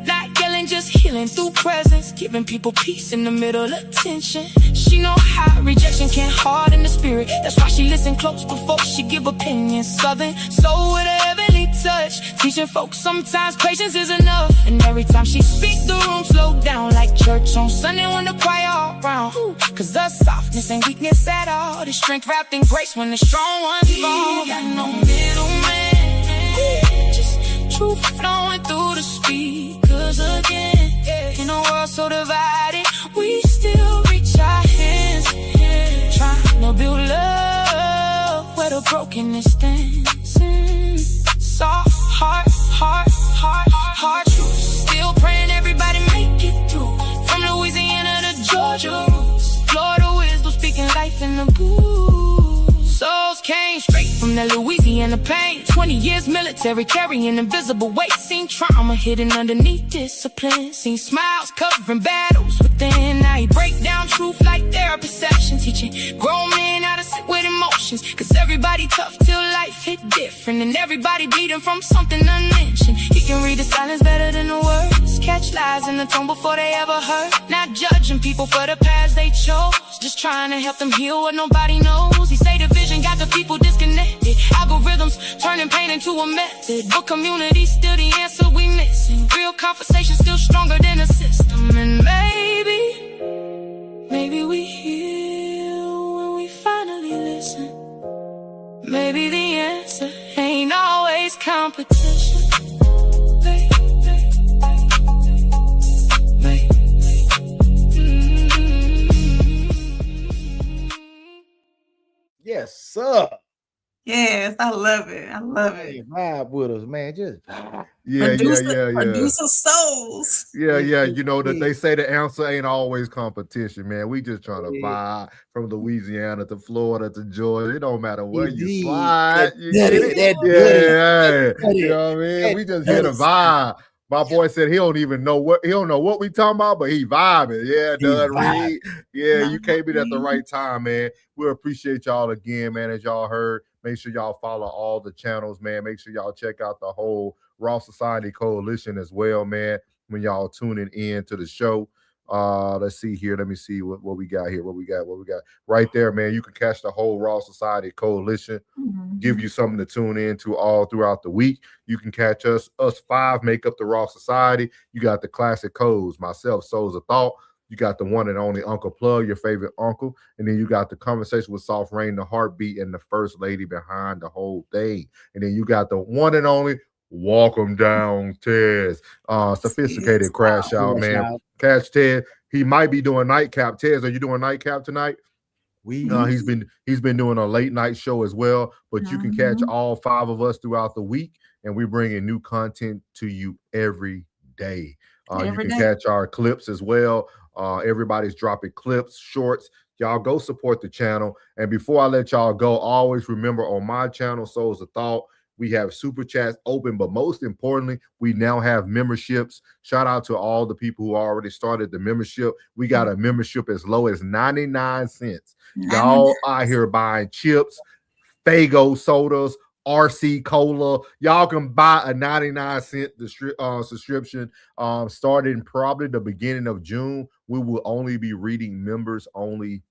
Not yelling, just healing through presence. Giving people peace in the middle of tension. She know how rejection can harden the spirit. That's why she listen close before she give opinions. Southern soul with a heavenly touch. Teaching folks sometimes patience is enough. And every time she speak, the room slow down. Like church on Sunday when the choir all round. Cause the softness ain't weakness at all. The strength wrapped in grace when the strong ones fall. Got no middleman. Just truth flowing through the speakers again. In a world so divided, we still reach our hands. Trying to build love where the brokenness stands. Soft hard truth. Still praying everybody make it through. From Louisiana to Georgia roots. Florida wisdom speaking life in the booth. Souls came straight from from that Louisiana pain. 20 years military, carrying invisible weight. Seen trauma hidden underneath discipline. Seen smiles covering battles within. Now he break down truth like therapy sessions. Teaching grown men how to sit with emotions. Cause everybody tough till life hit different. And everybody bleeding from something unmentioned. He can read the silence better than the words. Catch lies in the tone before they ever hurt. Not judging people for the paths they chose. Just trying to help them heal what nobody knows. He say the vision got the people disconnected. Algorithms turning pain into a method. But community still the answer we missing. Real conversation still stronger than the system. And maybe we heal when we finally listen. Maybe the answer ain't always competition. Yes, sir. Yes, I love it. I love it. Vibe with us, man. Just vibe. Producer souls. Yeah. You know that they say the answer ain't always competition, man. We just trying to vibe from Louisiana to Florida to Georgia. It don't matter where you slide. You know what I mean? We just here to vibe. My boy said he don't know what we talking about, but he vibing. Yeah, Doug Reed. Yeah, you came in at the right time, man. We appreciate y'all again, man. As y'all heard, make sure y'all follow all the channels, man. Make sure y'all check out the whole Raw Society Coalition as well, man. When y'all tuning in to the show. Let's see here. Let me see what we got here. What we got right there, man. You can catch the whole Raw Society Coalition. Give you something to tune in to all throughout the week. You can catch us five make up the Raw Society. You got the classic codes, myself, Souls of Thought. You got the one and only Uncle Plug, your favorite uncle. And then you got the conversation with Soft Rain, the heartbeat, and the first lady behind the whole thing. And then you got the one and only Walk 'em down, Tez. Sophisticated crash out, man. Catch Ted. He might be doing nightcap. Tez, are you doing nightcap tonight? He's been doing a late night show as well. But you can catch all five of us throughout the week, and we're bringing new content to you every day. You can catch our clips as well. Everybody's dropping clips, shorts. Y'all go support the channel. And before I let y'all go, always remember on my channel, Souls of Thought, we have super chats open, but most importantly, we now have memberships. Shout out to all the people who already started the membership. We got a membership as low as 99 cents. Y'all out here buying chips, Faygo sodas, RC Cola. Y'all can buy a 99-cent subscription starting probably the beginning of June. We will only be reading members only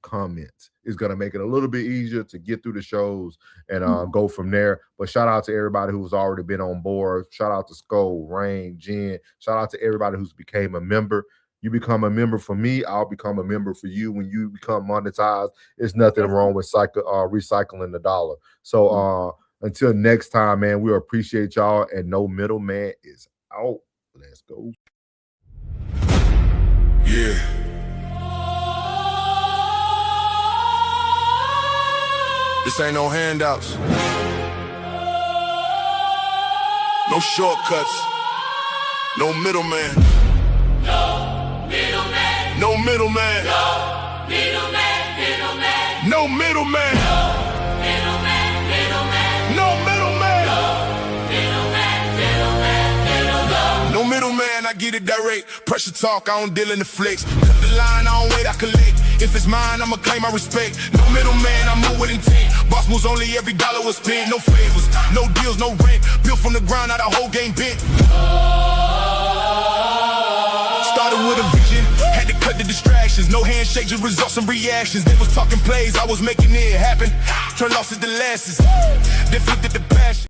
comments. Is going to make it a little bit easier to get through the shows and go from there. But shout out to everybody who's already been on board. Shout out to Skull, Rain, Jen. Shout out to everybody who's became a member. You become a member for me, I'll become a member for you. When you become monetized, there's nothing wrong with recycling the dollar. So until next time, man, we appreciate y'all, and no middleman is out. Let's go. Yeah. This ain't no handouts. No shortcuts. No middleman. No middleman. No middleman. No middleman. No middleman. No middleman, I get it direct. Pressure talk, I don't deal in the flex. Cut the line, I don't wait, I collect. If it's mine, I'ma claim my respect. No middleman, I move with intent. Boss moves only, every dollar was spent. No favors, no deals, no rent. Built from the ground, out the whole game bent. Started with a vision, had to cut the distractions. No handshake, just results and reactions. They was talking plays, I was making it happen. Turn losses to losses, then flipped it to passion.